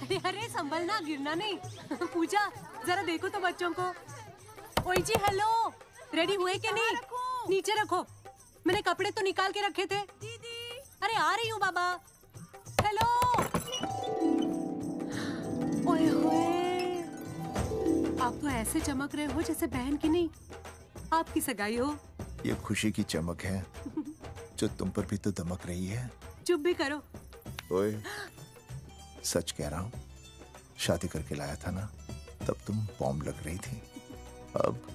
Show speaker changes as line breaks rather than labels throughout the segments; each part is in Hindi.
अरे अरे संभलना, गिरना नहीं। पूजा जरा देखो तो बच्चों को। ओए जी हेलो, रेडी हुए कि नहीं? नीचे रखो, मैंने कपड़े तो निकाल के रखे थे। दीदी अरे आ रही हूँ बाबा। हेलो। ओए होए, आप तो ऐसे चमक रहे हो जैसे बहन की नहीं आपकी सगाई हो।
ये खुशी की चमक है जो तुम पर भी तो दमक रही है।
चुप भी करो।
ओए, सच कह रहा हूँ, शादी करके लाया था ना, तब तुम बॉम्ब लग रही थी, अब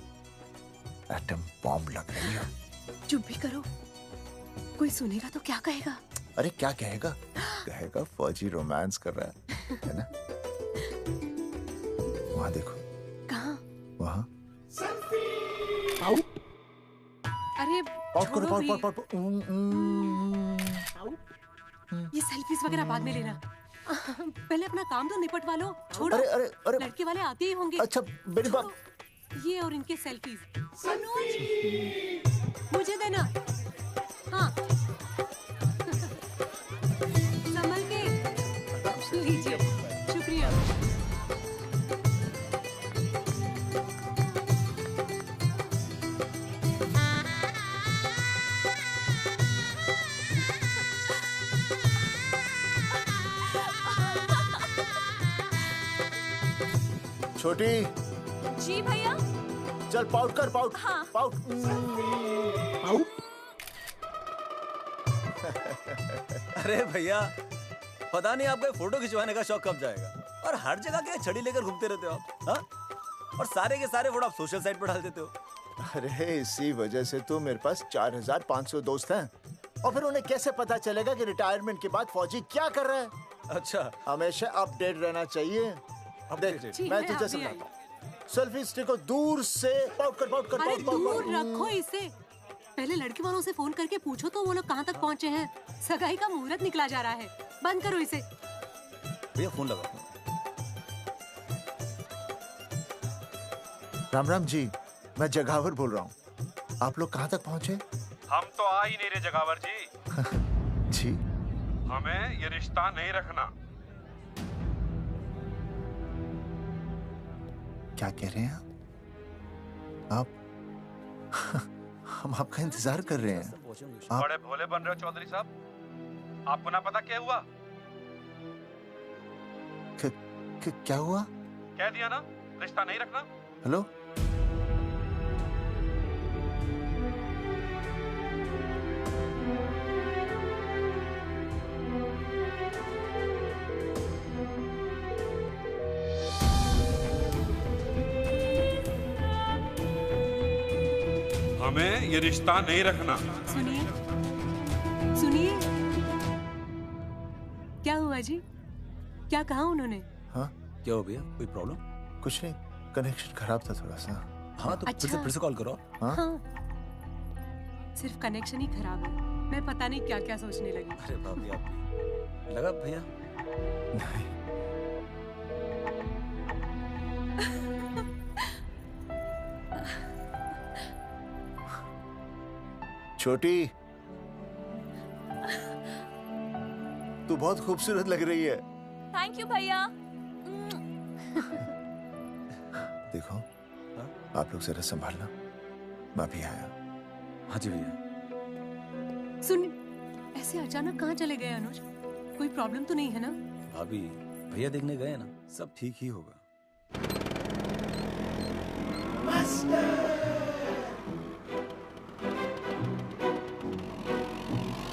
एटम बॉम्ब लग रही हो।
चुप भी करो, कोई सुनेगा तो क्या कहेगा?
अरे क्या कहेगा? कहेगा फौजी रोमांस कर रहा है ना? वहाँ देखो।
कहाँ?
वहाँ।
अरे छोड़ो भी। ये सेल्फीज वगैरह बाद में लेना, पहले अपना काम तो निपटवा लो। छोड़ो।
अरे अरे अरे,
लड़के वाले आते ही होंगे।
अच्छा मेरी बात।
ये और इनके सेल्फीज मुझे देना। हाँ संभल के लीजिए, शुक्रिया।
छोटी
जी भैया।
चल पाउट कर, पाउट।
हाँ।
पाउट।
अरे भैया, पता नहीं आपको फोटो खिंचवाने का शौक कब जाएगा, और हर जगह के छड़ी लेकर घूमते रहते हो आप। हाँ? और सारे के सारे फोटो आप सोशल साइट पर डाल देते हो।
अरे इसी वजह से तो मेरे पास 4500 दोस्त हैं, और फिर उन्हें कैसे पता चलेगा कि रिटायरमेंट के बाद फौजी क्या कर रहा है।
अच्छा,
हमेशा अपडेट रहना चाहिए। देख, मैं तुझे समझाता हूँ। सेल्फी स्टिक को दूर से पाउट कर, पाउट कर,
अरे
पाउट, पाउट,
दूर
पाउट।
रखो इसे। पहले लड़की वालों से फोन करके पूछो तो वो लोग कहाँ तक पहुँचे हैं। सगाई का मुहूर्त निकला जा रहा है, बंद करो इसे।
भैया फोन लगा।
राम राम जी, मैं जगावर बोल रहा हूँ। आप लोग कहाँ तक पहुँचे?
हम तो आ ही नहीं रहे जगावर जी।
जी,
हमें ये रिश्ता नहीं रखना।
क्या कह रहे हैं आप? हम आपका इंतजार कर रहे हैं। आप
बड़े भोले बन रहे हो चौधरी साहब। आपको ना पता क्या हुआ?
क्या हुआ?
कह दिया ना, रिश्ता नहीं रखना।
हेलो,
हमें ये रिश्ता नहीं रखना।
सुनिए सुनिए, क्या हुआ जी? क्या कहा उन्होंने?
हाँ
क्या हो भैया, कोई प्रॉब्लम?
कुछ नहीं, कनेक्शन खराब था थोड़ा सा।
हाँ तो
अच्छा।
फिर से कॉल करो।
हाँ?
हाँ, सिर्फ कनेक्शन ही खराब है। मैं पता नहीं क्या क्या सोचने लगी।
अरे भाभी, आप भी लगा भैया?
नहीं, छोटी तू बहुत खूबसूरत लग रही है।
थैंक यू भैया।
देखो, आप लोग जरा संभालना, मैं भी आया।
हाँ जी भैया।
सुन, ऐसे अचानक कहाँ चले गए अनुज? कोई प्रॉब्लम तो नहीं है ना?
भाभी, भैया देखने गए ना, सब ठीक ही होगा।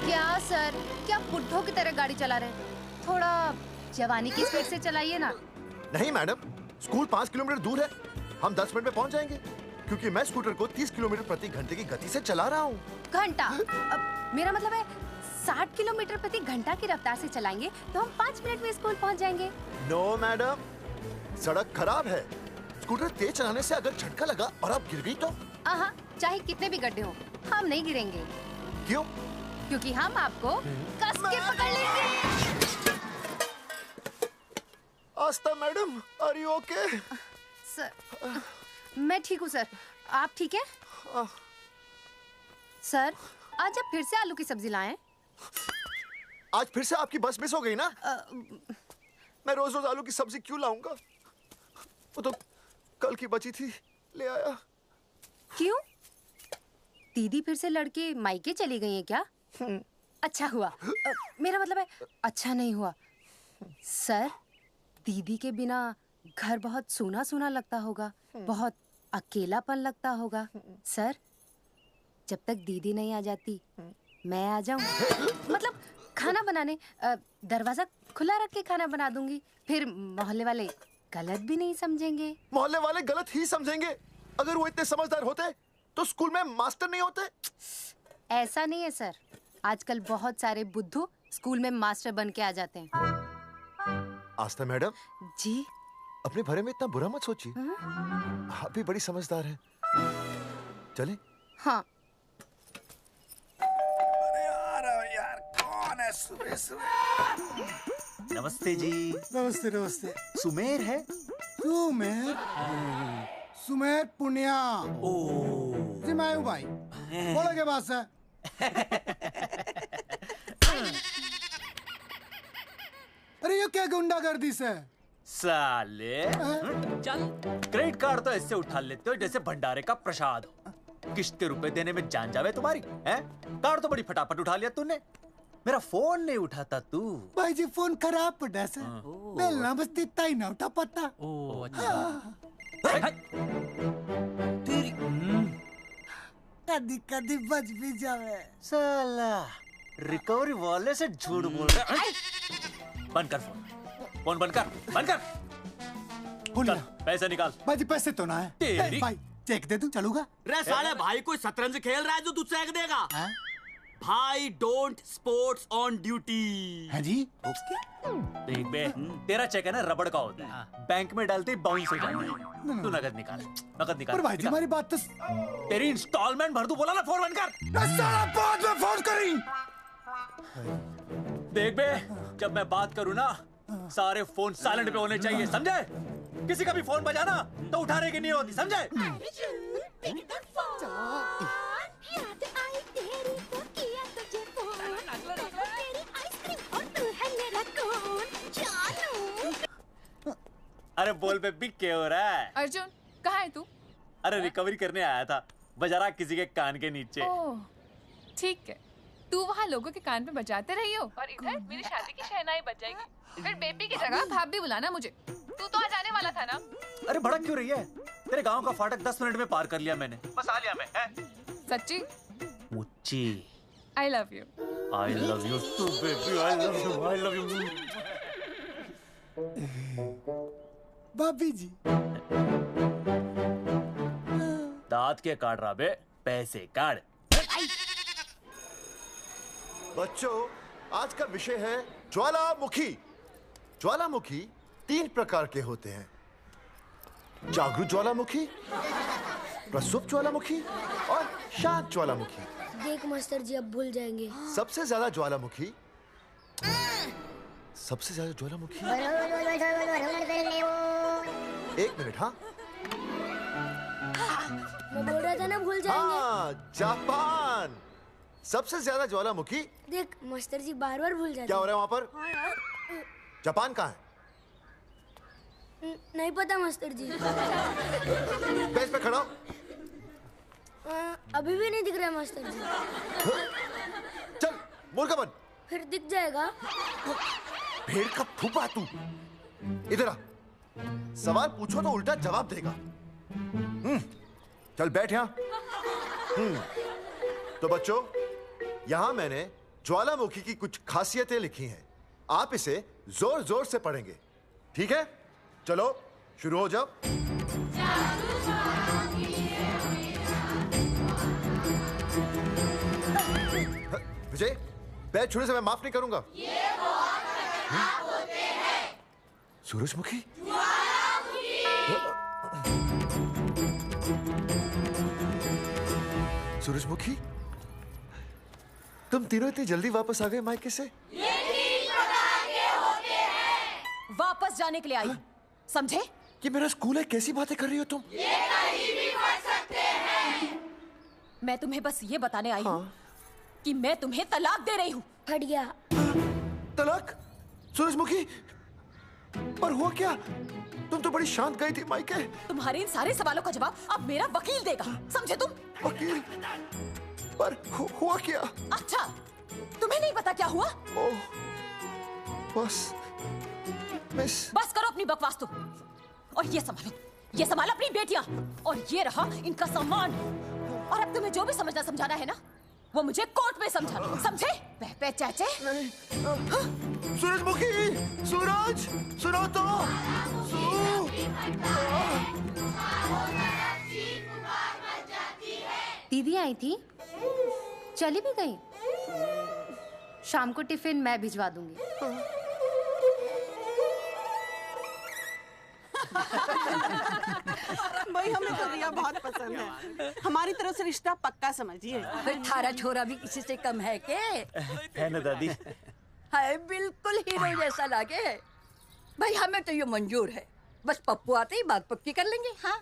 क्या सर, क्या बुड्ढों की तरह गाड़ी चला रहे हैं? थोड़ा जवानी की स्पीड से चलाइए ना।
नहीं मैडम, स्कूल 5 किलोमीटर दूर है, हम 10 मिनट में पहुंच जाएंगे, क्योंकि मैं स्कूटर को 30 किलोमीटर प्रति घंटे की गति से चला रहा हूँ।
घंटा? अब मेरा मतलब है 60 किलोमीटर प्रति घंटा की रफ्तार से चलाएंगे तो हम 5 मिनट में स्कूल पहुंच जाएंगे।
नो मैडम, सड़क खराब है, स्कूटर तेज चलाने से अगर झटका लगा और आप गिर गई तो?
आहा, चाहे कितने भी गड्ढे हो, हम नहीं गिरेंगे।
क्यों?
क्योंकि हम आपको कस के पकड़ लेंगे।
Aastha madam, are you okay?
Sir, मैं ठीक हूँ सर, आप ठीक है? सर, आज आप फिर से आलू की सब्जी लाएं?
आज फिर से आपकी बस मिस हो गई ना? मैं रोज रोज आलू की सब्जी क्यों लाऊंगा? वो तो कल की बची थी, ले आया।
क्यों? दीदी फिर से लड़के मायके चली गई हैं क्या? अच्छा हुआ। मेरा मतलब है अच्छा नहीं हुआ। सर, दीदी के बिना घर बहुत सूना सूना लगता होगा, बहुत अकेलापन लगता होगा। सर, जब तक दीदी नहीं आ जाती मैं आ जाऊं। मतलब खाना बनाने दरवाजा खुला रख के खाना बना दूंगी, फिर मोहल्ले वाले गलत भी नहीं समझेंगे।
मोहल्ले वाले गलत ही समझेंगे। अगर वो इतने समझदार होते तो स्कूल में मास्टर नहीं होते।
ऐसा नहीं है सर, आजकल बहुत सारे बुद्धू स्कूल में मास्टर बन के आ जाते हैं।
आस्था मैडम
जी?
अपने बारे में इतना बुरा मत सोचिए। आप भी बड़ी समझदार हैं। चले?
हाँ।
यार कौन है सुबह सुबह?
नमस्ते जी।
नमस्ते नमस्ते।
सुमेर है?
सुमेर? सुमेर पुनिया।
ओ
जी मैं हूँ भाई। बोलो के पास है। अरे ये क्या गुंडागर्दी से?
साले चल, क्रेडिट कार्ड तो ऐसे उठा लेते हो जैसे भंडारे का प्रसाद हो। किश्ते रुपए देने में जान जावे तुम्हारी हैं? कार्ड तो बड़ी फटाफट उठा लिया तूने, मेरा फोन नहीं उठाता तू।
भाई जी फोन खराब पड़ा से। बेलना बस इतना ही ना उठा पाता।
ओ अच्छा। तेरी
कदी कदी बच भी जावे।
साला रिकवरी वाले से झूठ बोल रहा है। बंद कर फोन बंद कर।
बोलिए।
चल पैसे निकाल।
भाई जी पैसे तो ना है।
तेरी-
भाई चेक दे दूं, चलूगा?
रे साले भाई कोई शतरंज खेल रहा है जो तुझसे चेक देगा? भाई डोंट स्पोर्ट्स ऑन ड्यूटी।
है जी?
देख बे, तेरा चेक है ना रबड़ का होता है, बैंक में डालते ही बाउंस हो जाता है। तू नकद निकाल।
पर भाई जी हमारी बात तो
तेरी इंस्टॉलमेंट भर दूं, बोला ना फोन बंद कर।
साला बाद में फोन करी।
देख बे, जब मैं बात करूं ना सारे फोन साइलेंट पे होने चाहिए, समझे? किसी का भी फोन बजाना तो उठाने की नहीं होती, समझे? अरे बोल बेबी क्या हो रहा है?
अर्जुन कहाँ है तू?
अरे रिकवरी करने आया था, बजा रहा किसी के कान के नीचे।
ओह ठीक है, तू वहाँ लोगों के कान पे बजाते रही हो और इधर मेरी शादी की शहनाई बज जाएगी। फिर बेबी की जगह भाभी बुलाना मुझे। तू तो आ जाने वाला था ना?
अरे भड़क क्यों रही है? तेरे गांव का फाटक 10 मिनट में पार कर लिया मैंने, बस आ लिया मैं।
सच्ची?
मुच्ची
I love you.
I love you too baby, I love you.
भाभी जी
दांत के काट रहा बे, पैसे काट।
बच्चों, आज का विषय है ज्वालामुखी। ज्वालामुखी 3 प्रकार के होते हैं: जागरूक ज्वालामुखी, प्रसुप्त ज्वालामुखी और शांत ज्वालामुखी।
देख मास्टर जी अब भूल जाएंगे।
सबसे ज्यादा ज्वालामुखी एक मिनट। हाँ
मैं बोल रहा था ना भूल जाएंगे।
हाँ, जापान। सबसे ज्यादा ज्वालामुखी।
देख मास्टर जी बार बार भूल जाते
क्या हो रहा है वहाँ पर?
हाँ यार।
जापान कहाँ है?
नहीं पता मास्टर जी।
बेंच पे खड़ा हो।
अभी भी नहीं दिख रहा है मास्टर जी।
चल मुर्गा बन।
फिर दिख जाएगा।
भेड़ का फूफा तू। इधर आ। सवाल पूछो तो उल्टा जवाब देगा। चल बैठ यहाँ। तो बच्चों, यहाँ मैंने ज्वालामुखी की कुछ खासियतें लिखी हैं। आप इसे जोर जोर से पढ़ेंगे, ठीक है? चलो शुरू हो जाओ। विजय, बैच छूने से मैं माफ नहीं करूंगा। ये वो होते हैं। सूरजमुखी? सूरजमुखी, तुम तीनों इतनी जल्दी वापस आ गए मायके से?
वापस जाने के लिए आई, समझे?
ये मेरा स्कूल है, कैसी बातें कर रही हो तुम?
मैं तुम्हें बस ये बताने आई हूँ कि मैं तुम्हें तलाक दे रही हूँ।
फट गया।
तलाक? सूरजमुखी, पर हुआ क्या? तुम तो बड़ी शांत गई थी मायके।
तुम्हारे इन सारे सवालों का जवाब अब मेरा वकील देगा, समझे तुम?
वकील? पर हुआ क्या?
अच्छा, तुम्हें नहीं पता क्या हुआ?
ओह, बस मिस।
बस करो अपनी बकवास तुम, और ये संभालो अपनी बेटियां, और ये रहा इनका सामान। और अब तुम्हें जो भी समझना समझाना है ना, वो मुझे कोर्ट में समझाना, समझे? पे चाचे।
सूरजमुखी, सूरज, सुनो तो।
दीदी आई थी, चली भी गई। शाम को टिफिन मैं भिजवा दूंगी।
भाई हमें तो रिया बहुत पसंद है, हमारी तरफ से रिश्ता पक्का समझिए।
फिर थारा छोरा भी किसी से कम है के?
है ना दादी?
हाय, बिल्कुल हीरो जैसा लागे। भाई हमें तो ये मंजूर है, बस पप्पू आते ही बात पक्की कर लेंगे। हाँ,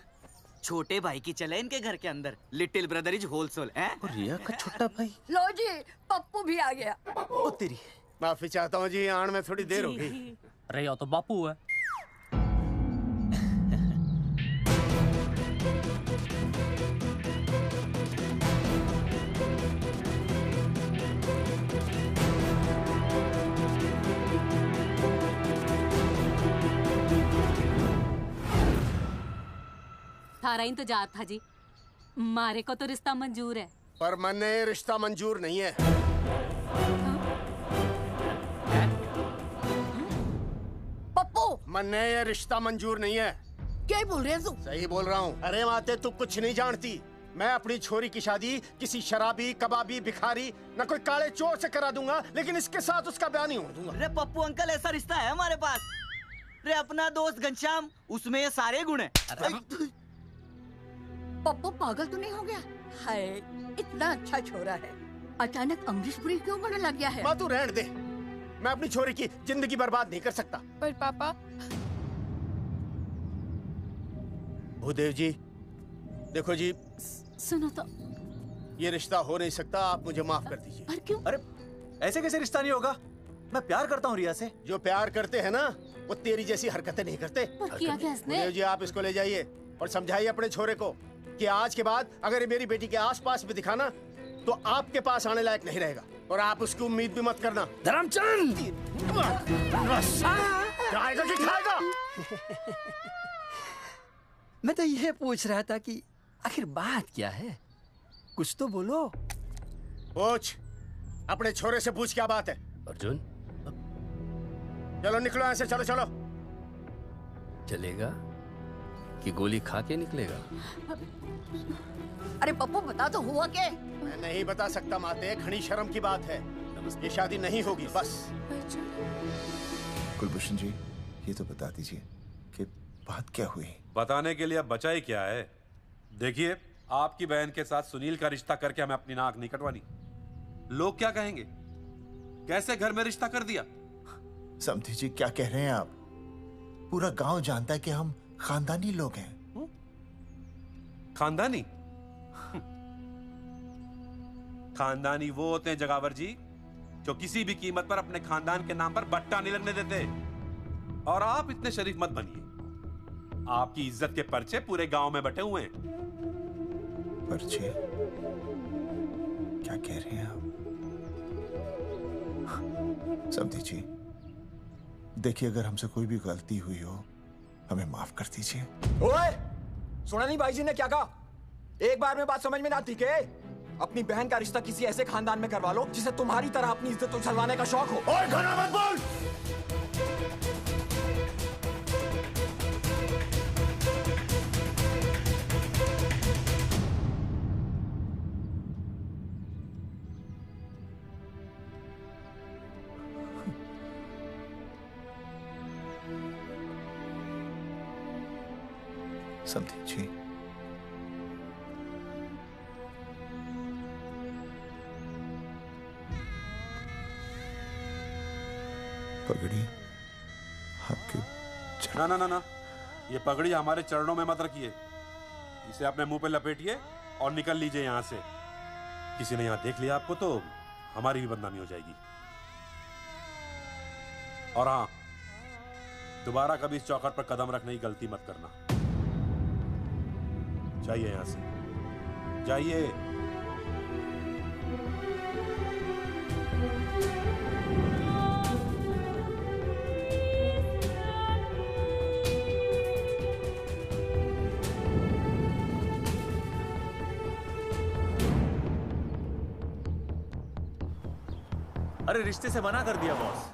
छोटे भाई की चले इनके घर के अंदर, लिटिल ब्रदर इज होलसेल है।
रिया का छोटा भाई।
लो जी, पप्पू भी आ गया।
ओ तेरी।
माफी चाहता हूँ जी, आने में थोड़ी देर हो गई।
अरे यो तो बापू है।
थारा इंतजार था जी, मारे को तो रिश्ता मंजूर है।
पर मैंने ये रिश्ता मंजूर नहीं है।
पप्पू,
मैंने ये रिश्ता मंजूर नहीं है।
क्या बोल रहे हैं तू?
सही बोल रहा हूँ। अरे माते, तू कुछ नहीं जानती। मैं अपनी छोरी की शादी किसी शराबी, कबाबी, भिखारी, न कोई काले चोर से करा दूंगा, लेकिन इसके साथ उसका ब्याह नहीं होने दूंगा।
अरे पप्पू अंकल, ऐसा रिश्ता है हमारे पास। अरे अपना दोस्त घनश्याम, उसमें ये सारे गुण हैं।
पप्पू पागल तो नहीं हो गया? हाय, इतना अच्छा छोरा है, अचानक अमरीशपुरी क्यों बनने लग गया है?
माँ तू रहने दे, मैं अपनी छोरी की जिंदगी बर्बाद नहीं कर सकता।
पर पापा।
भूदेव जी, देखो जी,
सुनो तो।
ये रिश्ता हो नहीं सकता, आप मुझे माफ कर दीजिए।
पर क्यों?
अरे ऐसे कैसे रिश्ता नहीं होगा? मैं प्यार करता हूँ रिया से।
जो प्यार करते हैं ना, वो तेरी जैसी हरकतें नहीं करते।
पर किया क्या इसने?
भूदेव जी, आप इसको ले जाइए और समझाइए अपने छोरे को कि आज के बाद अगर ये मेरी बेटी के आसपास भी दिखाना, तो आपके पास आने लायक नहीं रहेगा, और आप उसकी उम्मीद भी मत करना।
धर्मचंद,
खाएगा कि खाएगा?
मैं तो यह पूछ रहा था कि आखिर बात क्या है, कुछ तो बोलो।
पूछ, अपने छोरे से पूछ क्या बात है।
अर्जुन,
चलो निकलो यहाँ से, चलो चलो।
चलेगा कि गोली खा के निकलेगा?
अरे पप्पू, बता तो हुआ क्या?
मैं नहीं बता सकता माते, घनी शर्म की बात है। ये शादी नहीं होगी, बस।
कुलभूषण जी, ये तो बता दीजिए कि बात क्या हुई।
बताने के लिए अब बचा ही क्या है। देखिए, आपकी बहन के साथ सुनील का रिश्ता करके हमें अपनी नाक नहीं कटवानी। लोग क्या कहेंगे? कैसे घर में रिश्ता कर दिया?
समधी जी, क्या कह रहे हैं आप? पूरा गांव जानता है कि हम खानदानी लोग हैं।
खानदानी? खानदानी वो होते हैं जगावर जी, जो किसी भी कीमत पर अपने खानदान के नाम पर बट्टा नहीं लगने देते। और आप इतने शरीफ मत बनिए, आपकी इज्जत के पर्चे पूरे गांव में बटे हुए हैं।
पर्चे? क्या कह रहे हैं आप? समधी जी, देखिए, अगर हमसे कोई भी गलती हुई हो, हमें माफ कर दीजिए।
ओए, सुना नहीं भाई जी ने क्या कहा? एक बार में बात समझ में ना आती के? अपनी बहन का रिश्ता किसी ऐसे खानदान में करवा लो जिसे तुम्हारी तरह अपनी इज्जत उछलवाने का शौक हो।
और घना मत बोल।
समधी जी, पगड़ी आपके
ना ना ना ना, ये पगड़ी हमारे चरणों में मत रखिए। इसे अपने मुंह पे लपेटिए और निकल लीजिए यहाँ से। किसी ने यहाँ देख लिया आपको तो हमारी भी बदनामी हो जाएगी। और हाँ, दोबारा कभी इस चौखट पर कदम रखने की गलती मत करना। जाइए यहां से, जाइए।
अरे रिश्ते से मना कर दिया बॉस।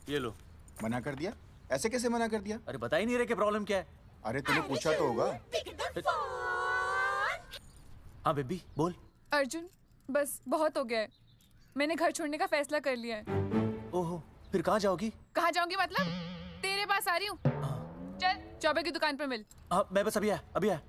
ये लो।
मना कर दिया? ऐसे कैसे मना कर दिया?
अरे बता ही नहीं रहे कि प्रॉब्लम क्या है।
अरे तूने पूछा तो होगा।
हाँ बेबी बोल।
अर्जुन बस बहुत हो गया है, मैंने घर छोड़ने का फैसला कर लिया है।
ओहो, फिर कहाँ जाओगी?
कहाँ जाऊंगी मतलब? तेरे पास आ रही हूँ। चल चौबे की दुकान पर मिल।
हाँ मैं बस अभी आया।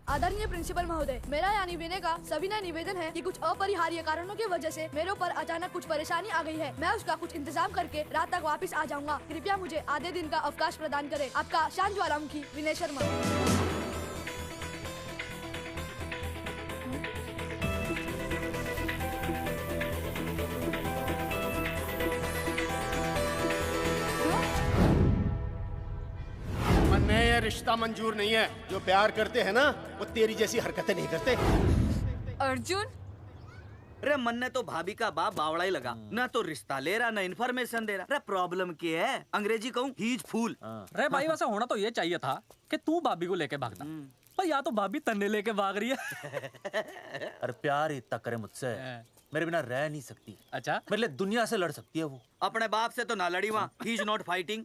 आदरणीय प्रिंसिपल महोदय, मेरा यानी विनय का सविनय निवेदन है कि कुछ अपरिहार्य कारणों की वजह से मेरे ऊपर अचानक कुछ परेशानी आ गई है। मैं उसका कुछ इंतजाम करके रात तक वापस आ जाऊंगा। कृपया मुझे आधे दिन का अवकाश प्रदान करें। आपका शांत ज्वालामुखी विनय शर्मा।
ये रिश्ता मंजूर नहीं है। जो प्यार करते हैं ना वो तेरी जैसी हरकतें नहीं करते।
अर्जुन
अरे मन ने तो भाभी का बाप बावड़ा ही लगा, ना तो रिश्ता ले रहा ना इन्फॉर्मेशन दे रहा। अरे प्रॉब्लम क्या है? अंग्रेजी कहूँ ही इज फूल।
अरे भाई वैसे होना तो ये चाहिए था कि तू भाभी को लेके भागना, पर या तो भाभी तन्ने लेके भाग रही है।
अरे प्यार इतना करे मुझसे, मेरे बिना रह नहीं सकती। अच्छा मेरे लिए दुनिया से लड़ सकती है वो।
अपने बाप से तो ना लड़ी वहाँ, ही इज नॉट फाइटिंग।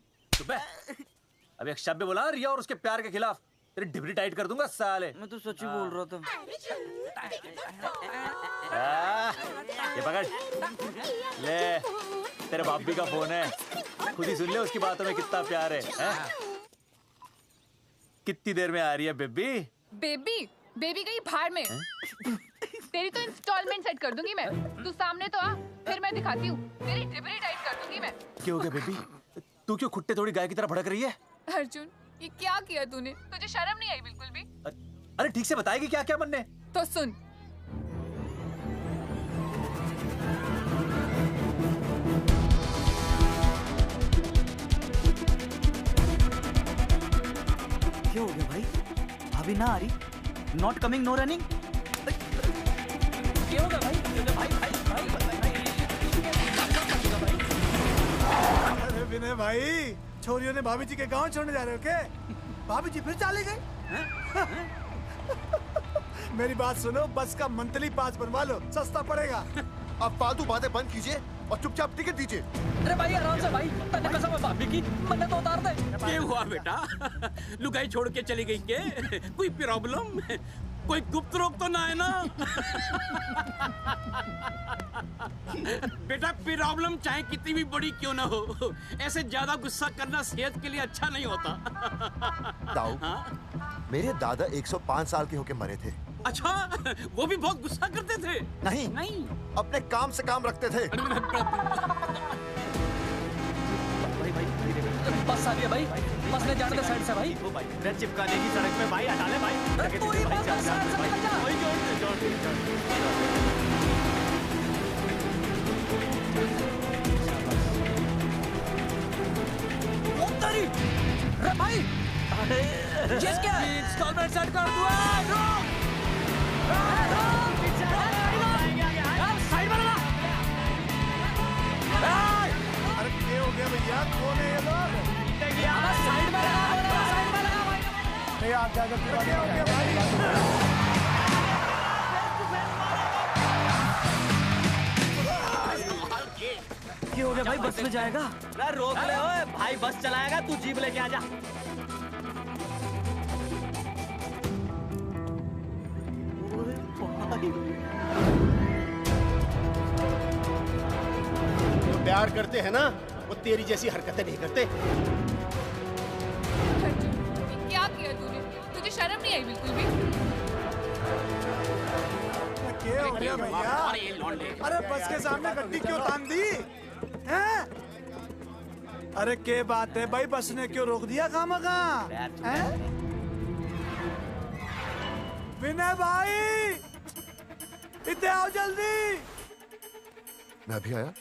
अब एक शब्द बोला रिया और उसके प्यार के खिलाफ, तेरी डिबरी टाइट कर दूंगा साले।
मैं तो सच ही बोल रहा था।
ये पकड़ ले, तेरे बापी का फोन है, खुद ही सुन ले उसकी बातों में कितना प्यार है? कितनी देर में आ रही है बेबी?
बेबी गई भाड़ में। तेरी तो इंस्टॉलमेंट सेट कर दूंगी मैं। तू सामने तो आ, फिर मैं दिखाती हूँ। तेरी डिबरी टाइट कर दूंगी मैं।
क्या हो गया बेबी? तू क्यों खुट्टे थोड़ी गाय की तरह भड़क रही है?
अर्जुन ये क्या किया तूने? तुझे शर्म नहीं आई बिल्कुल भी?
अरे ठीक से बताएगी क्या क्या बनने?
तो सुन,
क्या हो गया भाई? भाभी ना आ रही? Not coming no running?
क्या हो गया भाई?
अरे विनय भाई, छोरियों ने भाभी जी के गांव छोड़ने जा रहे हो क्या? भाभी जी फिर चले गए? मेरी बात सुनो, बस का मंथली पास बनवा लो, सस्ता पड़ेगा।
अब फालतू बातें बंद कीजिए और चुपचाप टिकट दीजिए।
अरे भाई आराम से भाई, तन्ने कसम है भाभी की, मन्ने तो उतार दे।
क्या हुआ बेटा? लुगाई छोड़ के चली गई के? कोई प्रॉब्लम? कोई गुप्त रोग तो ना है ना? बेटा प्रॉब्लम चाहे कितनी भी बड़ी क्यों ना हो, ऐसे ज्यादा गुस्सा करना सेहत के लिए अच्छा नहीं होता।
ताऊ, मेरे दादा 105 साल के होके मरे थे।
अच्छा, वो भी बहुत गुस्सा करते थे?
नहीं, अपने काम से काम रखते थे।
बस आ रही है भाई, बस ले जाने दे साइड से भाई।
मैं चिपका देगी सड़क पे भाई, हटा ले भाई।
तू ही बस साइड से निकल जा। अरे भाई, चीज क्या है? इंस्टॉलमेंट सेट कर दो। साइड में लगा।
अरे क्या हो गया भैया? कौन है ये लोग?
साइड में लगा, साइड में लगा भाई।
नहीं आप क्या हो गया भाई?
क्या हो गया भाई? बस में जाएगा? अरे रोक ले ओए भाई, बस चलाएगा, तू जीप लेके आ जा।
जो प्यार करते हैं ना वो तेरी जैसी हरकतें नहीं करते।
क्या किया तूने? तुझे शर्म नहीं आई बिल्कुल भी?
क्या हो गया भैया? अरे बस के सामने गड्डी क्यों तान दी? हैं? अरे क्या बात है भाई, बस ने क्यों रोक दिया खामखा? विनय भाई, इतने आओ जल्दी।
मैं अभी आया,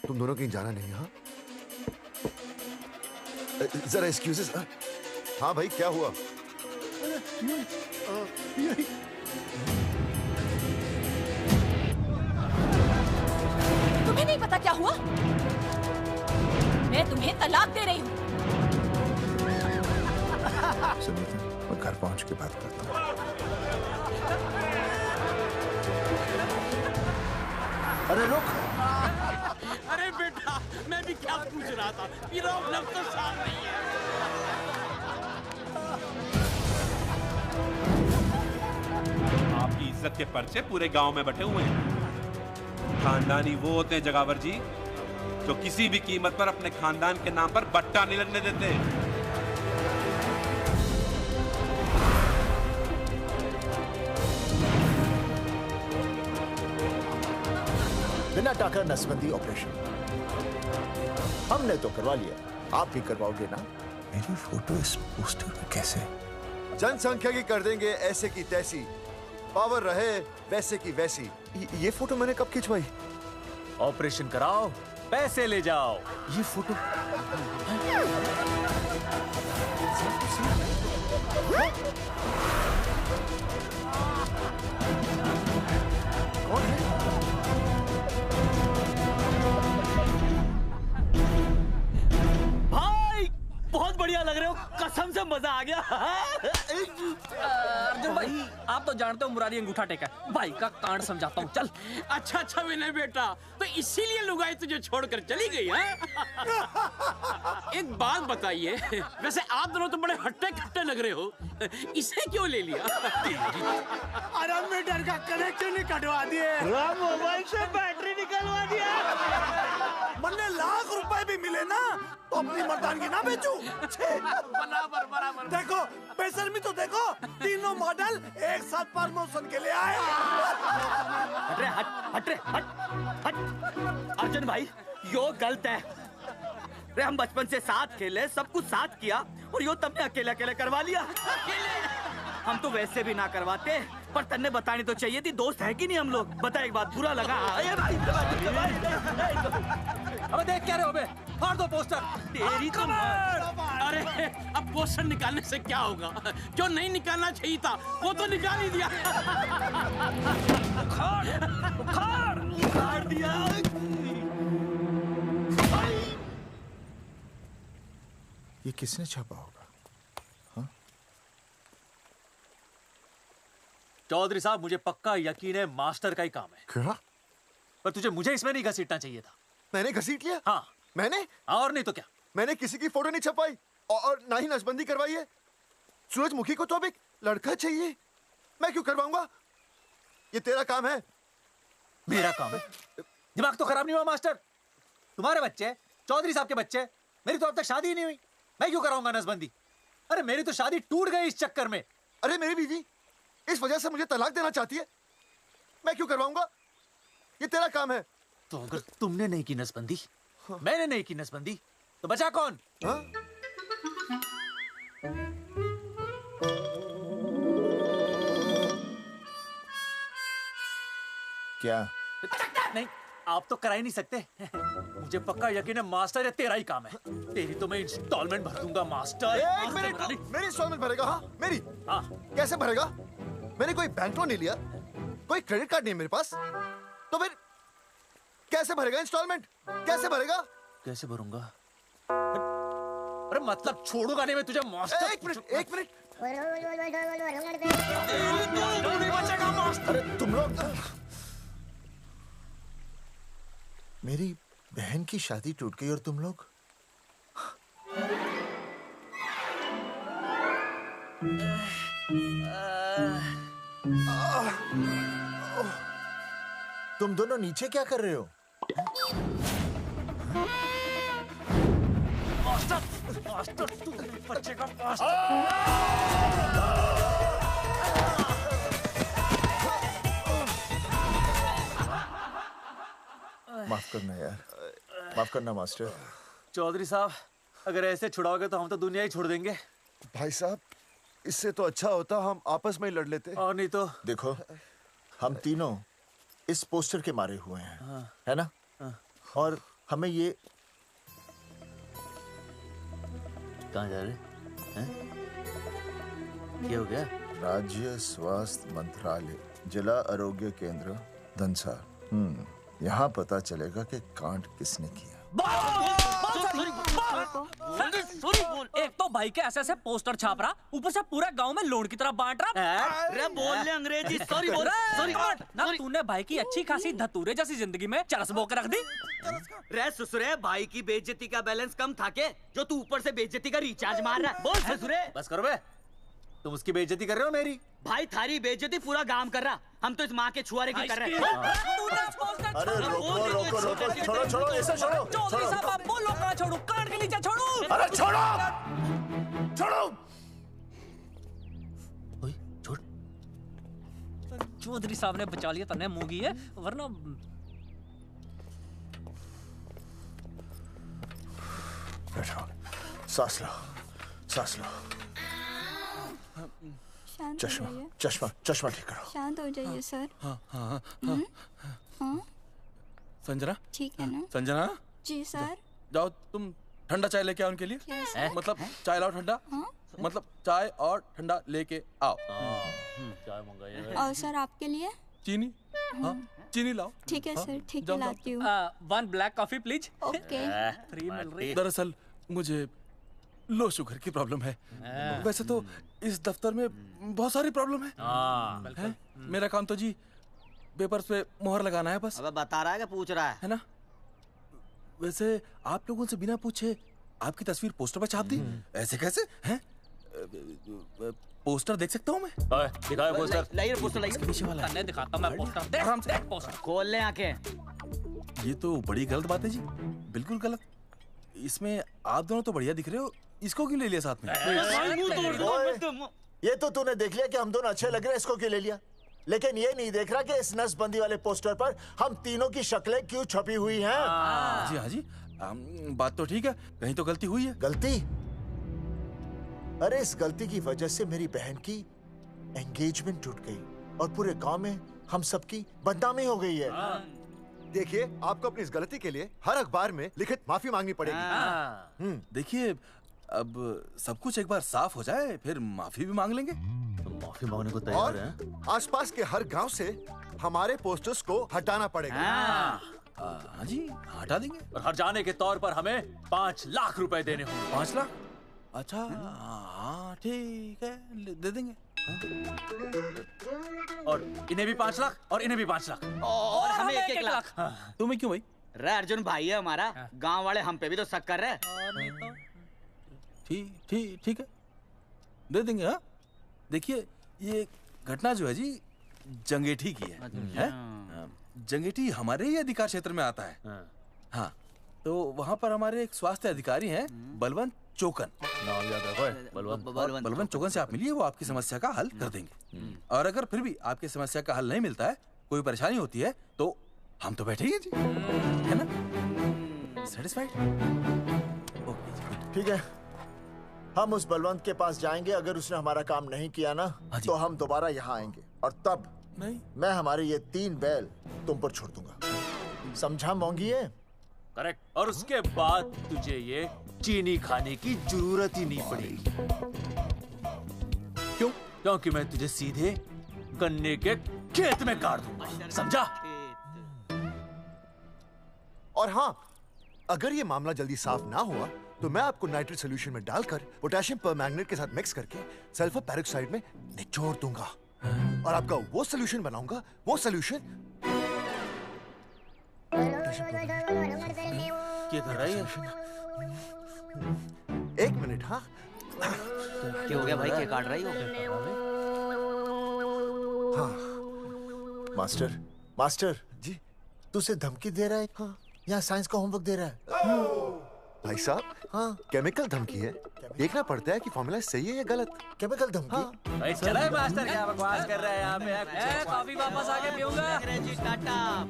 तुम दोनों कहीं जाना नहीं। हाँ जरा एक्सक्यूजेस। हाँ भाई, क्या हुआ?
तुम्हें नहीं पता क्या हुआ? मैं तुम्हें तलाक दे रही हूँ।
सुनिए तो, मैं घर पहुंच के बात करता हूँ। अरे रुक।
अरे बेटा, मैं भी क्या पूछ रहा था, प्रॉब्लम तो साफ नहीं है।
आपकी इज्जत के पर्चे पूरे गांव में बटे हुए हैं। खानदानी वो होते हैं जगावर जी जो किसी भी कीमत पर अपने खानदान के नाम पर बट्टा नहीं लगने देते।
बिना टाका नसबंदी ऑपरेशन हमने तो करवा लिया, आप भी करवाओगे ना? मेरी फोटो इस पोस्टर में कैसे?
जनसंख्या की कर देंगे ऐसे की तैसी, पावर रहे वैसे की वैसी। ये फोटो मैंने कब खिंचवाई?
ऑपरेशन कराओ, पैसे ले जाओ। ये फोटो
भाई बहुत बढ़िया लग रहे हो, कसम से मजा आ गया। अर्जुन भाई, आप तो जानते हो मुरारी अंगूठा टेका, भाई का कांड समझाता हूँ, चल।
अच्छा अच्छा विनय बेटा, तो इसीलिए लुगाई तुझे छोड़कर चली गई है? एक बात बताइए, वैसे आप दोनों तो बड़े हट्टे कट्टे लग रहे हो, इसे क्यों ले लिया?
अरे मीटर का कनेक्शन ही कटवा दिए,
मोबाइल से बैटरी निकलवा दिया।
मन्ने लाख रुपए भी मिले ना तो अपनी मर्दानगी ना बेचू।
बराबर बराबर।
देखो बेशर्मी तो देखो, तीनों मॉडल एक साथ प्रमोशन के लिए आए।
हट रे, हट रे, हट। अर्जुन भाई, यो गलत है। रे हम बचपन से साथ खेले, सब कुछ साथ किया, और यो तुमने अकेले अकेले करवा लिया। हम तो वैसे भी ना करवाते, पर तन्ने बतानी तो चाहिए थी, दोस्त है कि नहीं हम लोग? बता एक बात, बुरा लगा?
अबे देख क्या रहे हो बे? फाड़ दो पोस्टर।
तेरी तो
अरे अब पोस्टर निकालने से क्या होगा? जो नहीं निकालना चाहिए था वो तो निकाल ही दिया।
उखाड़ दिया।
ये किसने छापा होगा?
चौधरी साहब, मुझे पक्का यकीन है मास्टर का ही काम है।
क्या?
पर तुझे मुझे इसमें नहीं घसीटना चाहिए था।
मैंने घसीट लिया?
हाँ।
मैंने?
और नहीं तो क्या?
मैंने किसी की फोटो नहीं छपाई और ना ही नसबंदी करवाई है। सूरजमुखी को तो अब एक लड़का चाहिए, मैं क्यों करवाऊंगा? ये तेरा काम है।
मेरा काम है? दिमाग तो खराब नहीं हुआ मास्टर? तुम्हारे बच्चे, चौधरी साहब के बच्चे, मेरी तो अब तक शादी ही नहीं हुई, मैं क्यों कराऊंगा नसबंदी? अरे मेरी तो शादी टूट गई इस चक्कर में।
अरे मेरी बीवी इस वजह से मुझे तलाक देना चाहती है, मैं क्यों करवाऊंगा? ये तेरा काम है।
तो अगर तुमने नहीं की नसबंदी, मैंने नहीं की नसबंदी, तो बचा कौन?
हाँ?
क्या?
नहीं, आप तो करा ही नहीं सकते। मुझे पक्का यकीन है मास्टर, ये तेरा ही काम है। तेरी तो मैं इंस्टॉलमेंट भर दूंगा मास्टर।
एक मिनट, मेरी इंस्टॉलमेंट भरेगा? हाँ मेरी?
हाँ।
कैसे भरेगा? मैंने कोई बैंक लोन नहीं लिया, कोई क्रेडिट कार्ड नहीं मेरे पास, तो फिर कैसे भरेगा इंस्टॉलमेंट? कैसे भरेगा?
कैसे भरूंगा? अरे मतलब छोड़ूंगा नहीं मैं तुझे मास्टर।
एक मिनट, एक मिनट।
नहीं बचेगा मास्टर।
अरे तुम लोग, मेरी बहन की शादी टूट गई और तुम लोग? तुम दोनों नीचे क्या कर रहे हो?
मास्टर, मास्टर तू नहीं बचेगा मास्टर।
माफ करना यार, माफ करना मास्टर।
चौधरी साहब, अगर ऐसे छुड़ाओगे तो हम तो दुनिया ही छोड़ देंगे।
भाई साहब, इससे तो अच्छा होता हम आपस में ही लड़ लेते।
और नहीं तो।
देखो, हम तीनों इस पोस्टर के मारे हुए हैं,
हाँ।
है ना? हाँ। और हमें ये
कहाँ जा रहे हैं? क्या हो गया?
राज्य स्वास्थ्य मंत्रालय, जिला आरोग्य केंद्र धनसा। यहाँ पता चलेगा कि कांड किसने किया।
सॉरी बोल। एक तो भाई के ऐसे ऐसे पोस्टर छाप रहा, ऊपर से पूरा गांव में लोन की तरह बांट रहा।
अरे बोल ले अंग्रेजी। सॉरी बोल।
सॉरी ना, तूने भाई की अच्छी खासी धतूरे जैसी जिंदगी में चरस बो के रख दी।
रे ससुरे, भाई की बेइज्जती का बैलेंस कम था के जो तू ऊपर से बेइज्जती का रिचार्ज मार रहा है? बोल ससुरे।
बस करो बे, तुम उसकी बेइज्जती कर रहे हो मेरी।
भाई थारी बेइज्जती पूरा गांव कर रहा, हम तो इस माँ के छुआरे की कर रहे हैं।
अरे रोको रोको रोको, छोड़ो छोड़ो, ऐसे छोड़ो
चौधरी साहब आप बोलो, कहाँ छोड़ू? कान के नीचे छोड़ू।
अरे छोड़ो छोड़ो।
छोड़।
चौधरी साहब ने बचा लिया, तने मूंगी है, वरना
बैठो, सांस लो, सांस लो।
शांत
चश्मा
हो जाइए।
चश्मा चश्मा ठीक करो।
शांत हो जाइए सर।
हाँ हाँ
हाँ
संजना,
ठीक है ना?
संजना
जी सर।
जाओ तुम ठंडा चाय लेके आओ उनके लिए।
Yes, sir.
मतलब चाय लाओ ठंडा। मतलब चाय और ठंडा लेके आओ।
चाय मंगाइए।
और सर आपके लिए?
चीनी। हाँ चीनी लाओ।
ठीक है
हाँ,
सर, ठीक है
जाओ,
लाती हूँ।
1 black coffee please.
Okay.
Free मिल रही।
दरअसल मुझे लो शुगर की प्रॉब्लम है। वैसे तो इस दफ्तर में बहुत सारी प्रॉब्लम है। मेरा काम तो जी पेपर्स पे मोहर लगाना है बस।
अब बता रहा है कि पूछ रहा
है ना? वैसे आप लोगों से बिना पूछे आपकी तस्वीर पोस्टर पर छाप दी, ऐसे कैसे हैं? पोस्टर देख सकता हूँ मैं?
दिखाओ पोस्टर।
लाइए पोस्टर लाइए।
पीछे वाला
तन्ने दिखाता मैं पोस्टर। देख
आराम से।
देख पोस्टर।
खोल ले आंखें।
ये तो बड़ी गलत बात है जी, बिल्कुल गलत। इसमें आप दोनों तो बढ़िया दिख रहे हो, इसको क्यों ले लिया साथ में?
ये तो तूने देख लिया कि हम दोनों अच्छे लग रहे हैं, इसको क्यों ले लिया? लेकिन ये नहीं देख रहा कि इस नसबंदी वाले पोस्टर पर हम तीनों की शक्लें क्यों छपी हुई हैं।
जी हाँ जी, बात तो ठीक है, कहीं तो गलती हुई है।
गलती? अरे इस गलती की वजह से मेरी बहन की एंगेजमेंट टूट गई और पूरे गांव में हम सबकी बदनामी हो गई है।
देखिए, आपको अपनी इस गलती के लिए हर अखबार में लिखित माफी मांगनी पड़ेगी।
देखिए, अब सब कुछ एक बार साफ हो जाए फिर माफी भी मांग लेंगे।
तो माफी मांगने को तैयार हैं?
आसपास के हर गांव से हमारे पोस्टर्स को हटाना पड़ेगा।
हाँ जी, हटा देंगे।
और हर जाने के तौर पर हमें 5 लाख रुपए देने होंगे।
5 लाख? अच्छा हाँ ठीक है, दे देंगे।
और इन्हें भी 5 लाख और इन्हें भी 5 लाख
और हमें 1-1 लाख।
तुम्हें क्यों भाई?
रे अर्जुन भाई है हमारा, गांव वाले हम पे भी तो शक कर रहे हैं।
ठीक है, दे देंगे। हाँ देखिए, ये घटना जो है जी जंगेठी की है? जंगेठी हमारे ही अधिकार क्षेत्र में आता है। हाँ तो वहाँ पर हमारे एक स्वास्थ्य अधिकारी हैं, बलवंत चौकन।
नाम याद रखो,
बलवंत चौकन से आप मिलिए, वो आपकी समस्या का हल कर देंगे। और अगर फिर भी आपकी समस्या का हल नहीं मिलता है, कोई परेशानी होती है, तो हम तो बैठे ही हैं जी, है ना? सेटिस्फाइड?
ठीक है, हम उस बलवंत के पास जाएंगे। अगर उसने हमारा काम नहीं किया ना, तो हम दोबारा यहाँ आएंगे और तब
नहीं,
मैं हमारे ये 3 बैल तुम पर छोड़ दूंगा। समझा मोंगी है?
करेक्ट। और उसके बाद तुझे ये चीनी खाने की जरूरत ही नहीं पड़ेगी। क्यों? क्योंकि मैं तुझे सीधे गन्ने के खेत में काट दूंगा, समझा?
और हाँ, अगर ये मामला जल्दी साफ ना हुआ तो मैं आपको नाइट्रेट सोल्यूशन में डालकर पोटेशियम परमैंगनेट के साथ मिक्स करके सल्फर पेरोक्साइड में निचोड़ दूंगा और आपका वो सोल्यूशन बनाऊंगा, वो सोल्यूशन।
क्या कर रहा है?
1 मिनट। हाँ
क्या हो गया भाई, क्या काट रही हो?
हाँ मास्टर
जी,
तू उसे धमकी दे रहा है? हाँ, यहाँ साइंस का होमवर्क दे रहा है।
भाई साहब, हाँ केमिकल धमकी है, देखना पड़ता है कि फॉर्मूला सही है या गलत।
केमिकल धमकी?
हाँ।
भाई चला है मास्टर, क्या बकवास कर रहा है यहाँ पे?
कॉफी वापस आके पीऊंगा।
अंग्रेजी टाटा,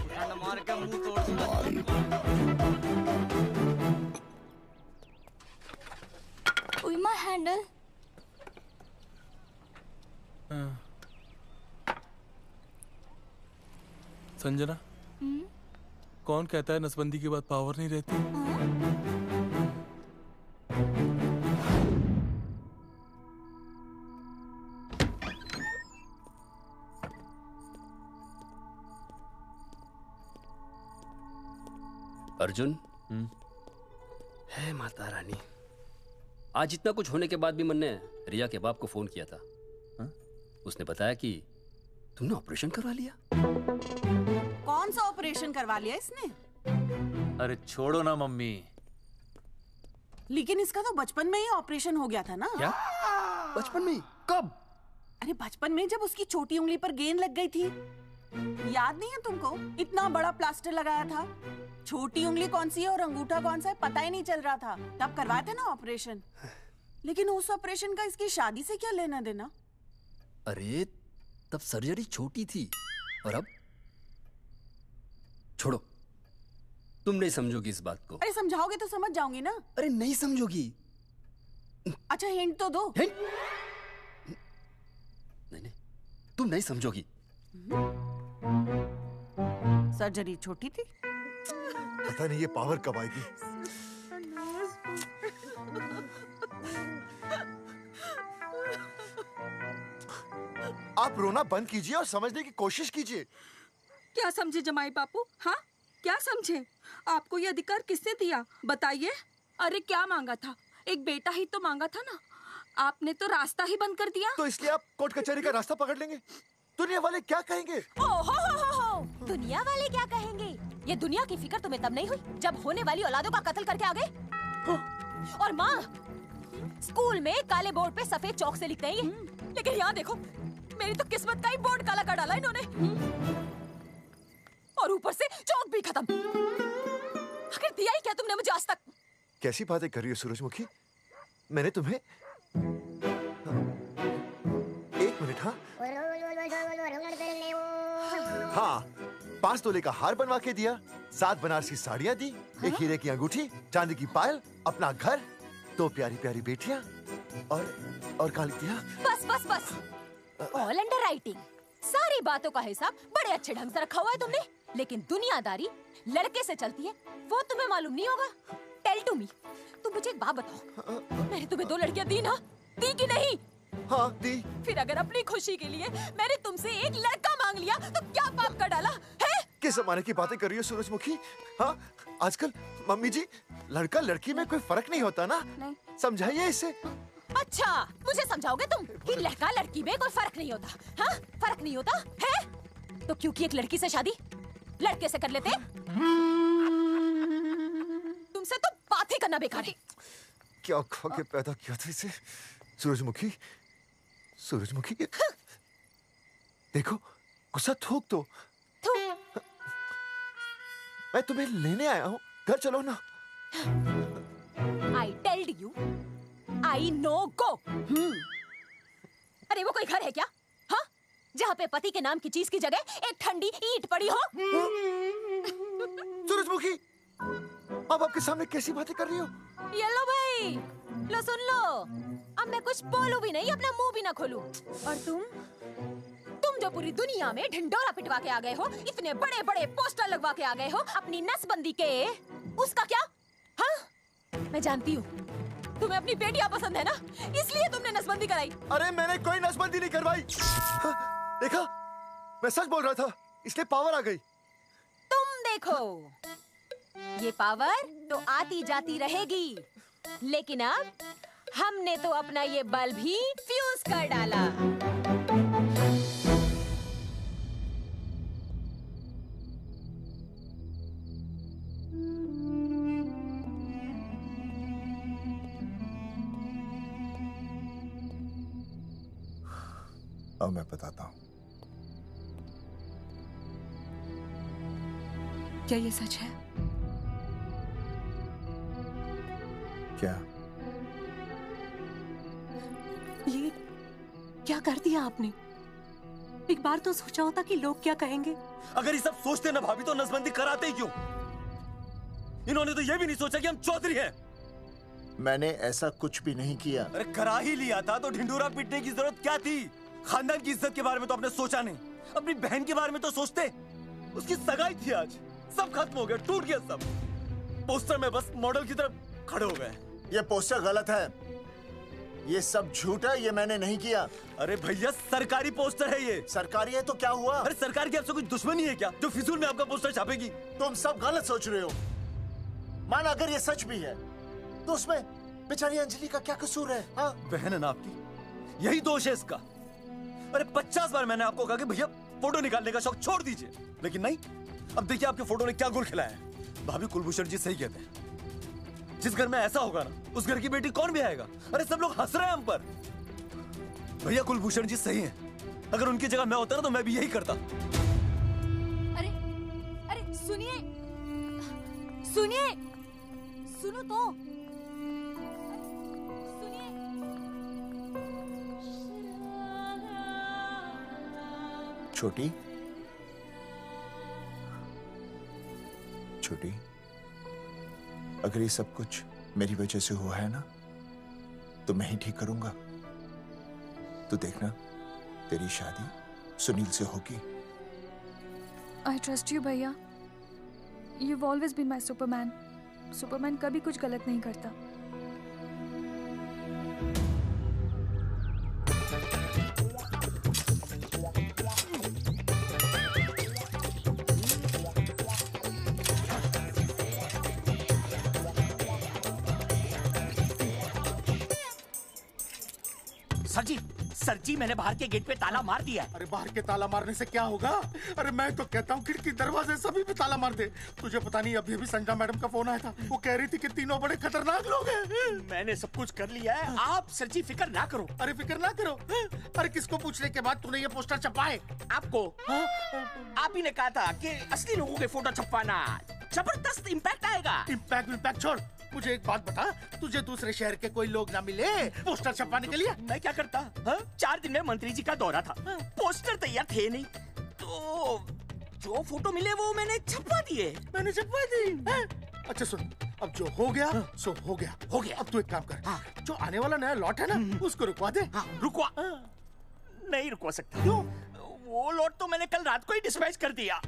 ठंड मार के मुंह तोड़ दूंगा।
उई माय हैंडल।
संजना, कौन कहता है नसबंदी के बाद पावर नहीं रहती?
अर्जुन, है माता रानी, आज इतना कुछ होने के बाद भी मैंने रिया के बाप को फोन किया था। उसने बताया कि तुमने ऑपरेशन करवा लिया।
कौन सा ऑपरेशन करवा लिया इसने?
अरे छोड़ो ना मम्मी।
लेकिन इसका तो बचपन में ही ऑपरेशन हो गया था ना।
क्या?
बचपन में? कब?
अरे बचपन में, जब उसकी छोटी उंगली पर गेंद लग गई थी। याद नहीं है तुमको? इतना बड़ा प्लास्टर लगाया था। छोटी उंगली कौन सी है और अंगूठा कौन सा है पता ही नहीं चल रहा था। तब करवाए थे ना ऑपरेशन। लेकिन उस ऑपरेशन का इसकी शादी से क्या लेना देना?
अरे तब सर्जरी छोटी थी और अब? छोड़ो, तुम नहीं समझोगी इस बात को।
अरे समझाओगे तो समझ जाऊंगी ना।
अरे नहीं समझोगी।
अच्छा हिंट तो दो।
हिंट? नहीं, तुम नहीं समझोगी।
सर्जरी छोटी थी।
पता नहीं ये पावर कब आएगी। आप रोना बंद कीजिए और समझने की कोशिश कीजिए।
क्या समझे जमाई बापू? हाँ, क्या समझे? आपको ये अधिकार किसने दिया बताइए? अरे क्या मांगा था? एक बेटा ही तो मांगा था ना। आपने तो रास्ता ही बंद कर दिया।
तो इसलिए आप कोर्ट कचहरी का रास्ता पकड़ लेंगे। दुनिया वाले क्या कहेंगे?
हो। दुनिया वाले क्या कहेंगे? ये दुनिया की फिक्र तुम्हें तब नहीं हुई जब होने वाली औलादों का कत्ल करके आ गए। और माँ, स्कूल में काले बोर्ड पे सफेद चौक से लिखते हैं ये, लेकिन यहाँ देखो, मेरी तो किस्मत का ही बोर्ड काला कर डाला इन्होंने। और ऊपर से चौक भी खत्म। आखिर दिया ही क्या तुमने मुझे आज तक?
कैसी बातें कर रही हो सूरजमुखी? मैंने तुम्हें एक मिनट। हाँ, 5 तोले का हार बनवा के दिया, 7 बनारसी साड़ियाँ दी, एक हीरे की अंगूठी, चांदी की पायल, अपना घर, 2 प्यारी प्यारी बेटियाँ और कालिया।
बस। All under writing. सारी बातों का हिसाब बड़े अच्छे ढंग से रखा हुआ है तुमने, लेकिन दुनियादारी लड़के से चलती है वो तुम्हें मालूम नहीं होगा। टेल टू मी, तुम मुझे एक बात बताओ, मैंने तुम्हें 2 लड़कियां दी ना? दी कि नहीं?
हाँ दी।
फिर अगर अपनी खुशी के लिए मैंने तुमसे एक लड़का मांग लिया तो क्या पाप कर डाला है?
किस जमाने की बातें कर रही हो सूरजमुखी? हाँ, आजकल मम्मी जी, लड़का लड़की में कोई फर्क नहीं होता ना।
नहीं।
समझाइए इसे।
अच्छा, मुझे समझाओगे तुम कि लड़का लड़की में कोई फर्क नहीं होता? हाँ, फर्क नहीं होता है? तो क्योंकि एक लड़की से शादी लड़के से कर लेते? तुमसे तो बात ही करना बेकार है।
क्या खा के पैदा किया था इसे? सूरजमुखी, देखो, गुस्सा थूक दो। मैं तुम्हें लेने आया हूँ, घर चलो ना।
I told you, I know go। अरे वो कोई घर है क्या? हाँ, जहाँ पे पति के नाम की चीज की जगह एक ठंडी ईंट पड़ी हो।
सूरजमुखी, अब आपके सामने कैसी बातें कर रही हो?
ये लो भाई, लो सुन लो, अब मैं कुछ बोलूं भी नहीं, अपना मुंह भी ना खोलूं। और तुम जो पूरी दुनिया में ढिंडोरा पिटवा के आ गए हो, इतने बड़े बड़े पोस्टर लगवा के आ गए हो अपनी नसबंदी के, उसका क्या? हाँ, मैं जानती हूँ तुम्हें अपनी बेटियां पसंद है ना, इसलिए तुमने नसबंदी कराई।
अरे मैंने कोई नसबंदी नहीं करवाई। देखा, मैं सच बोल रहा था, इसलिए पावर आ गई।
तुम देखो, ये पावर तो आती जाती रहेगी, लेकिन अब हमने तो अपना ये बल्ब ही फ्यूज कर डाला।
अब मैं बताता हूँ।
क्या ये सच है?
क्या?
ये क्या कर दिया आपने? एक बार तो सोचा होता कि लोग क्या कहेंगे।
अगर ये सब सोचते ना भाभी तो नसबंदी कराते ही क्यों? इन्होंने तो ये भी नहीं सोचा कि हम चौधरी हैं।
मैंने ऐसा कुछ भी नहीं किया।
अरे करा ही लिया था तो ढिंडोरा पीटने की जरूरत क्या थी? खानदान की इज्जत के बारे में तो आपने सोचा नहीं, अपनी बहन के बारे में तो सोचते। उसकी सगाई थी आज, सब खत्म हो गया, टूट गया सब। पोस्टर में बस मॉडल की तरफ खड़े हो गए।
ये पोस्टर गलत है, ये सब झूठ है, ये मैंने नहीं किया।
अरे भैया सरकारी पोस्टर है ये।
सरकारी है तो क्या हुआ?
अरे सरकार की आपसे कोई दुश्मनी है क्या जो फिजूल में आपका पोस्टर छापेगी?
तुम सब गलत सोच रहे हो। माना अगर ये सच भी है तो उसमें बेचारी अंजलि का क्या कसूर है? हाँ?
बहन है ना आपकी, यही दोष है इसका। अरे 50 बार मैंने आपको कहा कि भैया फोटो निकालने का शौक छोड़ दीजिए, लेकिन नहीं। अब देखिए आपके फोटो ने क्या गुल खिलाया है। भाभी कुलभूषण जी सही कहते हैं, जिस घर में ऐसा होगा ना उस घर की बेटी कौन भी आएगा। अरे सब लोग हंस रहे हैं हम पर। भैया कुलभूषण जी सही हैं, अगर उनकी जगह मैं होता ना तो मैं भी यही करता।
अरे अरे सुनिए सुनिए, सुनो तो सुनिए।
छोटी छोटी, अगर ये सब कुछ मेरी वजह से हुआ है ना तो मैं ही ठीक करूंगा। तो देखना तेरी शादी सुनील से होगी।
आई ट्रस्ट यू भैया। You've always been my Superman. Superman कभी कुछ गलत नहीं करता।
सर जी मैंने बाहर के गेट पे ताला मार दिया है।
अरे बाहर के ताला मारने से क्या होगा? अरे मैं तो कहता हूँ खिड़की दरवाजे सभी पे ताला मार दे। तुझे पता नहीं अभी अभी संजना मैडम का फोन आया था, वो कह रही थी कि तीनों बड़े खतरनाक लोग हैं।
मैंने सब कुछ कर लिया है, आप सर जी फिक्र ना करो।
अरे फिक्र ना करो। अरे किसको पूछने के बाद तूने ये पोस्टर छपाए?
आपको आप ही ने कहा था कि असली लोगों के फोटो छपवाना जबरदस्त इम्पैक्ट आएगा।
इम्पैक्ट छोड़, मुझे एक बात बता, तुझे दूसरे शहर के कोई लोग ना मिले पोस्टर छपवाने के लिए?
मैं क्या करता? 4 दिन में मंत्री जी का दौरा था, पोस्टर तैयार थे नहीं, तो जो फोटो मिले वो मैंने छपवा दिए।
मैंने छपवा दी? अच्छा सुन, अब जो हो गया सो हो गया।
हो गया।
अब तू एक काम कर, जो आने वाला नया लॉट है ना उसको रुकवा दे।
रुकवा? नहीं रुकवा सकता। क्यों? वो लॉट तो मैंने कल रात को ही डिस्पैच कर दिया।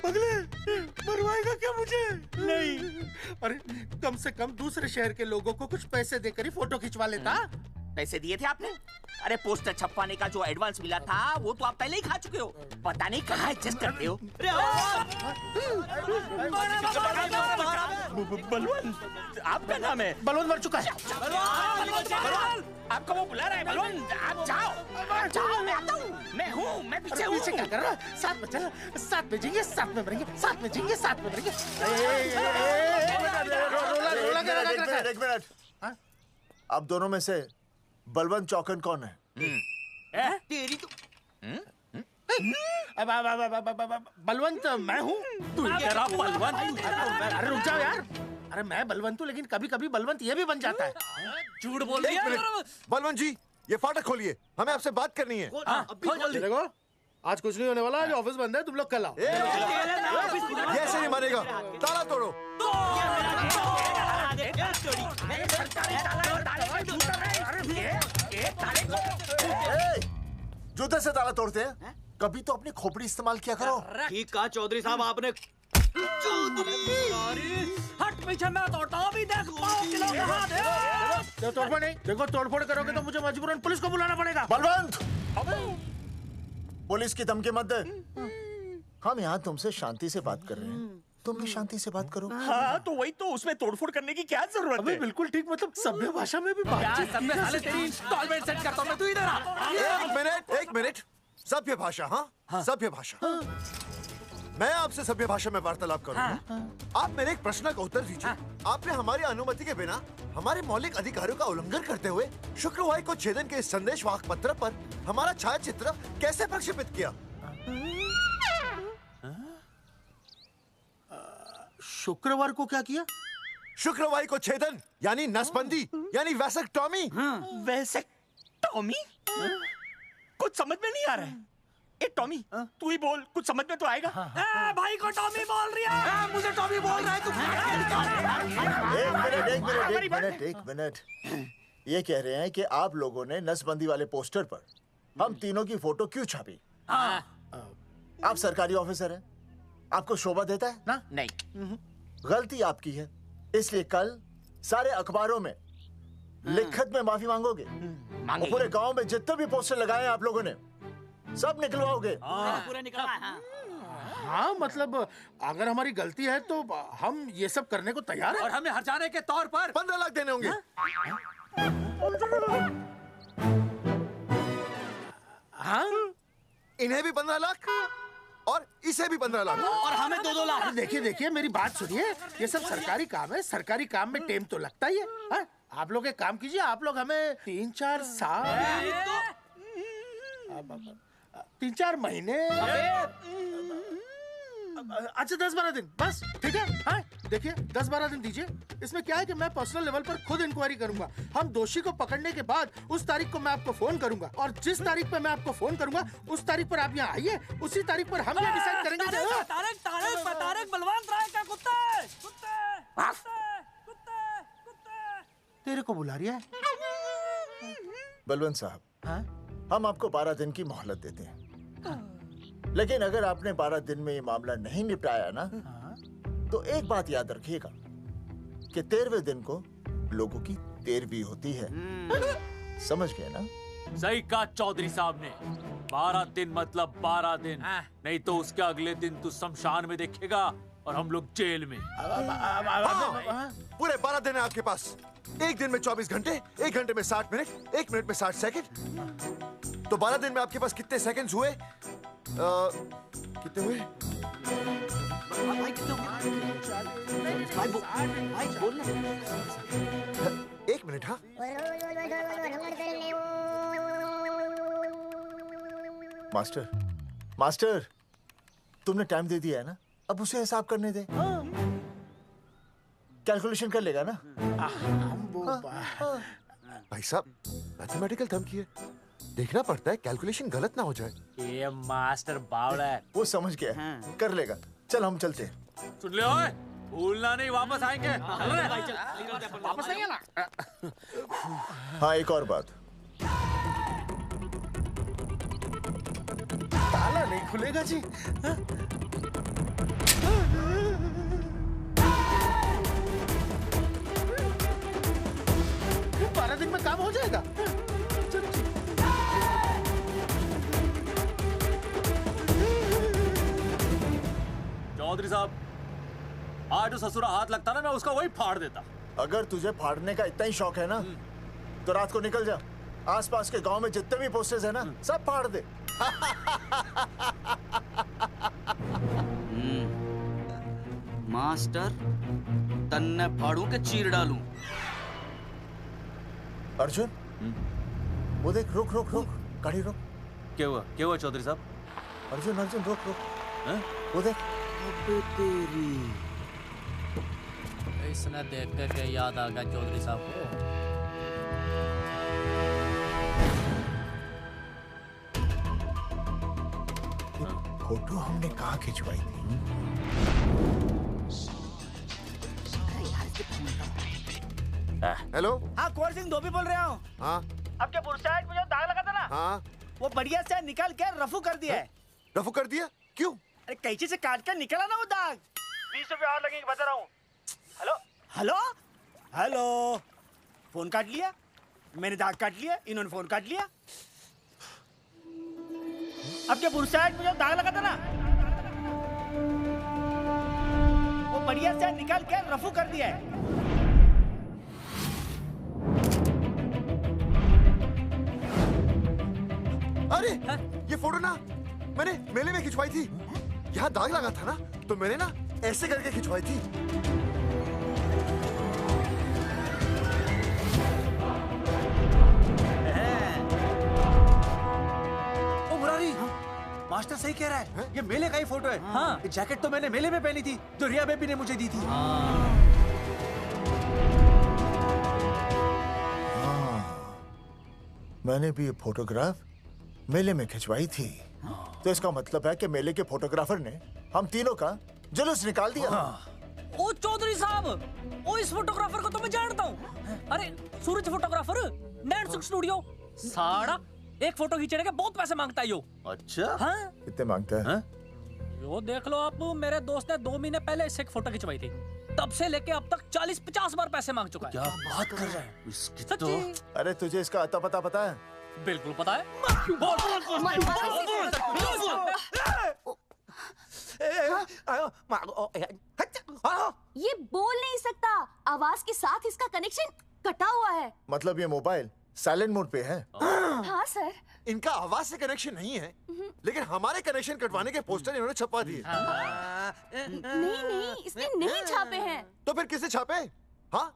पगले, मरवाएगा क्या मुझे?
नहीं।
अरे कम से कम दूसरे शहर के लोगों को कुछ पैसे देकर ही फोटो खिंचवा लेता।
पैसे दिए थे आपने? अरे पोस्टर छपवाने का जो एडवांस मिला था वो तो आप पहले ही खा चुके हो, पता नहीं कहाँ एडजस्ट करते हो। बलवंत आपका नाम है?
बलवंत मर चुका है।
आपको वो बुला रहा है बलवंत, आप जाओ जाओ, मैं आता हूँ। मैं पीछे हूँ।
पीछे क्या कर रहा है? साथ में चल, साथ में जिएंगे, साथ में मरेंगे, साथ में जिएंगे, साथ में मरेंगे।
एक मिनट, अब दोनों में से बलवंत चौकन कौन है?
तेरी तो
बलवंत मैं हूँ।
तू तेरा बलवंत?
अरे रुक जाओ यार। अरे मैं बलवंत हूँ, लेकिन कभी कभी बलवंत ये भी बन जाता है।
झूठ बोल रही है। बलवंत जी, ये फाटक खोलिए, हमें आपसे बात करनी है।
देखो आज कुछ नहीं होने वाला, आज ऑफिस बंद है, तुम लोग कल आओ।
ये ऐसे नहीं मानेगा, ताला तोड़ो।
जूते से ताला तोड़ते हैं? कभी तो अपनी खोपड़ी इस्तेमाल किया करो।
ठीक कहा चौधरी साहब आपने।
हट पीछे, मैं तोड़ता हूँ अभी। देख
तोड़फोड़ नहीं, देखो तोड़फोड़ करोगे तो मुझे मजबूरन पुलिस को बुलाना पड़ेगा।
बलवंत, पुलिस की धमकी मत दे। हम यहाँ तुमसे शांति से बात कर रहे हैं, तुम भी शांति से बात करो।
हाँ तो वही तो, उसमें तोड़फोड़ करने की क्या जरूरत है?
बिल्कुल ठीक, मतलब सभ्य भाषा में भी बातचीत।
सेट करता हूँ मैं, तू इधर आ।
एक मिनट, सभ्य भाषा? हाँ सभ्य भाषा। मैं आपसे सभ्य भाषा में वार्तालाप करूंगा। आप मेरे एक प्रश्न का उत्तर दीजिए। आपने हमारी अनुमति के बिना हमारे मौलिक अधिकारों का उल्लंघन करते हुए शुक्रवार को छेदन के संदेश वाहक पत्र पर हमारा छायाचित्र कैसे प्रक्षेपित किया?
शुक्रवार को क्या किया?
शुक्रवार को छेदन यानी नसबंदी यानी वैसेक्टॉमी।
वैसेक्टॉमी? कुछ समझ में नहीं आ रहा है। ए टॉमी, तू ही बोल, कुछ समझ में तो आएगा। भाई को टॉमी बोल रही है। मुझे टॉमी बोल रहा है तू।
एक मिनट। ये कह रहे हैं कि आप लोगों ने नसबंदी वाले पोस्टर पर हम तीनों की फोटो क्यों छापी? आप सरकारी ऑफिसर हैं, आपको शोभा देता है ना?
नहीं।
गलती आपकी है, इसलिए कल सारे अखबारों में लिखत में माफी मांगोगे। और पूरे गांव में जितने भी पोस्टर लगाए हैं आप लोगों ने सब निकलवाओगे।
पूरा निकला।
हाँ मतलब अगर हमारी गलती है तो हम ये सब करने को तैयार हैं।
और हमें हर्जाने के तौर पर
15 लाख देने होंगे।
हाँ?
इन्हें भी 15 लाख और इसे भी 15 लाख
और हमें 2-2 लाख। देखिए मेरी बात सुनिए, ये सब सरकारी काम है, सरकारी काम में टाइम तो लगता ही है। हाँ? आप लोग एक काम कीजिए, आप लोग हमें 3-4 साल 3-4 महीने अच्छा 10-12 दिन बस, ठीक है। हाँ देखिए 10-12 दिन दीजिए। इसमें क्या है कि मैं पर्सनल लेवल पर खुद इंक्वायरी करूंगा। हम दोषी को पकड़ने के बाद उस तारीख को मैं आपको फोन करूंगा और जिस तारीख पर मैं आपको फोन करूंगा उस तारीख पर आप यहाँ आइए। उसी तारीख पर हम ये डिसाइड करेंगे।
तारक बलवंत राय का कुत्ता है।
तेरे को बुला रही है।
बलवंत साहब, हम आपको 12 दिन की मोहलत देते हैं, लेकिन अगर आपने 12 दिन में ये मामला नहीं निपटाया ना, तो एक बात याद रखिएगा कि 13वें दिन को लोगों की 13वीं होती है। समझ गए ना?
सही कहा चौधरी साहब ने। 12 दिन मतलब 12 दिन, नहीं तो उसके अगले दिन तू शमशान में देखेगा और हम लोग जेल में।
पूरे 12 दिन है आपके पास। एक दिन में 24 घंटे, 1 घंटे में 60 मिनट, 1 मिनट में 60 सेकंड। तो 12 दिन में आपके पास कितने सेकंड्स हुए? कितने हुए? एक मिनट। हाँ
मास्टर तुमने टाइम दे दिया है ना, अब उसे हिसाब करने दे। कैलकुलेशन कर लेगा ना।
भाई साहब मैथमेटिकल थम की है, देखना पड़ता है कैलकुलेशन गलत ना हो जाए।
ये मास्टर बावड़ा है।
वो समझ गया, कर लेगा। चल हम चलते हैं।
सुन ले ओए, भूलना नहीं, वापस आएंगे।
वापस आइए ना।
हाँ एक और बात,
ताला नहीं खुलेगा जी। 12 दिन में काम हो जाएगा।
चौधरी साहब, आज जो ससुरा हाथ लगता ना, मैं उसका वही फाड़ देता।
अगर तुझे फाड़ने का इतना ही शौक है ना, तो रात को निकल जा, आसपास के गांव में जितने भी पोस्टर्स है ना, सब फाड़ दे।
मास्टर, तन्ने फाड़ू के चीर डालूं।
अर्जुन, वो देख, रुक गाड़ी रोक।
क्या हुआ चौधरी साहब?
अर्जुन रुक। वो देख।
तेरी इसने देख के याद आ गया चौधरी साहब को।
फोटो हमने कहाँ खिंचवाई थी?
हेलो।
हाँ कुंवर सिंह धोबी बोल रहा हूँ।
हाँ
आपके बुरसाइड में जो दाग लगा था ना,
हाँ
वो बढ़िया से निकाल के रफू कर दिया है।
रफू कर दिया? क्यों?
अरे कैंची से काट कर निकला ना वो दाग। 20 रुपए और लगेंगे, बता रहा हूँ। हेलो फोन काट लिया, मैंने दाग काट लिया, इन्होंने फोन काट लिया। आपके बुरसाइड में जो दाग लगा था ना, वो बढ़िया से निकाल के रफू कर दिया है।
अरे ये फोटो ना मैंने मेले में खिंचवाई थी। यहाँ दाग लगा था ना, तो मैंने ना ऐसे करके खिंचवाई थी।
ओ मुरारी, मास्टर सही कह रहा है। ये मेले का ही फोटो है। हाँ। ये जैकेट तो मैंने मेले में पहनी थी, जो रिया बेबी ने मुझे दी थी।
मैंने भी ये फोटोग्राफ मेले में खिंचवाई थी। तो इसका मतलब है कि मेले के फोटोग्राफर ने हम तीनों का जुलूस निकाल दिया।
ओ चौधरी साहब, ओ इस फोटोग्राफर को तो मैं जानता हूँ। अरे सूरज फोटोग्राफर, नैनसुख स्टूडियो। साड़ा एक फोटो खींचने के बहुत पैसे मांगता है यो।
अच्छा?
हाँ?
कितने मांगता है?
यो देख लो आप, मेरे दोस्त ने 2 महीने पहले इससे एक फोटो खिंचवाई थी, तब से लेके अब तक 40-50 बार पैसे मांग चुका है।
क्या बात कर रहा है? इसकी तो...
अरे तुझे इसका अता पता पता है?
बिल्कुल पता है।
ये बोल नहीं सकता, आवाज के साथ इसका कनेक्शन कटा हुआ है।
मतलब ये मोबाइल साइलेंट मोड पे है?
हाँ सर।
इनका आवाज से कनेक्शन नहीं है, लेकिन हमारे कनेक्शन कटवाने के पोस्टर इन्होंने छपवा दिए।
नहीं, इसने नहीं छापे हैं।
तो फिर किसने छापे? हाँ,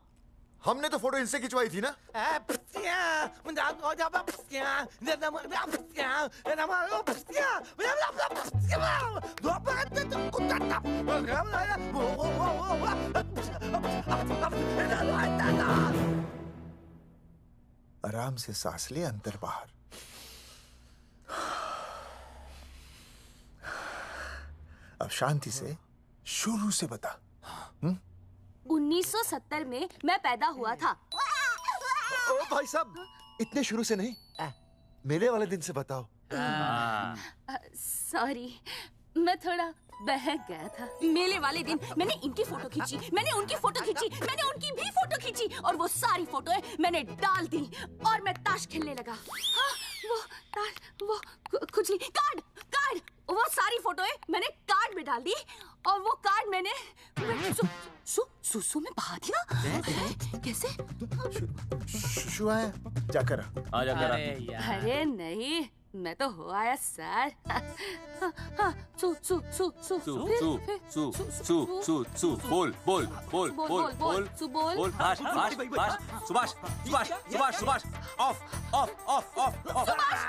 हमने तो फोटो इनसे खिंचवाई थी ना।
आराम से सांस ले, अंदर बाहर। अब शांति से शुरू से बता।
1970 में मैं पैदा हुआ था।
ओ भाई साहब, इतने शुरू से नहीं, मेले वाले दिन से बताओ।
सॉरी, मैं थोड़ा बहक गया था। मेले वाले दिन मैंने इनकी फोटो खींची, मैंने उनकी फोटो खींची, मैंने उनकी भी फोटो खींची, और वो सारी फोटोएं मैंने डाल दी और मैं ताश खेलने लगा। हाँ, वो खुजली, कार्ड, वो सारी फोटोएं मैंने कार्ड में डाल दी, और वो कार्ड मैंने सुसु में बहा दिया। कैसे?
शुशु है, जाकर
आ जाकर।
अरे नहीं, मैं तो हो आया सर। सु
बोल Subhash of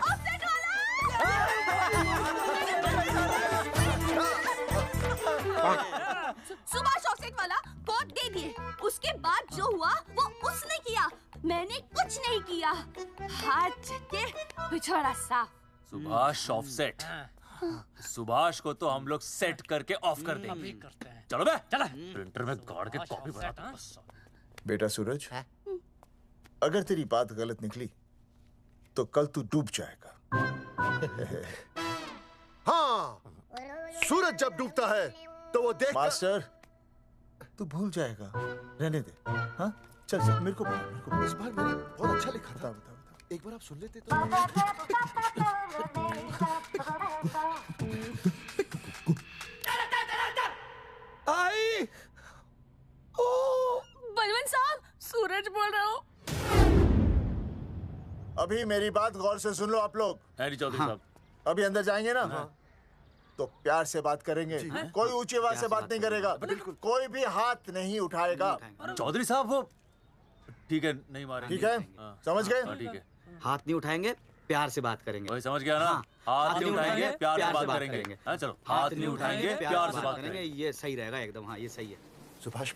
offset Subhash offset वाला कोड दे दिए। उसके बाद जो हुआ वो उसने किया, मैंने कुछ नहीं किया। हाथ के पिछड़ा साफ।
सुभाष ऑफसेट। सुभाष को तो हम लोग सेट करके ऑफ कर देंगे। चलो बे, चला प्रिंटर में गाड़ के कॉपी बनाता हूं।
बेटा सूरज, अगर तेरी बात गलत निकली तो कल तू डूब जाएगा।
हाँ, सूरज जब डूबता है तो वो देख।
मास्टर, तू भूल जाएगा, रहने दे। हाँ, चल मेरे को
इस बार मैंने बहुत अच्छा लिखा था। बता एक बार आप सुन लेते तो।
आई, बलवंत साहब, सूरज बोल रहा हूँ।
अभी मेरी बात गौर से सुन लो आप लोग।
चौधरी साहब,
अभी अंदर जाएंगे ना, तो प्यार से बात करेंगे। कोई ऊंची आवाज से बात नहीं करेगा, कोई भी हाथ नहीं उठाएगा।
चौधरी साहब वो ठीक है, नहीं मारेंगे।
ठीक है, समझ गए?
ठीक है,
हाथ नहीं उठाएंगे, प्यार से बात करेंगे।
वही समझ गया ना? हाथ नहीं उठाएंगे, प्यार से बात करेंगे। हाँ चलो, हाथ नहीं उठाएंगे, प्यार से बात करेंगे।
ये सही रहेगा एकदम। हाँ, ये सही है।
सुभाष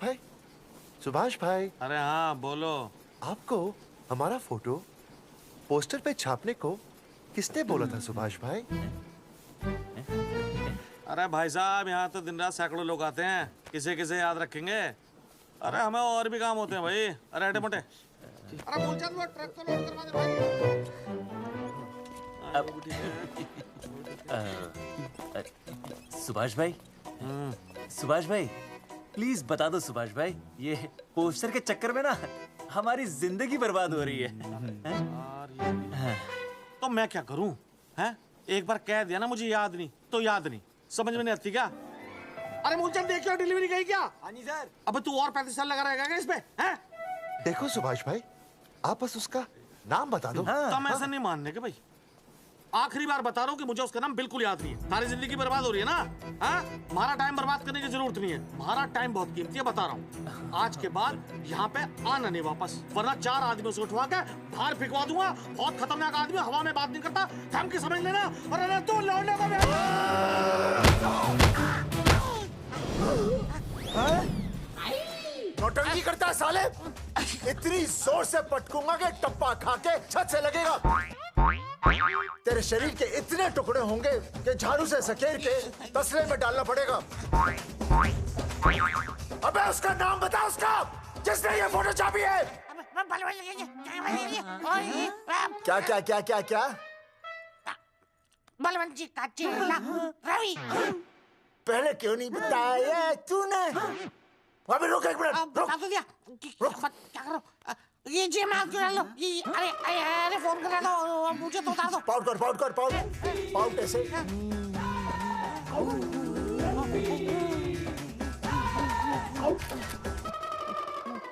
भाई।
अरे हाँ, बोलो।
आपको हमारा फोटो पोस्टर पे छापने को किसने बोला था सुभाष भाई?
अरे भाई साहब, यहाँ तो दिन रात सैकड़ों लोग आते हैं, किसे किसे याद रखेंगे। अरे हमें और भी काम होते हैं भाई। अरे हटे मोटे। अरे मूलचंद, वो ट्रक तो लोड करवा दे भाई।
सुभाष भाई प्लीज बता दो सुभाष भाई, ये पोस्टर के चक्कर में ना हमारी जिंदगी बर्बाद हो रही है।
तो मैं क्या करूं? हैं? एक बार कह दिया ना मुझे याद नहीं तो याद नहीं, समझ में नहीं आती क्या? अरे मूलचंद, देखियो डिलीवरी गई क्या? हाँ जी सर। अब तू और 35 साल लगा रहेगा क्या इस पे? हैं?
देखो सुभाष भाई, आप बस उसका नाम बता दो।
तो हम ऐसा नहीं मानने के भाई। आखिरी बार बता रहा हूँ कि मुझे उसका नाम बिल्कुल याद नहीं है। सारी जिंदगी बर्बाद हो रही है ना? हाँ? हमारा टाइम बर्बाद करने की जरूरत नहीं है। हमारा टाइम बहुत कीमती है, बता रहा हूँ। आज के बाद यहाँ पे आना नहीं वापस, वरना 4 आदमियों से उठवा के बाहर फेंकवा दूंगा। बहुत खतरनाक आदमी, हवा में बात नहीं करता, धमकी समझ लेना। और अरे तू लौटने का
नौटंकी करता है साले। इतनी जोर से पटकूंगा कि टप्पा खा के छत से लगेगा। तेरे शरीर के इतने टुकड़े होंगे कि झाड़ू से सकेर के तसले में डालना पड़ेगा। अबे उसका नाम बता, उसका जिसने ये फोटो छापी है। क्या क्या क्या क्या क्या?
बलवंत जी का चेला रवि।
पहले क्यों नहीं बताया तूने? अबे रुक एक मिनट, रुक।
क्या करो? ये जी माफ करा लो। ये अरे फोन करा दो, मुझे तो उतार दो।
पाउट कर, पाउट कर, पाउट ऐसे।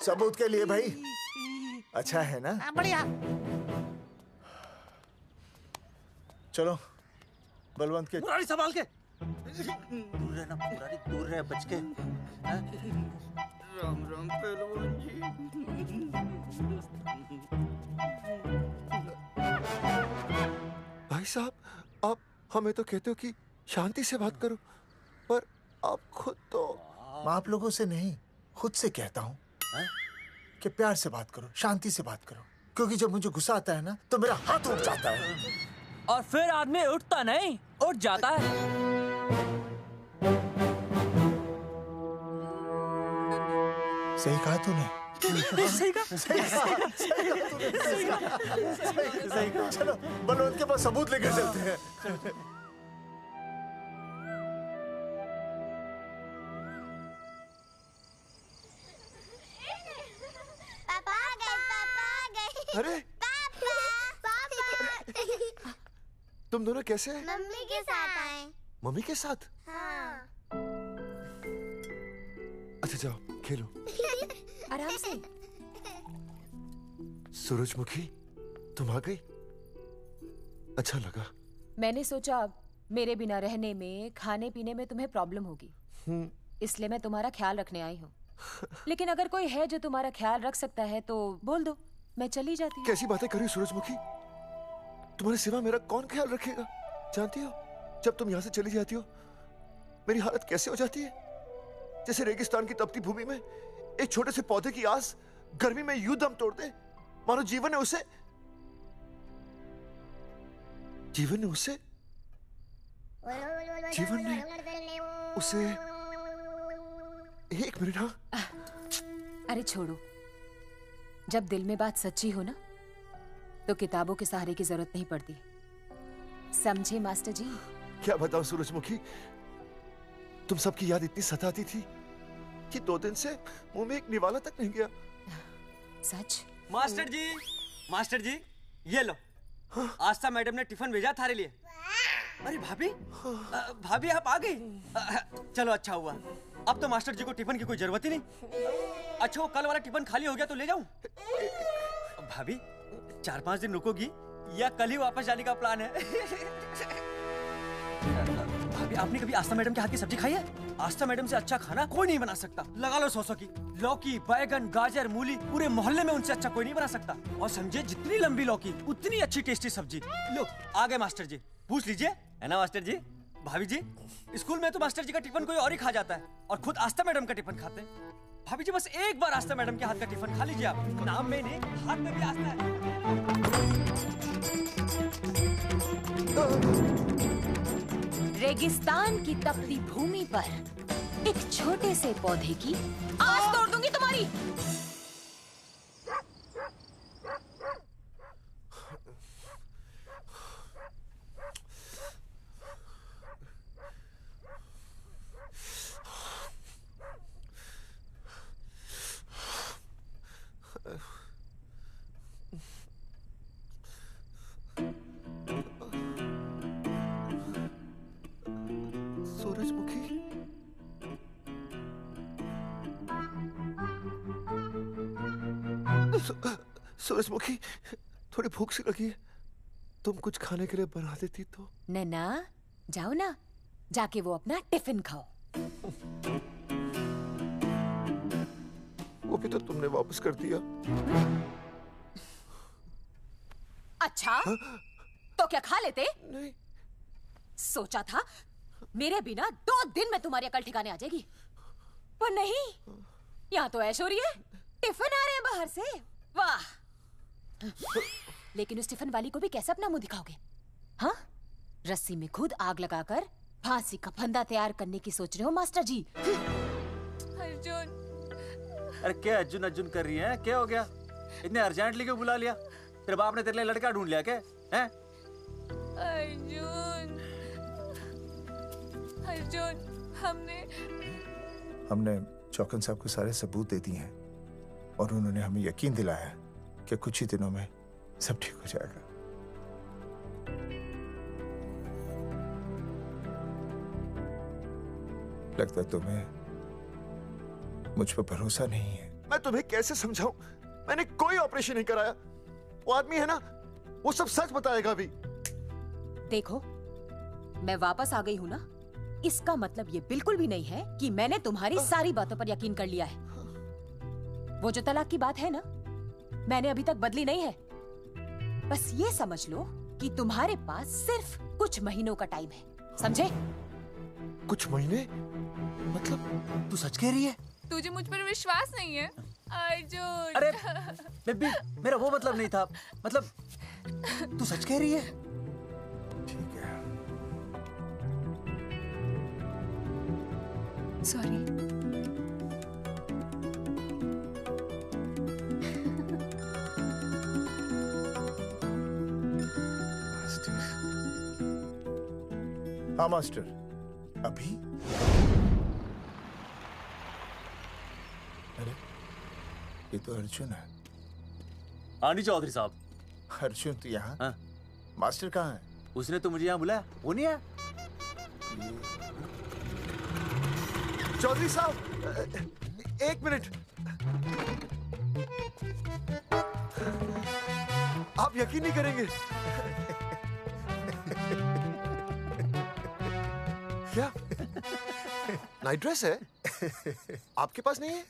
सबूत के लिए भाई अच्छा है ना?
बढ़िया।
चलो बलवंत के
मुरारी संभाल के। दूर रहना मुरारी, दूर रह बच के।
राम राम पहलवान जी।
भाई साहब, आप हमें तो कहते हो कि शांति से बात करो, पर आप खुद तो।
मैं आप लोगों से नहीं, खुद से कहता हूँ कि प्यार से बात करो, शांति से बात करो, क्योंकि जब मुझे गुस्सा आता है ना तो मेरा हाथ उठ जाता है।
और फिर आदमी उठता नहीं, उठ जाता है।
सही कहा तूने।
सही कहा।
सही कहा। चलो बलवंत के पास सबूत लेकर चलते हैं।
पापा आ गए, पापा आ गए।
अरे तुम दोनों कैसे हैं?
मम्मी के साथ आए।
मम्मी के साथ?
हाँ।
अच्छा जाओ खेलो।
आराम से।
सूरजमुखी, तुम आ गई? अच्छा लगा।
मैंने सोचा मेरे बिना रहने में, खाने पीने में तुम्हें प्रॉब्लम होगी, इसलिए मैं तुम्हारा ख्याल रखने आई हूँ। लेकिन अगर कोई है जो तुम्हारा ख्याल रख सकता है तो बोल दो, मैं चली जाती हूँ।
कैसी बातें कर रही हो सूरजमुखी? तुम्हारे सिवा मेरा कौन ख्याल रखेगा? जानती हो, जब तुम यहाँ से चली जाती हो मेरी हालत कैसे हो जाती है? जैसे रेगिस्तान की तपती भूमि में एक छोटे से पौधे की आस गर्मी में यूं दम तोड़ दे, मानो जीवन ने उसे एक मिनट। हाँ
अरे छोड़ो, जब दिल में बात सच्ची हो ना तो किताबों के सहारे की जरूरत नहीं पड़ती, समझे मास्टर जी?
क्या बताऊं सूरजमुखी, तुम सबकी याद इतनी सताती थी कि 2 दिन से मुंह में एक निवाला तक नहीं गया।
सच?
मास्टर जी ये लो। आस्था मैडम ने टिफिन भेजा थारे लिए। अरे भाभी, भाभी आप आ गई? चलो अच्छा हुआ, अब तो मास्टर जी को टिफिन की कोई जरूरत ही नहीं। अच्छा वो कल वाला टिफिन खाली हो गया तो ले जाऊं? भाभी 4-5 दिन रुकोगी या कल ही वापस जाने का प्लान है? भाभी आपने कभी आस्था मैडम के हाथ की सब्जी खाई है? आस्था मैडम से अच्छा खाना कोई नहीं बना सकता। लगा लो 100 की। लौकी, बैगन, गाजर, मूली, पूरे मोहल्ले में उनसे अच्छा कोई नहीं बना सकता। और समझे, जितनी लंबी लौकी उतनी अच्छी टेस्टी सब्जी। लो आ गए मास्टर जी, पूछ लीजिए, है ना मास्टर जी? भाभी जी, स्कूल में तो मास्टर जी का टिफिन कोई और ही खा जाता है और खुद आस्था मैडम का टिफिन खाते हैं। भाभी जी बस एक बार आस्था मैडम के हाथ का टिफिन खा लीजिए आप। नाम में नहीं, हाथ में भी आस्था है।
रेगिस्तान की तपती भूमि पर एक छोटे से पौधे की आस तोड़ दूंगी तुम्हारी।
सूरजमुखी, थोड़ी भूख सी लगी है, तुम कुछ खाने के लिए बना देती तो।
नैना जाओ ना, जाके वो अपना टिफिन खाओ।
वो भी तो तुमने वापस कर दिया।
अच्छा तो क्या खा लेते?
नहीं।
सोचा था मेरे बिना 2 दिन में तुम्हारी अकल ठिकाने आ जाएगी, पर नहीं, यहाँ तो ऐश हो रही है। टिफिन आ रहे हैं बाहर से, वाह। लेकिन उस टिफिन वाली को भी कैसे अपना मुंह दिखाओगे? हाँ, रस्सी में खुद आग लगाकर फांसी का फंदा तैयार करने की सोच रहे हो मास्टर जी?
अर्जुन,
अरे क्या अर्जुन अर्जुन कर रही है? क्या हो गया? इतने अर्जेंटली क्यों बुला लिया? तेरे बाप ने तेरे लिए लड़का ढूंढ लिया क्या? हैं?
अर्जुन, अर्जुन,
हमने चौकन साहब को सारे सबूत दे दिए हैं और उन्होंने हमें यकीन दिलाया कि कुछ ही दिनों में सब ठीक हो जाएगा। लगता है तुम्हें मुझ पर भरोसा नहीं है।
मैं तुम्हें कैसे समझाऊं? मैंने कोई ऑपरेशन नहीं कराया। वो आदमी है ना, वो सब सच बताएगा अभी।
देखो, मैं वापस आ गई हूँ ना, इसका मतलब ये बिल्कुल भी नहीं है कि मैंने तुम्हारी सारी बातों पर यकीन कर लिया है। वो जो तलाक की बात है ना, मैंने अभी तक बदली नहीं है। बस ये समझ लो कि तुम्हारे पास सिर्फ कुछ महीनों का टाइम है, समझे?
कुछ महीने?
मतलब तू सच कह रही है?
तुझे मुझ पर विश्वास नहीं है अर्जुन?
अरे बेबी, मेरा वो मतलब नहीं था। मतलब तू सच कह रही है?
ठीक है।
सॉरी।
हाँ मास्टर, अभी? अरे ये तो अर्जुन है।
हाँ जी चौधरी साहब।
अर्जुन तो यहाँ?
हाँ।
मास्टर कहाँ है?
उसने तो मुझे यहाँ बुलाया, वो नहीं आया।
चौधरी साहब, एक मिनट। आप यकीन नहीं करेंगे। क्या नाइट ड्रेस है? आपके पास नहीं है?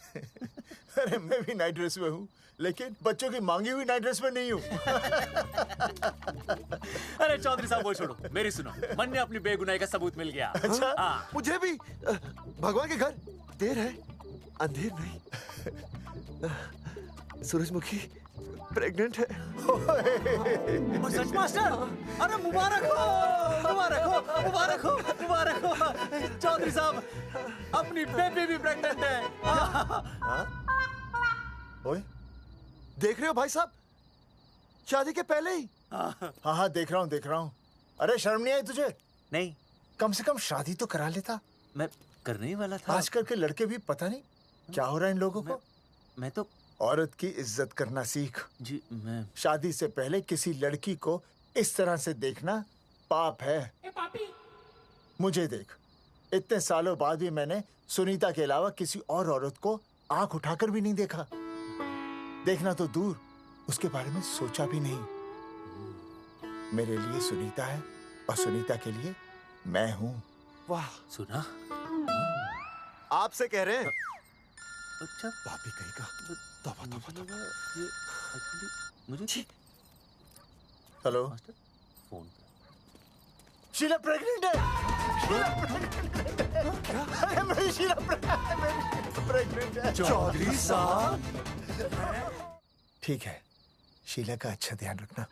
अरे मैं भी नाइट ड्रेस में हूँ, लेकिन बच्चों की मांगी हुई नाइट ड्रेस में नहीं हूँ।
अरे चौधरी साहब वो छोड़ो, मेरी सुनो। मन ने अपनी बेगुनाही का सबूत मिल गया।
अच्छा?
हाँ।
मुझे भी। भगवान के घर देर है, अंधेर नहीं। सूरजमुखी प्रेग्नेंट है।
और सच मास्टर? अरे मुबारक हो, मुबारक हो, मुबारक हो, मुबारक हो। चौधरी साहब, अपनी बेबी भी प्रेग्नेंट है।
ओए,
देख रहे हो भाई साहब, शादी के पहले ही।
हाँ हाँ देख रहा हूँ, देख रहा हूँ। अरे शर्म नहीं आई तुझे?
नहीं।
कम से कम शादी तो करा लेता।
मैं करने ही वाला था।
आजकल के लड़के भी पता नहीं क्या हो रहा है इन लोगों को।
मैं तो
औरत की इज्जत करना सीख।
जी मैं
शादी से पहले किसी लड़की को इस तरह से देखना पाप है। मुझे देख, इतने सालों बाद भी मैंने सुनीता के अलावा किसी और औरत को आंख उठाकर भी नहीं देखा। देखना तो दूर, उसके बारे में सोचा भी नहीं। मेरे लिए सुनीता है और सुनीता के लिए मैं हूँ।
वाह,
सुना?
आपसे कह रहे हैं।
अच्छा,
भाभी कहीं का। तौबा तौबा तौबा।
ये एक्चुअली मुझे
हेलो,
फोन
शीला प्रेग्नेंट है। अरे मेरी शीला प्रेग्नेंट है।
चौधरी साहब,
ठीक है, शीला का अच्छा ध्यान रखना।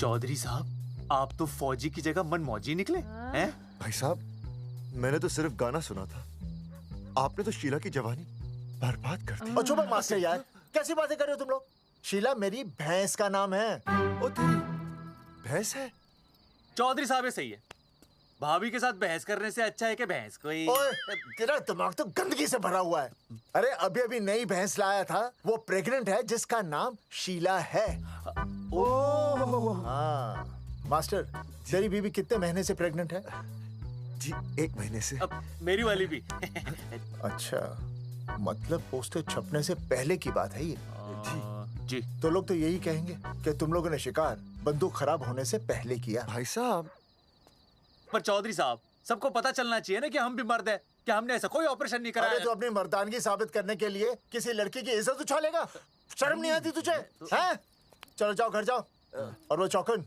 चौधरी साहब, आप तो फौजी की जगह मनमौजी निकले हैं?
भाई साहब, मैंने तो सिर्फ गाना सुना था, आपने तो शीला की जवानी बर्बाद कर दी।
और चुप मास्टर यार, कैसी बातें कर रहे हो तुम लोग? शीला मेरी भैंस का नाम है।
ओ तेरी भैंस है?
चौधरी साहब ये सही है। भाभी के साथ बहस करने से अच्छा है कि भैंस कोई।
ओए, तेरा दिमाग तो गंदगी से भरा हुआ है। अरे अभी अभी नई भैंस लाया था, वो प्रेग्नेंट है, जिसका नाम शीला है। ओह हाँ मास्टर, तेरी बीवी कितने महीने से प्रेग्नेंट है?
जी 1 महीने से।
अब मेरी वाली भी।
अच्छा, मतलब पोस्टर छपने से पहले की बात है ये।
जी
तो लोग तो यही कहेंगे कि तुम लोगों ने शिकार बंदूक खराब होने से पहले किया।
भाई साहब,
पर चौधरी साहब, सबको पता चलना चाहिए ना कि हम भी मर्द हैं, कि हमने ऐसा कोई ऑपरेशन नहीं कराया।
अरे तो अपनी मर्दानगी साबित करने के लिए किसी लड़की की इज्जत उछालेगा? शर्म नहीं आती तुझे? हैं? चलो जाओ, घर जाओ। और वो चौकन,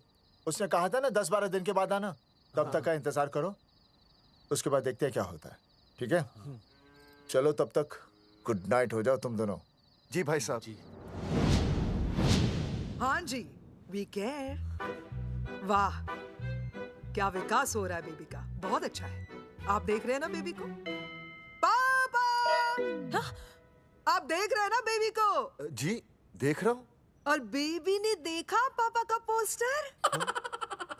उसने कहा था ना 10-12 दिन के बाद आना, तब तक का इंतजार करो, उसके बाद देखते हैं क्या होता है। ठीक है, चलो तब तक गुड नाइट हो जाओ तुम दोनों।
जी भाई साहब। जी
हाँ जी, वी केयर। वाह, क्या विकास हो रहा है बेबी का, बहुत अच्छा है। आप देख रहे हैं ना बेबी को? पापा, आप देख रहे हैं ना बेबी को?
जी देख रहा हूँ।
और बेबी ने देखा पापा का पोस्टर?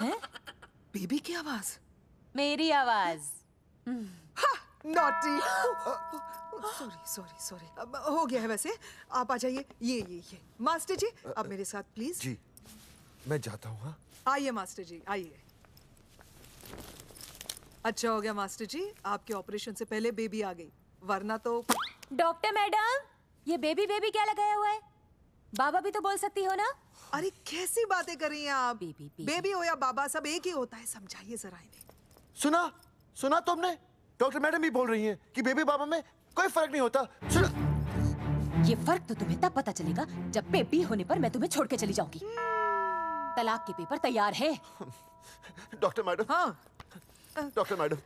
हैं? बेबी की आवाज?
मेरी आवाज।
नॉटी। सॉरी सॉरी सॉरी, हो गया है वैसे। आप आ जाइए। ये मास्टर जी, आप मेरे साथ प्लीज।
जी मैं जाता हूँ। हाँ
आइए मास्टर जी, आइए। अच्छा हो गया मास्टर जी, आपके ऑपरेशन से पहले बेबी आ गई, वरना तो।
डॉक्टर मैडम, ये बेबी बेबी क्या लगाया हुआ है? बाबा भी तो बोल सकती हो ना?
अरे कैसी बातें कर रही हैं आप? बेबी हो या बाबा, सब एक ही होता है, समझाइए जरा इन्हें।
सुना तुमने? डॉक्टर मैडम भी बोल रही हैं कि बेबी बाबा में कोई फर्क नहीं होता। सुना?
ये फर्क तो तुम्हें तब पता चलेगा जब बेबी होने पर मैं तुम्हें छोड़ के चली जाऊंगी। तलाक के पेपर तैयार है।
Doctor madam.
हाँ।
डॉक्टर मैडम,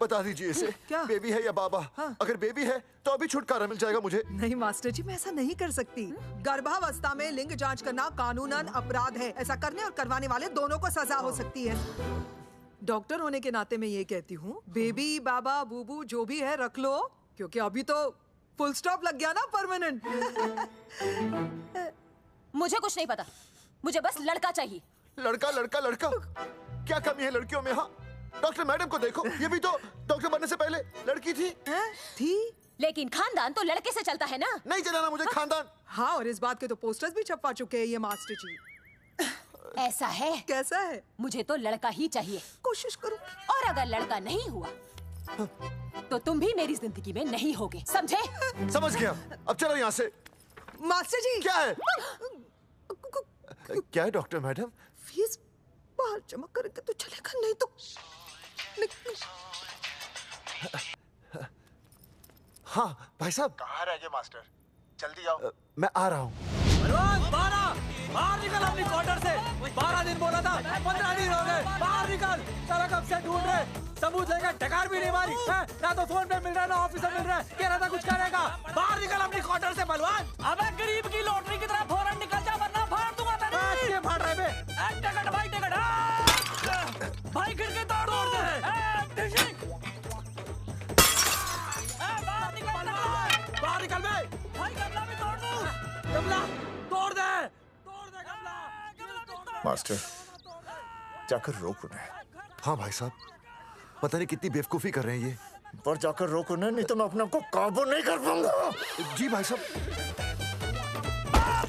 बता दीजिए इसे,
क्या?
बेबी है या बाबा? हाँ। अगर बेबी है तो अभी छुटकारा मिल जाएगा मुझे।
नहीं मास्टर जी, मैं ऐसा नहीं कर सकती। गर्भावस्था में लिंग जांच करना कानूनन अपराध है। ऐसा करने और करवाने वाले दोनों को सजा हो सकती है। डॉक्टर होने के नाते मैं ये कहती हूँ, बेबी बाबा बूबू जो भी है रख लो, क्योंकि अभी तो फुल स्टॉप लग गया ना परमानेंट।
मुझे कुछ नहीं पता, मुझे बस लड़का चाहिए।
लड़का लड़का लड़का, क्या कमी है लड़कियों में? हाँ, डॉक्टर मैडम को देखो, ये भी तो डॉक्टर बनने से पहले लड़की थी।
लेकिन खानदान तो लड़के से चलता है ना।
नहीं चलाना मुझे खानदान।
हाँ, और इस बात के तो पोस्टर्स भी छपवा चुके हैं ये मास्टर जी।
ऐसा है?
कैसा है?
मुझे तो लड़का ही चाहिए।
कोशिश करूँ।
और अगर लड़का नहीं हुआ तो तुम भी मेरी जिंदगी में नहीं होगे, समझे?
समझ गया। अब चलो यहाँ से।
मास्टर जी।
क्या है? क्या है डॉक्टर मैडम?
फीस बाहर जमा करेंगे तो चलेगा, नहीं तो
हाँ भाई साहब।
कहाँ रह गए मास्टर? जल्दी आओ।
मैं आ रहा हूँ।
बाहर निकल अपनी क्वार्टर से। 12 दिन बोला था, 15 दिन हो गए। बाहर निकल। सारा कब से ढूंढ रहे, सबूत लेकर ढकार भी नहीं मारी है? ना तो फोन पे मिल रहा है, ना ऑफिस में मिल रहा है। कह रहा था कुछ करेगा। बाहर निकल अपनी क्वार्टर से बलवान।
अबे गरीब की लॉटरी की तरह फौरन निकल जा, वरना फाड़ दूंगा तेरी।
क्या फाड़ रहे बे?
टिकट भाई, टिकट। भाई खिड़की तोड़ दे।
बाहर निकल बे।
भाई गमला भी तोड़ दूं।
गमला तोड़ दे।
मास्टर, जाकर रोक उन्हें।
हाँ भाई साहब, पता नहीं कितनी बेवकूफी कर रहे हैं ये।
पर जाकर रोक उन्हें, नहीं तो मैं अपने आप को काबू नहीं कर पाऊंगा।
जी भाई साहब।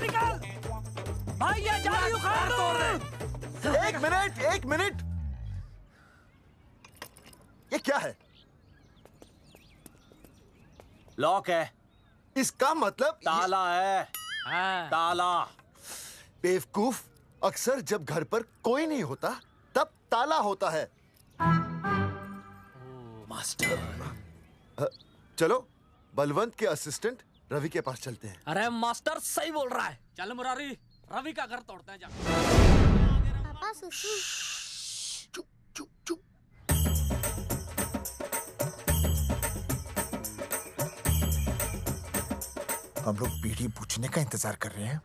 निकल भाई, ये जाली उखाड़ दो।
एक मिनट। ये क्या है?
लॉक है।
इसका मतलब
ताला है। ताला।
बेवकूफ, अक्सर जब घर पर कोई नहीं होता तब ताला होता है।
मास्टर।
चलो बलवंत के असिस्टेंट रवि के पास चलते हैं।
अरे मास्टर सही बोल रहा है, चल मुरारी, रवि का घर तोड़ते हैं जा।
पापा सुसु।
हम लोग बीड़ी पूछने का इंतजार कर रहे हैं।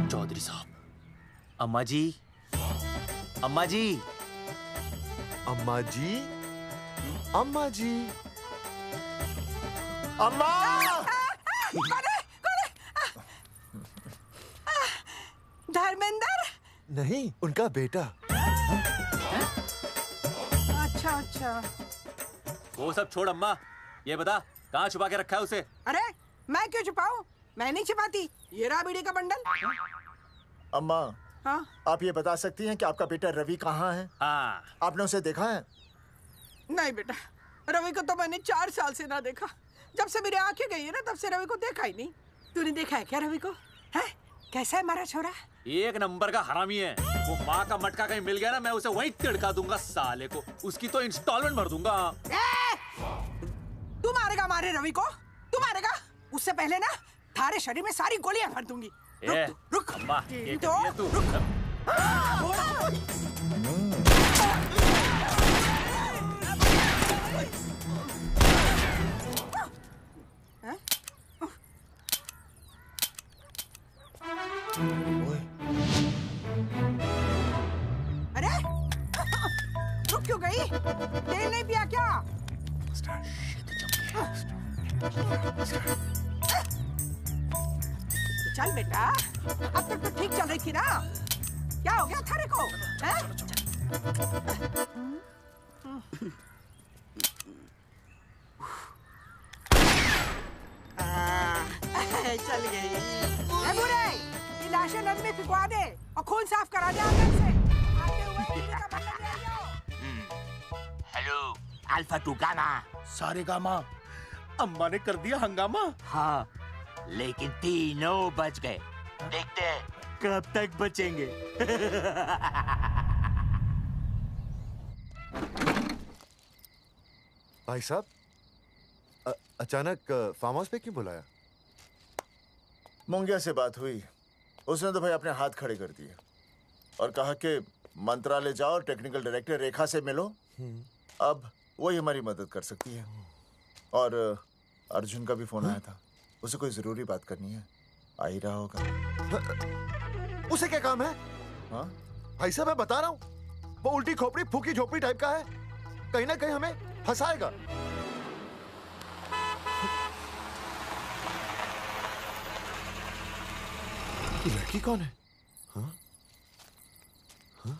चौधरी साहब। अम्मा जी, अम्मा जी,
अम्मा जी, अम्मा जी,
अम्मा।
धर्मेंद्र?
नहीं, उनका बेटा।
अच्छा।
वो सब छोड़ अम्मा, ये बता कहाँ छुपा के रखा है उसे?
अरे मैं क्यों छुपाऊं? मैं नहीं छिपाती। ये रहा बीड़ी का बंडल।
अम्मा,
हाँ?
आप ये बता सकती हैं कि आपका बेटा रवि कहाँ है?
हाँ।
आपने उसे देखा है?
नहीं बेटा, रवि को तो मैंने 4 साल से ना देखा। जब से मेरी आंखें गई है ना, तब से रवि को देखा ही नहीं। तूने देखा है क्या रवि को? है? कैसा है हमारा छोरा?
एक नंबर का हरामी है। वो माँ का मटका कहीं मिल गया ना, मैं उसे वहीं तिड़का दूंगा साले को। उसकी तो इंस्टॉलमेंट भर दूंगा।
तू मारेगा हमारे रवि को? तू मारेगा? उससे पहले ना थारे शरीर में सारी गोलियां भर दूंगी। रुक
अम्मा, ये
तो
कर दिया तू।
अरे रुक क्यों गई? तेल नहीं पिया क्या? चल बेटा, अब तक तो ठीक चल रही थी ना। क्या हो गया थारे को? चल गई। बुरे, ये लाशें नदी में फिकवा दे और खून साफ करा दे अंदर से। आते हुए
अल्फा टू गामा।
सारे गामा। अम्मा ने कर दिया हंगामा।
हाँ, लेकिन तीनों बच गए। देखते हैं कब तक बचेंगे।
भाई साहब, अचानक फार्म हाउस पे क्यों बुलाया?
मुंगिया से बात हुई, उसने तो भाई अपने हाथ खड़े कर दिए और कहा कि मंत्रालय जाओ, टेक्निकल डायरेक्टर रेखा से मिलो, अब वही हमारी मदद कर सकती है। और अर्जुन का भी फोन आया था, उसे कोई जरूरी बात करनी है, आ ही रहा होगा।
उसे क्या काम है?
हाँ
भाई साहब, मैं बता रहा हूँ, वो उल्टी खोपड़ी फूकी झोपड़ी टाइप का है, कहीं ना कहीं हमें फंसाएगा। ये लड़की कौन है? हाँ? हाँ?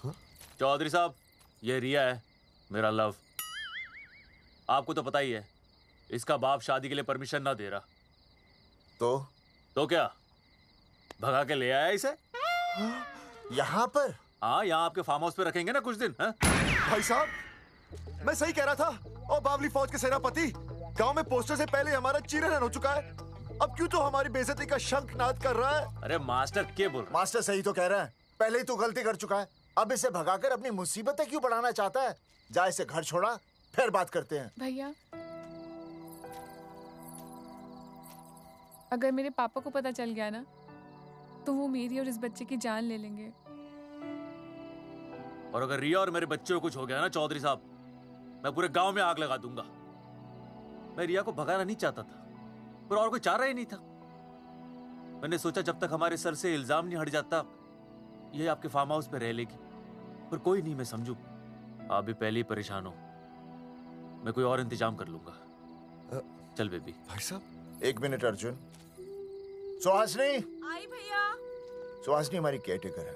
हाँ? चौधरी साहब, ये रिया है, मेरा लव। आपको तो पता ही है, इसका बाप शादी के लिए परमिशन ना दे रहा। तो क्या भगा के ले आया इसे?
यहाँ पर?
हाँ, यहाँ आपके फार्म हाउस पे रखेंगे ना कुछ दिन। हाँ?
भाई साहब, मैं सही कह रहा था। और बावली फौज के सेनापति, गांव में पोस्टर से पहले हमारा चीरहरण हो चुका है, अब क्यों तो हमारी बेइज्जती का शंखनाद कर रहा है?
अरे मास्टर क्या बोल रहा?
मास्टर सही तो कह रहा है, पहले ही तो गलती कर चुका है, अब इसे भगाकर अपनी मुसीबतें क्यों बढ़ाना चाहता है? जा इसे घर छोड़ा, फिर बात करते हैं।
भैया, अगर मेरे पापा को पता चल गया ना, तो वो मेरी और इस बच्चे की जान ले लेंगे।
और अगर रिया और मेरे बच्चे को कुछ हो गया ना चौधरी साहब, मैं पूरे गांव में आग लगा दूंगा। मैं रिया को भगाना नहीं चाहता था, पर और कोई चारा ही नहीं था। मैंने सोचा जब तक हमारे सर से इल्जाम नहीं हट जाता, ये आपके फार्म हाउस पे रह लेगी। पर कोई नहीं, मैं समझू आप भी पहले ही परेशान हो, मैं कोई और इंतजाम कर लूंगा। चल बेबी।
भाई साहब,
1 मिनट अर्जुन। सुहासनी।
आई भैया।
सुहासनी हमारी केयरटेकर है,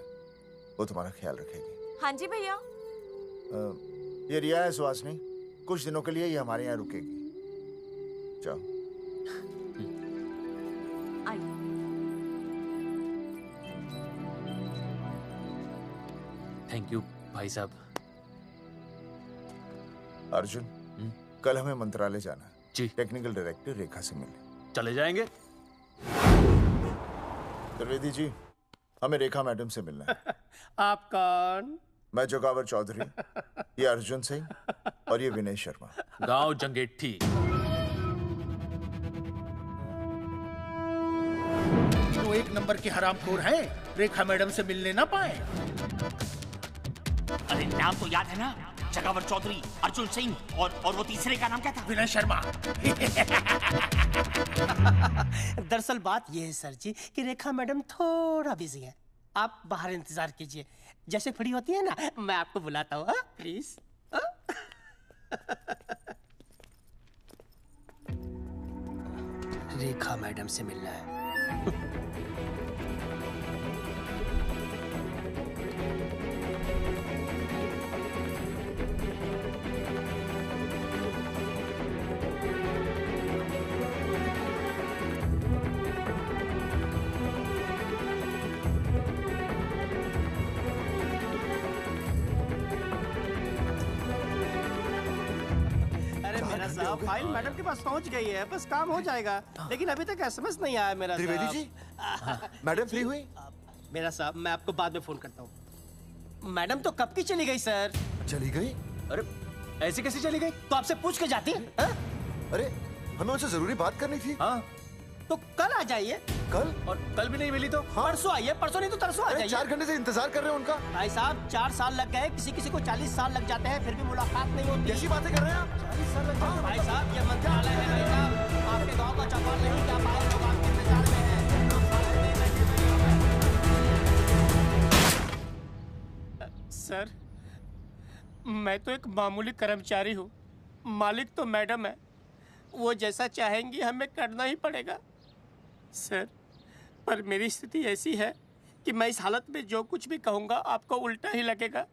वो तुम्हारा ख्याल रखेगी।
हाँ जी भैया।
ये रिया है सुहासनी, कुछ दिनों के लिए ये हमारे यहाँ रुकेगी। जाओ।
थैंक यू भाई साहब।
अर्जुन, कल हमें मंत्रालय जाना है
जी।
टेक्निकल डायरेक्टर रेखा से मिलने
चले जाएंगे।
त्रिवेदी जी, हमें रेखा मैडम से मिलना है।
आप कौन?
मैं जोगावर चौधरी, ये अर्जुन सिंह और ये विनय शर्मा।
गांव जंगेठी।
वो 1 नंबर के हरामखोर हैं, रेखा मैडम से मिलने ना पाए।
अरे नाम तो याद है ना, जगावर चौधरी, अर्जुन सिंह और वो तीसरे का नाम क्या था?
विनय शर्मा।
दरअसल बात ये है सर जी कि रेखा मैडम थोड़ा बिजी है, आप बाहर इंतजार कीजिए, जैसे फ्री होती है ना मैं आपको बुलाता हूँ, प्लीज। रेखा मैडम से मिलना है। फाइल मैडम के पास पहुंच गई है, बस काम हो जाएगा, लेकिन अभी तक एसएमएस नहीं आया मेरा।
त्रिवेदी जी, मैडम फ्री हुई?
मेरा साहब, मैं आपको बाद में फोन करता हूँ। मैडम तो कब की चली गई सर।
चली गई?
अरे ऐसे कैसे चली गई?
तो आपसे पूछ के जाती।
अरे हमें उनसे जरूरी बात करनी थी।
हाँ,
तो कल आ जाइए।
कल?
और कल भी नहीं मिली तो?
हाँ? परसों आइए, परसों नहीं तो तरसों आ जाइए।
4 घंटे से इंतजार कर रहे हैं उनका।
भाई साहब 4 साल लग गए, किसी को 40 साल लग जाते हैं, फिर भी मुलाकात नहीं होती।
कैसी बातें कर रहे हैं आप?
40 साल लग जाते हैं। भाई साहब, ये मंत्रालय है भाई साहब, आपके गाँव का चौपाल नहीं क्या पाए, लोग आपके इंतजार में हैं। सर, मैं तो एक मामूली कर्मचारी हूँ, मालिक तो मैडम है, वो जैसा चाहेंगी हमें करना ही पड़ेगा। सर, पर मेरी स्थिति ऐसी है कि मैं इस हालत में जो कुछ भी कहूँगा आपको उल्टा ही लगेगा।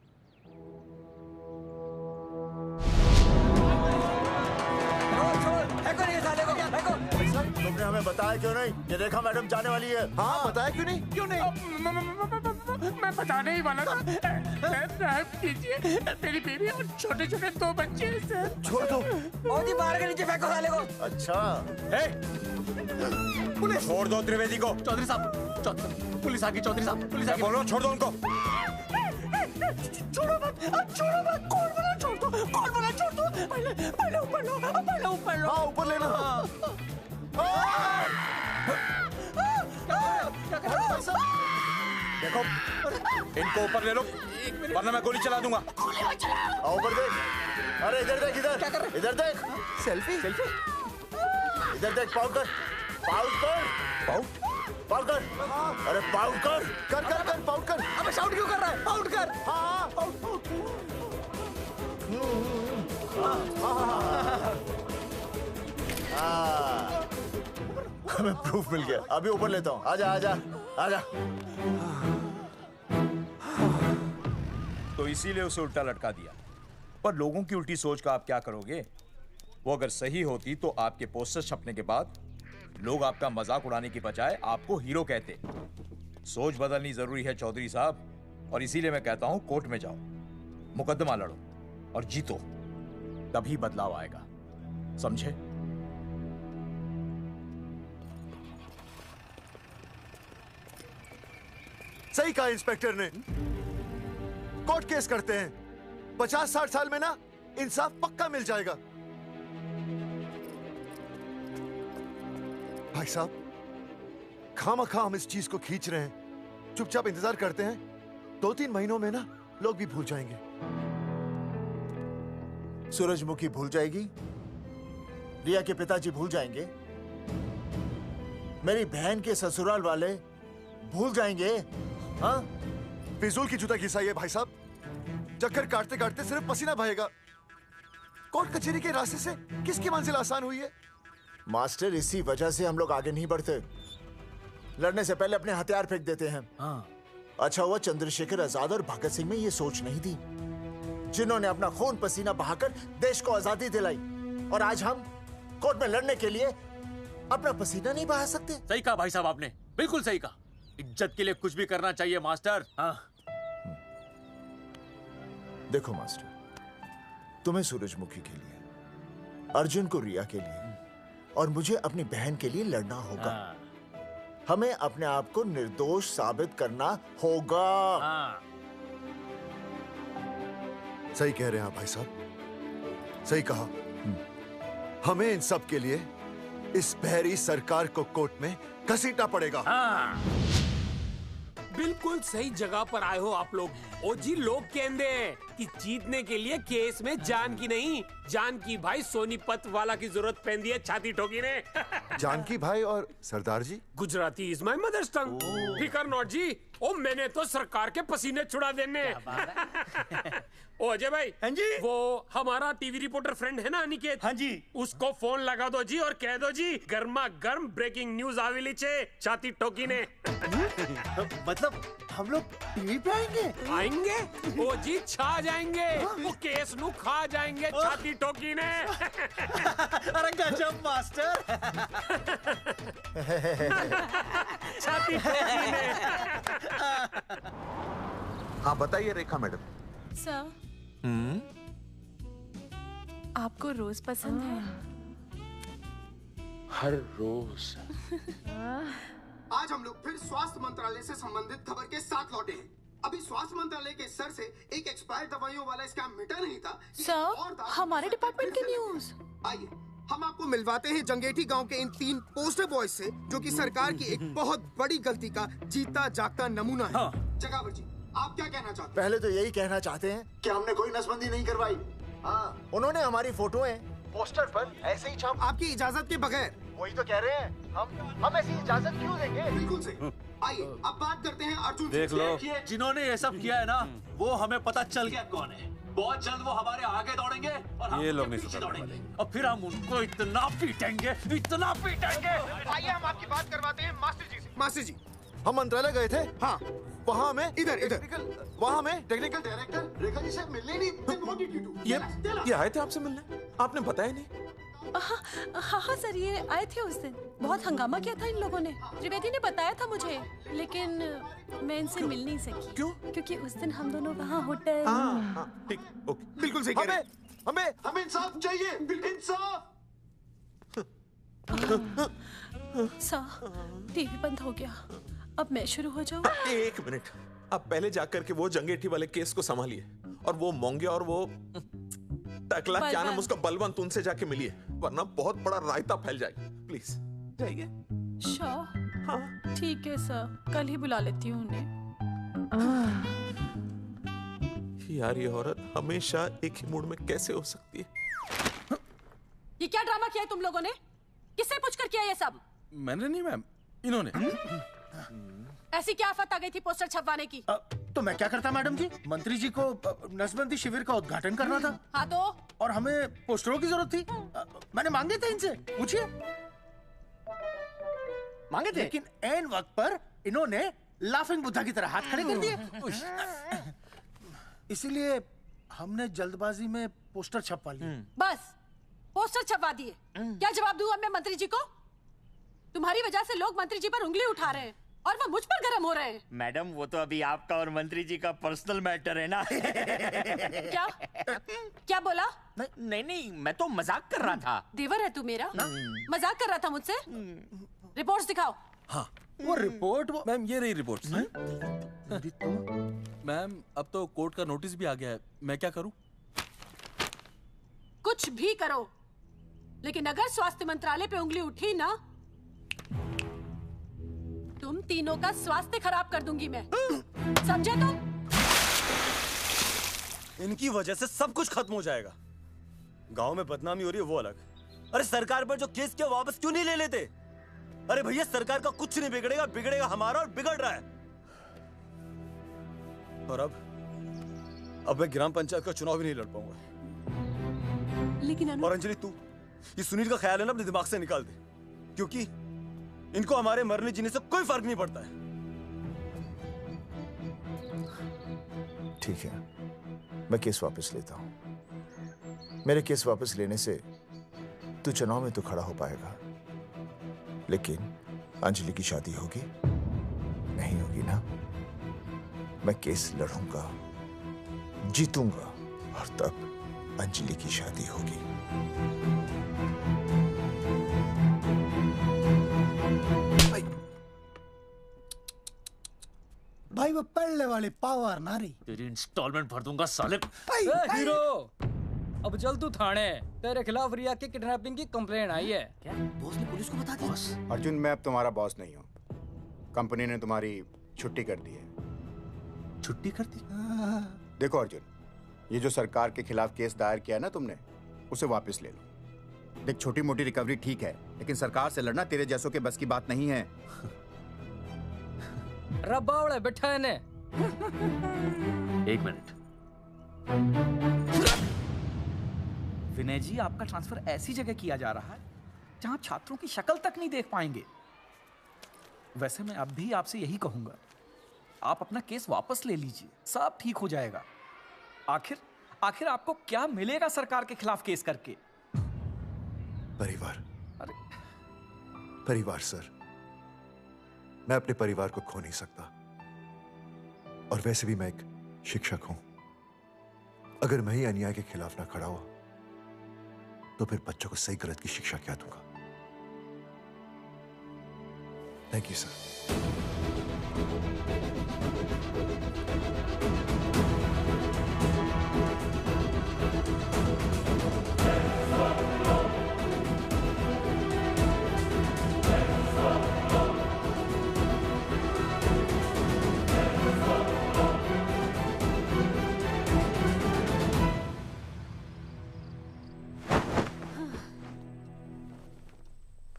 तुमने हमें बताया क्यों नहीं? ये रेखा मैडम जाने वाली है।
हाँ, बताया क्यों नहीं?
क्यों नहीं? मैं बताने ही वाला था। रहम कीजिए, मेरी बीवी और छोटे छोटे 2 बच्चे हैं सर।
छोड़ दो।
ओ जी बाहर के नीचे फेंको साले को।
अच्छा
पुलिस छोड़ दो त्रिवेदी को। चौधरी साहब, पुलिस आ गई। चौधरी साहब पुलिस आ गई। बोलो छोड़ दो उनको।
छोड़ो मत, कौन बना छोड़ दो। पहले ऊपर लो।
हाँ ऊपर लेना।
देखो इनको ऊपर ले लो वरना मैं गोली चला दूंगा।
आओ ऊपर देख। अरे इधर देख, इधर देख।
सेल्फी।
इधर देख, पाउट कर। अरे पाउट कर। पाउट कर।
अबे शाउट क्यों कर रहा है? पाउट कर।
हाँ हमें प्रूफ मिल गया। अभी ऊपर लेता हूँ। आजा।
तो इसीलिए उसे उल्टा लटका दिया। पर लोगों की उल्टी सोच का आप क्या करोगे? वो अगर सही होती तो आपके पोस्टर छपने के बाद लोग आपका मजाक उड़ाने की बजाय आपको हीरो कहते। सोच बदलनी जरूरी है चौधरी साहब, और इसीलिए मैं कहता हूं कोर्ट में जाओ, मुकदमा लड़ो और जीतो, तभी बदलाव आएगा। समझे?
सही कहा इंस्पेक्टर ने। कोर्ट केस करते हैं, 50-60 साल में ना इंसाफ पक्का मिल जाएगा। भाई साहब, खामखा हम इस चीज को खींच रहे हैं। चुपचाप इंतजार करते हैं, 2-3 महीनों में ना लोग भी भूल जाएंगे।
सूरजमुखी भूल जाएगी, रिया के पिताजी भूल जाएंगे, मेरी बहन के ससुराल वाले भूल जाएंगे। हाँ,
फिजूल की जूता घिसाई है भाई साहब। चक्कर काटते काटते सिर्फ पसीना बहेगा। कोर्ट कचहरी के रास्ते से किसकी मंजिल आसान हुई है?
मास्टर, इसी वजह से हम लोग आगे नहीं बढ़ते। लड़ने से पहले अपने हथियार फेंक देते हैं। अच्छा हुआ चंद्रशेखर आजाद और भगत सिंह में ये सोच नहीं थी, जिन्होंने अपना खून पसीना बहाकर देश को आजादी दिलाई। और आज हम कोर्ट में लड़ने के लिए अपना पसीना नहीं बहा सकते।
सही कहा भाई साहब आपने, बिल्कुल सही कहा। इज्जत के लिए कुछ भी करना चाहिए मास्टर।
देखो मास्टर, तुम्हें सूरजमुखी के लिए, अर्जुन को रिया के लिए और मुझे अपनी बहन के लिए लड़ना होगा। हमें अपने आप को निर्दोष साबित करना होगा।
सही कह रहे हैं आप भाई साहब, सही कहा। हमें इन सब के लिए इस बहरी सरकार को कोर्ट में घसीटना पड़ेगा।
बिल्कुल सही जगह पर आए हो आप लोग। ओ जी, लोग कहते हैं कि जीतने के लिए केस में जान की नहीं, जान की भाई सोनीपत वाला की जरूरत पैंदी है छाती ठोकी ने।
जानकी भाई और सरदार जी,
गुजराती इज माय मदर्स टंग। फिकर नॉट जी, ओ मैंने तो सरकार के पसीने छुड़ा देने। ओ अजय भाई, हाँ जी, वो हमारा टीवी रिपोर्टर फ्रेंड है ना अनिकेत, हाँ जी, उसको फोन लगा दो जी और कह दो जी गर्मा गर्म ब्रेकिंग न्यूज आवेली छे छाती ठोकी ने।
मतलब हम लोग टीवी पे
आएंगे? ओ जी छा जाएंगे, वो केस नु खा जाएंगे छाती ठोकी ने।
अरे गजब मास्टर।
छाती ठोकी ने।
हाँ बताइए रेखा मैडम।
सर, आपको रोज पसंद है?
हर रोज।
आज हम लोग फिर स्वास्थ्य मंत्रालय से संबंधित खबर के साथ लौटे हैं। अभी स्वास्थ्य मंत्रालय के सर से एक एक्सपायर्ड दवाइयों वाला स्कैम मिटा नहीं था।
सर, हमारे डिपार्टमेंट की न्यूज।
आइए हम आपको मिलवाते हैं जंगेठी गांव के इन 3 पोस्टर बॉयज से, जो कि सरकार की एक बहुत बड़ी गलती का जीता जागता नमूना है। जगावर जी, आप क्या कहना चाहते हैं?
पहले तो यही कहना चाहते हैं कि हमने कोई नसबंदी नहीं करवाई। हाँ, उन्होंने हमारी फोटोएं पोस्टर पर ऐसे ही छाप,
आपकी इजाजत के बगैर।
वही तो कह रहे हैं, हम ऐसी इजाजत क्यों देंगे?
बिल्कुल सही। आइए अब बात करते हैं अर्जुन से।
देख लो, जिन्होंने ये सब किया है ना, वो हमें पता चल गया कौन है। बहुत जल्द वो हमारे आगे दौड़ेंगे और हम
ये लोग
उनके
नहीं
पीछे
सुधरने
दौड़ेंगे, और फिर हम उनको इतना पीटेंगे, इतना पीटेंगे।
आइए हम आपकी बात करवाते हैं मास्टर जी से। मास्टर जी,
हम मंत्रालय गए थे।
हाँ,
वहाँ हमें
इधर
वहाँ हमें
टेक्निकल डायरेक्टर रेखा जी से मिलने नहीं।
ये आए थे आपसे मिलने, आपने बताया नहीं।
हाँ सर, ये आए थे उस दिन। बहुत हंगामा किया था इन लोगों ने। त्रिवेदी ने बताया था मुझे, लेकिन मैं इनसे मिल नहीं सकी।
क्यों?
क्योंकि उस दिन हम दोनों वहाँ होटल।
ठीक, ओके। बिल्कुल सही कह रहे हैं।
हमें इंसाफ चाहिए, इंसाफ।
सर, टीवी बंद हो गया। अब मैं शुरू हो जाऊँ?
एक मिनट, आप पहले जाकर के वो जंगेठी वाले केस को संभालिए, और वो मोंगिया और वो टकला क्या नाम उसका, बलवंत, उनसे जाके मिलिए, वरना बहुत बड़ा रायता फैल जाएगा। प्लीज जाइए।
हाँ ठीक है सर, कल ही बुला लेती हूँ उन्हें।
यार ये औरत हमेशा एक ही मूड में कैसे हो सकती है?
ये क्या ड्रामा किया है तुम लोगों ने? किससे पूछकर किया ये सब?
मैंने नहीं मैम, इन्होंने।
ऐसी क्या आफत आ गई थी पोस्टर छपवाने की?
तो मैं क्या करता मैडम जी? मंत्री जी को नसबंदी शिविर का उद्घाटन करना था।
हाँ तो?
और हमें पोस्टरों की जरूरत थी। मैंने मांगे थे इनसे, पूछिए। मांगे थे, लेकिन ऐन वक्त पर इन्होंने लाफिंग बुद्धा की तरह हाथ खड़े कर दिए। इसीलिए हमने जल्दबाजी में पोस्टर छपवा लिए।
बस पोस्टर छपवा दिए। क्या जवाब दूं अब मैं मंत्री जी को? तुम्हारी वजह से लोग मंत्री जी पर उंगली उठा रहे हैं और वो मुझ पर गर्म हो रहे हैं।
मैडम, वो तो अभी आपका और मंत्री जी का पर्सनल मैटर है ना।
क्या क्या बोला?
नहीं, मैं तो मजाक कर रहा था।
देवर है तू मेरा? मजाक कर रहा था मुझसे? रिपोर्ट्स दिखाओ।
हाँ,
वो रिपोर्ट।
मैम ये रही रिपोर्ट। मैम अब तो कोर्ट का नोटिस भी आ गया है, मैं क्या करूं?
कुछ भी करो, लेकिन अगर स्वास्थ्य मंत्रालय पे उंगली उठी ना, तुम तीनों का स्वास्थ्य खराब कर दूंगी मैं। समझे तुम?
इनकी वजह से सब कुछ खत्म हो जाएगा। गांव में बदनामी हो रही है वो अलग, अरे सरकार पर जो केस किया वापस क्यों नहीं ले लेते? अरे भैया, सरकार का कुछ नहीं बिगड़ेगा, बिगड़ेगा हमारा, और बिगड़ रहा है। और अब मैं ग्राम पंचायत का चुनाव भी नहीं लड़ पाऊंगा।
लेकिन
और अंजलि, तू ये सुनील का ख्याल है ना अपने दिमाग से निकाल दे, क्योंकि इनको हमारे मरने जीने से कोई फर्क नहीं पड़ता है।
ठीक है, मैं केस वापस लेता हूं। मेरे केस वापस लेने से तू चुनाव में तो खड़ा हो पाएगा, लेकिन अंजलि की शादी होगी? नहीं होगी ना। मैं केस लड़ूंगा, जीतूंगा, और तब अंजलि की शादी होगी।
भाई वो पढ़ने वाली पावर नारी।
तेरी इंस्टॉलमेंट भर दूंगा साले।
हीरो, अब चल तू थाने। तेरे खिलाफ रिया के किडनैपिंग की कंप्लेंट आई है।
क्या बॉस ने पुलिस को बता दिया?
अर्जुन, मैं अब तुम्हारा बॉस नहीं हूँ। कंपनी ने तुम्हारी छुट्टी कर दी है।
छुट्टी कर दी?
देखो अर्जुन, ये जो सरकार के खिलाफ केस दायर किया है ना तुमने, उसे वापस ले लो। देख, छोटी मोटी रिकवरी ठीक है, लेकिन सरकार से लड़ना तेरे जैसों के बस की बात नहीं है।
रबावड़े बैठा है ने।
एक मिनट।
विनय जी, आपका ट्रांसफर ऐसी जगह किया जा रहा है जहां छात्रों की शक्ल तक नहीं देख पाएंगे। वैसे मैं अब भी आपसे यही कहूंगा, आप अपना केस वापस ले लीजिए, सब ठीक हो जाएगा। आखिर आपको क्या मिलेगा सरकार के खिलाफ केस करके?
परिवार। परिवार सर, मैं अपने परिवार को खो नहीं सकता, और वैसे भी मैं एक शिक्षक हूं। अगर मैं ही अन्याय के खिलाफ ना खड़ा हुआ तो फिर बच्चों को सही गलत की शिक्षा क्या दूंगा? Thank you sir.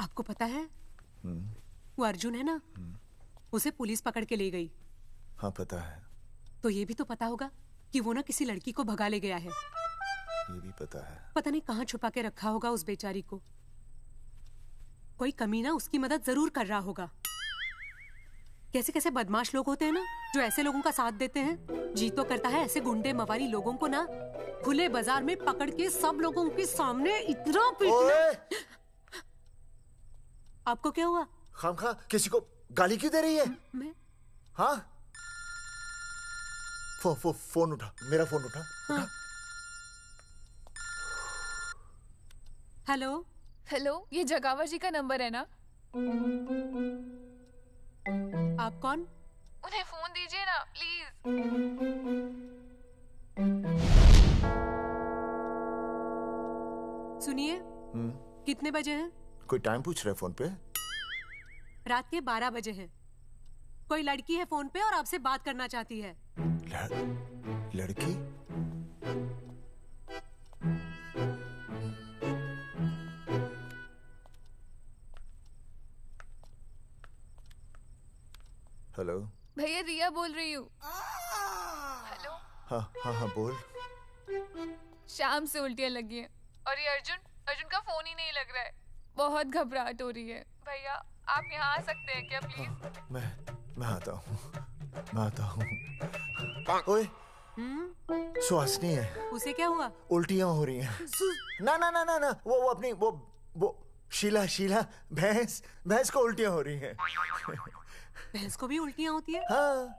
आपको पता है वो अर्जुन है ना, उसे पुलिस पकड़ के ले गई।
हाँ पता है।
तो ये भी तो पता होगा कि वो ना किसी लड़की को भगा ले गया है।
ये भी पता है।
पता नहीं कहाँ छुपा के रखा होगा उस बेचारी को। कोई कमीना उसकी मदद जरूर कर रहा होगा।
कैसे कैसे बदमाश लोग होते हैं ना, जो ऐसे लोगों का साथ देते हैं। जी तो करता है ऐसे गुंडे मवाली लोगों को ना खुले बाजार में पकड़ के सब लोगों के सामने इतना पीटना। आपको क्या हुआ?
खामखा किसी को गाली क्यों दे रही है?
मैं?
हाँ? फोन उठा, मेरा फोन उठा।
हाँ। हेलो
हेलो, ये जगावर जी का नंबर है ना?
आप कौन?
उन्हें फोन दीजिए ना प्लीज।
सुनिए, कितने बजे हैं?
कोई टाइम पूछ रहे फोन पे?
रात के 12 बजे हैं। कोई लड़की है फोन पे और आपसे बात करना चाहती है।
लड़की? हेलो
भैया, रिया बोल रही हूँ। हेलो।
हाँ हाँ हाँ बोल।
शाम से उल्टियाँ लगी हैं और ये अर्जुन का फोन ही नहीं लग रहा है। बहुत घबराहट हो रही है। भैया आप यहाँ आ सकते हैं क्या प्लीज?
मैं आता हूँ, मैं आता हूँ। ओए, सुहासिनी है।
उसे क्या हुआ?
उल्टियाँ हो रही हैं। ना ना ना ना ना, वो अपनी वो शीला भैंस को उल्टियाँ हो रही हैं।
भैंस को भी उल्टियाँ होती है?
हाँ,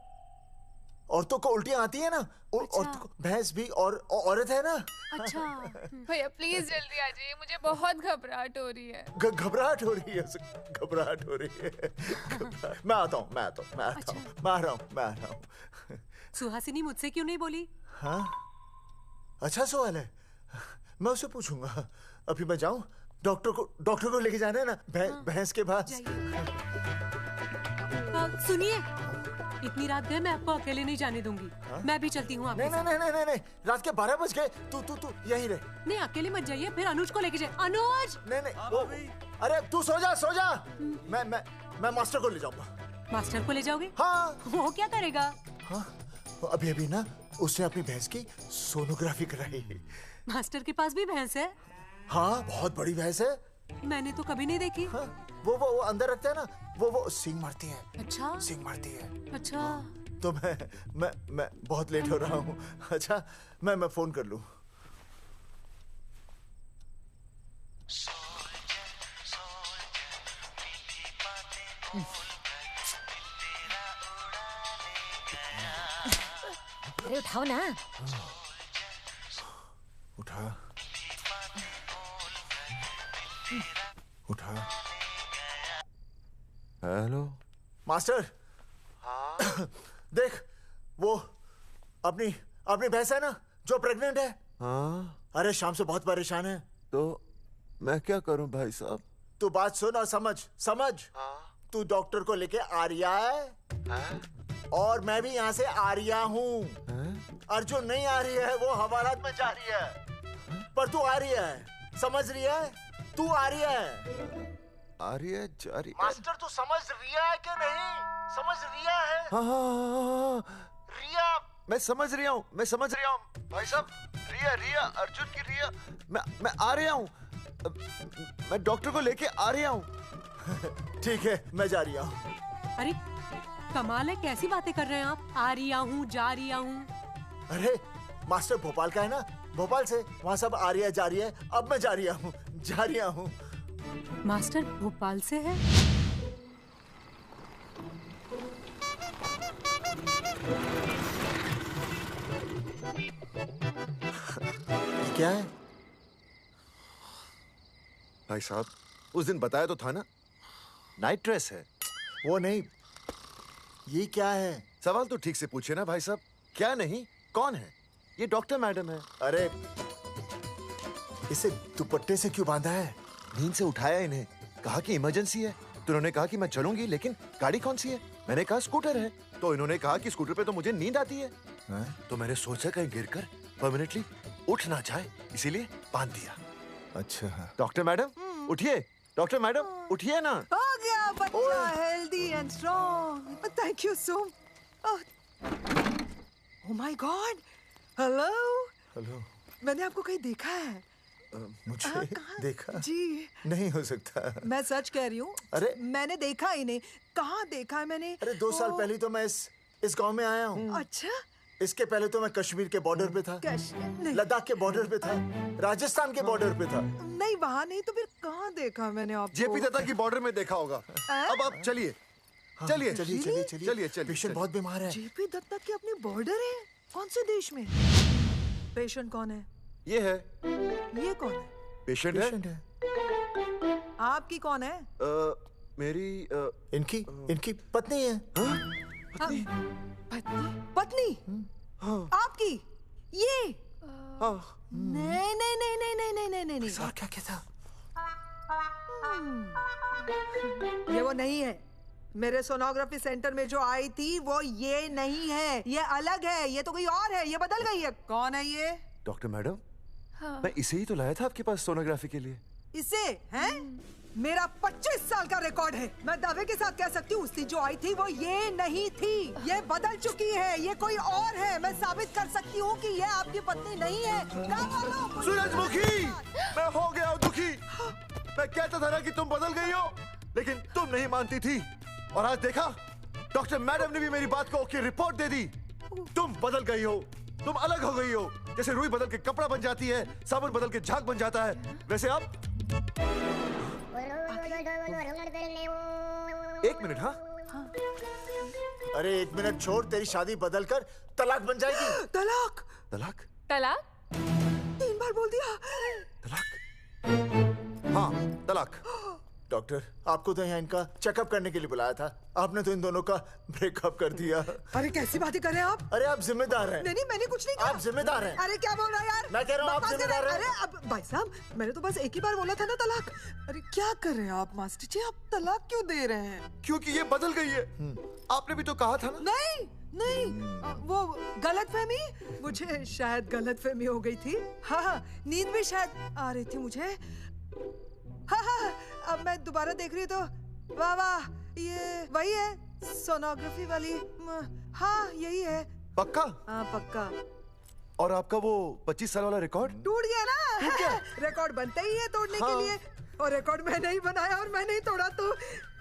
औरतों को उल्टियाँ आती है ना।
अच्छा।
औरतों को, भैंस भी और औरत है ना।
अच्छा। भैया प्लीज जल्दी आ जाइए, मुझे बहुत घबराहट हो रही है।
घबराहट हो रही है, घबराहट हो रही है। मैं आता हूँ, मैं आ रहा हूँ।
सुहासिनी मुझसे क्यों नहीं बोली?
हाँ, अच्छा सवाल है, मैं उसे पूछूंगा। अभी मैं जाऊँ? डॉक्टर को लेके जाना है ना भैंस के पास।
सुनिए, इतनी रात गए, मैं आपको अकेले नहीं जाने दूंगी। मैं भी चलती हूँ आपके साथ।
नहीं, रात के 12 बज गए। तू यहीं रह।
नहीं, अकेले मत जाइए, फिर अनुज को लेके जाइए। अनुज!
नहीं, अरे तू सो जा। मैं मास्टर को ले जाऊंगा।
मास्टर को ले जाओगे?
हाँ।
वो क्या करेगा?
हाँ, अभी ना उसने अपनी भैंस की सोनोग्राफी कराई।
मास्टर के पास भी भैंस है?
हाँ, बहुत बड़ी भैंस है।
मैंने तो कभी नहीं देखी।
हाँ, वो अंदर रखते हैं ना, वो सींग मारती है।
अच्छा,
सींग मारती है।
अच्छा।
तो मैं बहुत लेट हो रहा हूँ। अच्छा, मैं फोन कर लूँ।
अरे उठाओ ना।
उठा। Hello master. हाँ? देख, वो अपनी भैंस है ना जो प्रेग्नेंट है।
हाँ?
अरे शाम से बहुत परेशान है।
तो मैं क्या करूं भाई साहब?
तू बात सुन और समझ। हाँ? तू डॉक्टर को लेके आ रिया है? हाँ? और मैं भी यहाँ से आ रिया हूँ। अर्जुन नहीं आ रही है, वो हवालात में जा रही है। पर तू आ रही है, समझ रही है? तू आ रही है।
आ रही है, जा रही है।
मास्टर तू समझ रिया है कि नहीं? समझ रिया है?
हाँ।
रिया।
मैं समझ रहा हूँ भाई साहब। रिया अर्जुन की रिया। मैं आ रहा हूँ। मैं डॉक्टर को लेके आ रहा हूँ।
ठीक है, मैं जा रही हूँ।
अरे कमाल है, कैसी बातें कर रहे हैं आप? आ रिया हूँ, जा रिया हूँ।
अरे मास्टर भोपाल का है ना, भोपाल से वहाँ सब आ रही है, जा रही है। अब मैं जा रही हूँ।
मास्टर भोपाल से है?
क्या है
भाई साहब? उस दिन बताया तो था ना, नाइट ड्रेस है।
वो नहीं, ये क्या है?
सवाल तो ठीक से पूछे ना भाई साहब। क्या नहीं, कौन है? ये डॉक्टर मैडम है।
अरे इसे दुपट्टे से क्यों बांधा है?
नींद से उठाया इन्हें, कहा कि इमरजेंसी है। तो उन्होंने कहा कि मैं चलूंगी, लेकिन गाड़ी कौन सी है? मैंने कहा स्कूटर है। तो इन्होंने कहा कि स्कूटर पे तो मुझे नींद आती है। तो मैंने सोचा कहीं गिरकर परमानेंटली उठ ना जाए, इसीलिए बांध दिया।
अच्छा।
डॉक्टर मैडम उठिए, डॉक्टर मैडम उठिए ना।
हो गया बच्चा, healthy and strong. Thank you so. Oh my God, hello.
Hello.
मैंने आपको कहीं देखा है।
मुझे देखा
जी
नहीं हो सकता।
मैं सच कह रही हूँ।
अरे
मैंने देखा ही नहीं। कहाँ देखा है मैंने?
अरे 2 साल पहले तो मैं इस गांव में आया हूँ।
अच्छा।
इसके पहले तो मैं कश्मीर के बॉर्डर पे था, लद्दाख के बॉर्डर पे था, राजस्थान के बॉर्डर पे था।
नहीं वहाँ नहीं तो फिर कहाँ देखा मैंने आपको?
जेपी दत्ता की बॉर्डर में देखा होगा। अब आप चलिए चलिए
चलिए चलिए चलिए चलिए। पेशेंट बहुत बीमार है।
जेपी दत्ता की अपनी बॉर्डर है? कौन से देश में? पेशेंट कौन है?
ये है।
ये कौन है?
पेशेंट है।
आपकी कौन है?
मेरी
इनकी पत्नी है।
पत्नी? पत्नी? आपकी? ये? नहीं नहीं नहीं नहीं नहीं नहीं नहीं नहीं।
सर क्या था?
ये वो नहीं है। मेरे सोनोग्राफी सेंटर में जो आई थी वो ये नहीं है, ये अलग है, ये तो कोई और है, ये बदल गई है। कौन है ये?
डॉक्टर मैडम,
हाँ।
मैं इसे ही तो लाया था आपके पास सोनोग्राफी के लिए।
इसे हैं? मेरा 25 साल का रिकॉर्ड है। मैं दावे के साथ कह सकती हूँ उसकी जो आई थी वो ये नहीं थी, ये बदल चुकी है, ये कोई और है। मैं साबित कर सकती हूँ कि ये आपकी पत्नी नहीं है।
सूरजमुखी, मैं हो गया हूँ दुखी। मैं कहता था ना कि तुम बदल गई हो, लेकिन तुम नहीं मानती थी। और आज देखा, डॉक्टर मैडम ने भी मेरी बात को ओके रिपोर्ट दे दी। तुम बदल गई हो, तुम अलग हो गई हो। जैसे रुई बदल के कपड़ा बन जाती है, साबुन बदल के झाग बन जाता है, वैसे अब। एक मिनट। हाँ
अरे 1 मिनट छोड़, तेरी शादी बदल कर तलाक बन जाएगी।
तलाक?
तलाक?
तलाक?
3 बार बोल दिया।
हाँ तलाक। डॉक्टर, आपको तो यहाँ इनका चेकअप करने के लिए बुलाया था, आपने तो इन दोनों का ब्रेकअप कर दिया।
अरे कैसी बातें कर रहे हैं आप?
अरे आप जिम्मेदार हैं।
नहीं मैंने कुछ नहीं कहा।
आप जिम्मेदार हैं।
अरे क्या बोल रहा है यार?
मैं कह रहा हूँ आप जिम्मेदार हैं।
अरे अब भाई साहब, मैंने तो बस एक ही बार बोला था ना तलाक। अरे क्या कर रहे हैं आप मास्टर जी? आप तलाक क्यों दे रहे हैं?
क्योंकि ये बदल गई है। आपने भी तो कहा था ना।
नहीं वो गलतफहमी, मुझे शायद गलतफहमी हो गई थी। हाँ नींद भी शायद आ रही थी मुझे। हाँ अब मैं दोबारा देख रही तो वाह वाह, ये वही है सोनोग्राफी वाली। हाँ यही है।
पक्का?
हाँ पक्का।
और आपका वो 25 साल वाला रिकॉर्ड
टूट गया ना? रिकॉर्ड बनता ही है तोड़ने के लिए, और रिकॉर्ड मैंने ही बनाया और मैंने ही तोड़ा। तो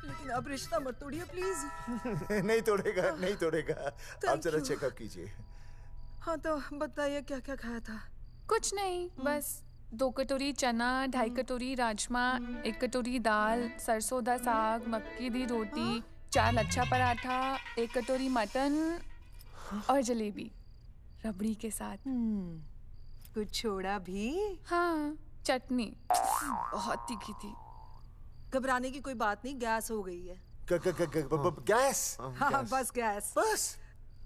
लेकिन अब रिश्ता मत तोड़िए प्लीज।
नहीं तोड़ेगा, नहीं तोड़ेगा। आप जरा चेकअप कीजिए।
हाँ तो बताइए क्या क्या खाया था?
कुछ नहीं, बस 2 कटोरी चना, 2.5 कटोरी राजमा, 1 कटोरी दाल, सरसों दा साग, मक्की दी रोटी, 4 लच्छा पराठा, 1 कटोरी मटन और जलेबी रबड़ी के साथ।
कुछ छोड़ा भी?
हाँ चटनी बहुत तीखी थी।
घबराने की कोई बात नहीं, गैस हो गई है।
गैस?
हाँ बस गैस।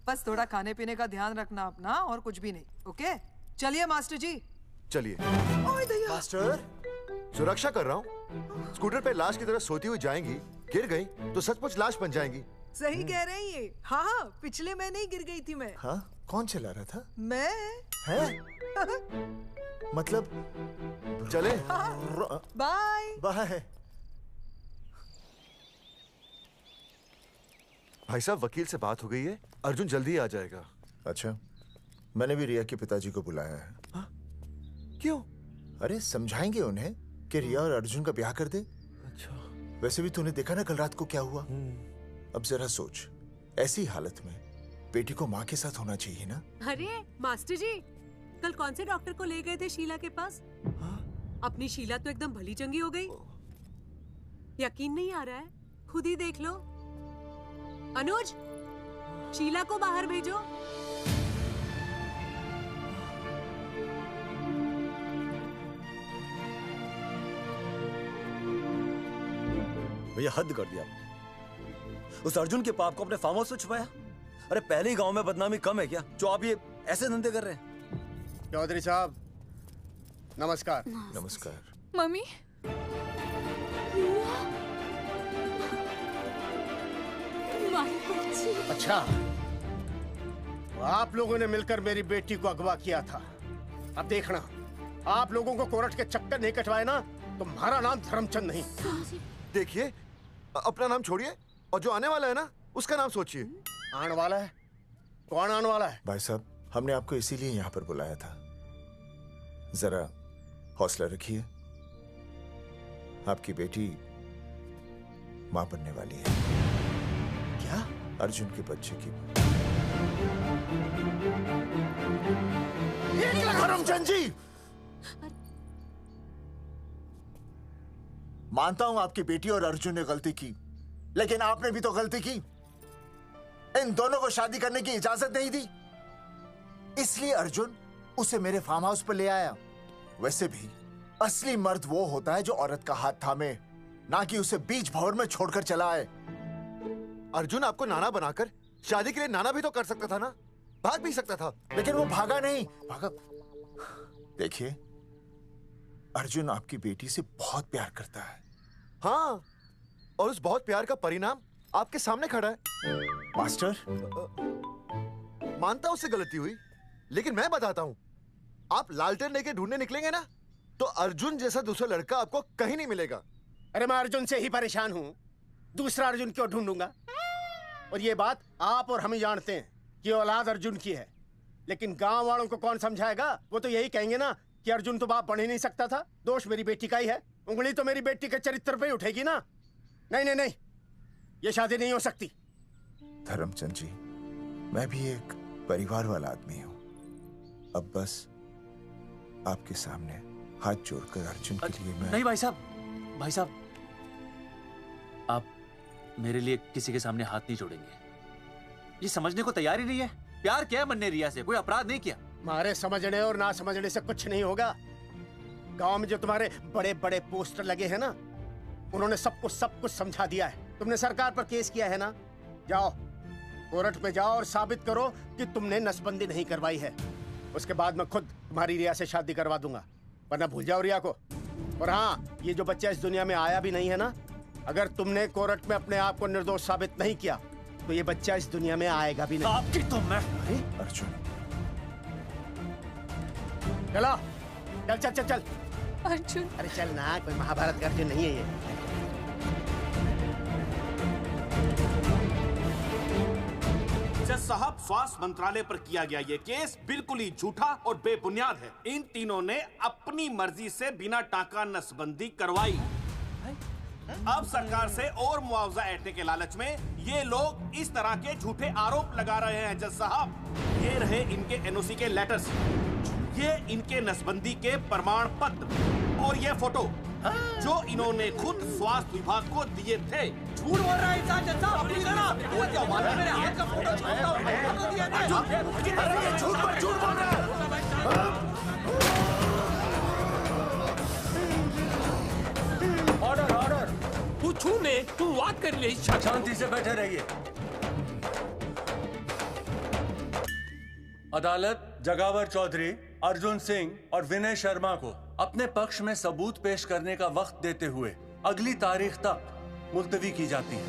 बस थोड़ा खाने पीने का ध्यान रखना अपना, और कुछ भी नहीं। ओके चलिए मास्टर जी।
चलिए।
मास्टर,
सुरक्षा कर रहा हूँ। स्कूटर पे लाश की तरह सोती हुई जाएंगी, गिर गई तो सचमुच लाश बन जाएंगी।
सही कह रही है। हाँ पिछले महीने ही गिर गई थी मैं।
हाँ कौन चला रहा था?
मैं।
है? मतलब चले?
Bye
bye.
भाई साहब, वकील से बात हो गई है, अर्जुन जल्दी आ जाएगा।
अच्छा, मैंने भी रिया के पिताजी को बुलाया है।
क्यों?
अरे समझाएंगे उन्हें कि रिया और अर्जुन का ब्याह कर दे।
अच्छा।
वैसे भी तूने देखा ना कल रात को क्या हुआ। अब जरा सोच, ऐसी हालत में बेटी को माँ के साथ होना चाहिए ना।
अरे मास्टर जी, कल कौन से डॉक्टर को ले गए थे शीला के पास? अपनी शीला तो एकदम भली चंगी हो गई। यकीन नहीं आ रहा है? खुद ही देख लो। अनुज, शीला को बाहर भेजो।
भैया हद कर दिया। उस अर्जुन के पाप को अपने फार्म हाउस में छुपाया। अरे पहले ही गांव में बदनामी कम है क्या, जो आप ये ऐसे धंधे कर रहे हैं?
चौधरी साहब नमस्कार।
नमस्कार।
मम्मी।
अच्छा, तो आप लोगों ने मिलकर मेरी बेटी को अगवा किया था। अब देखना, आप लोगों को कोर्ट के चक्कर नहीं कटवाए ना, तो हमारा नाम धर्मचंद नहीं।
देखिए, अपना नाम छोड़िए और जो आने वाला है ना, उसका नाम सोचिए।
आने वाला है? कौन आने वाला है?
भाई साहब, हमने आपको इसीलिए यहाँ पर बुलाया था। जरा हौसला रखिए, आपकी बेटी मां बनने वाली है।
क्या?
अर्जुन के बच्चे की। करमचंद जी, मानता हूं आपकी बेटी और अर्जुन ने गलती की, लेकिन आपने भी तो गलती की। इन दोनों को शादी करने की इजाजत नहीं दी, इसलिए अर्जुन उसे मेरे फार्म हाउस पर ले आया। वैसे भी असली मर्द वो होता है जो औरत का हाथ थामे, ना कि उसे बीच भंवर में छोड़कर चला आए।
अर्जुन आपको नाना बनाकर शादी के लिए नाना भी तो कर सकता था ना, भाग भी सकता था।
लेकिन वो भागा नहीं। भागा। देखिए, अर्जुन आपकी बेटी से बहुत प्यार करता है।
हाँ, और उस बहुत प्यार का परिणाम आपके सामने खड़ा है।
मास्टर,
मानता हूं उससे गलती हुई, लेकिन मैं बताता हूं, आप लालटेन लेके ढूंढने निकलेंगे ना, तो अर्जुन जैसा दूसरा लड़का आपको कहीं नहीं मिलेगा।
अरे मैं अर्जुन से ही परेशान हूँ, दूसरा अर्जुन क्यों ढूंढूंगा? और ये बात आप और हम ही जानते हैं कि औलाद अर्जुन की है, लेकिन गांव वालों को कौन समझाएगा? वो तो यही कहेंगे ना कि अर्जुन तो बाप बन ही नहीं सकता था, दोष मेरी बेटी का ही है। उंगली तो मेरी बेटी के चरित्र पे ही उठेगी ना। नहीं नहीं नहीं, ये शादी नहीं हो सकती।
धर्मचंद जी, मैं भी एक परिवार वाला आदमी हूँ। अब बस आपके सामने हाथ जोड़कर अर्जुन के लिए मैं...
नहीं भाई साहब, आप मेरे लिए किसी के सामने हाथ नहीं जोड़ेंगे। ये समझने को तैयार ही नहीं है। प्यार किया है मन्ने रिया से, कोई अपराध नहीं किया।
तुम्हारे समझने और ना समझने से कुछ नहीं होगा। गांव में जो तुम्हारे बड़े बड़े पोस्टर लगे हैं ना, उन्होंने सब कुछ समझा दिया है। तुमने सरकार पर केस किया है ना, जाओ कोर्ट में जाओ और साबित करो कि तुमने नसबंदी नहीं करवाई है। उसके बाद मैं खुद तुम्हारी रिया से शादी करवा दूंगा, वरना भूल जाओ रिया को। और हाँ, ये जो बच्चा इस दुनिया में आया भी नहीं है ना, अगर तुमने कोर्ट में अपने आप को निर्दोष साबित नहीं किया तो ये बच्चा इस दुनिया में आएगा भी नहीं।
आपकी तो मैं...
अर्जुन,
चलो चल चल चल चल।
अर्जुन,
अरे चल ना, कोई महाभारत का अर्जुन नहीं है ये।
जज साहब, स्वास्थ्य मंत्रालय पर किया गया ये केस बिल्कुल ही झूठा और बेबुनियाद है। इन तीनों ने अपनी मर्जी से बिना टाका नसबंदी करवाई। अब सरकार से और मुआवजा ऐंठने के लालच में ये लोग इस तरह के झूठे आरोप लगा रहे हैं। जज साहब, ये रहे इनके एनओसी के लेटर्स, ये इनके नसबंदी के प्रमाण पत्र और ये फोटो जो इन्होंने खुद स्वास्थ्य विभाग को दिए थे।
झूठ बोल रहा है इंसान। जज साहब, अपनी करना। वो क्या मालूम है, मेरे हाथ का फोटो छोड़ता हूं, फोटो दिया था।
अरे ये झूठ बोल रहा है।
ऑर्डर। तू छूने, तू बात कर ले।
शांति से बैठे रहिए। अदालत जगावर चौधरी, अर्जुन सिंह और विनय शर्मा को अपने पक्ष में सबूत पेश करने का वक्त देते हुए अगली तारीख तक मुलतवी की जाती है।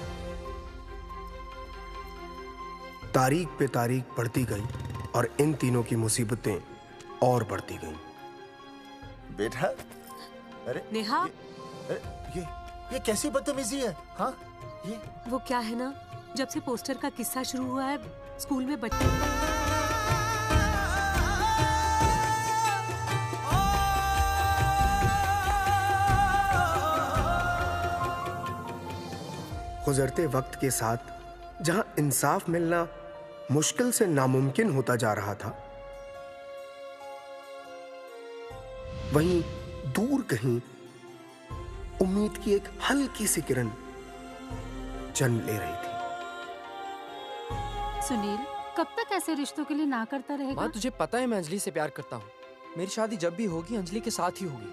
तारीख पे तारीख बढ़ती गई और इन तीनों की मुसीबतें और बढ़ती गईं।
बेटा, अरे
नेहा,
ये कैसी बदतमीजी है? हाँ, ये
वो क्या है ना, जब से पोस्टर का किस्सा शुरू हुआ है स्कूल में बच्चे
गुजरते वक्त के साथ जहां इंसाफ मिलना मुश्किल से नामुमकिन होता जा रहा था, वहीं दूर कहीं उम्मीद की एक हल्की सी किरण जन्म ले रही थी।
सुनील, कब तक ऐसे रिश्तों के लिए ना करता रहेगा?
माँ, तुझे पता है मैं अंजलि से प्यार करता हूँ। मेरी शादी जब भी होगी अंजलि के साथ ही होगी।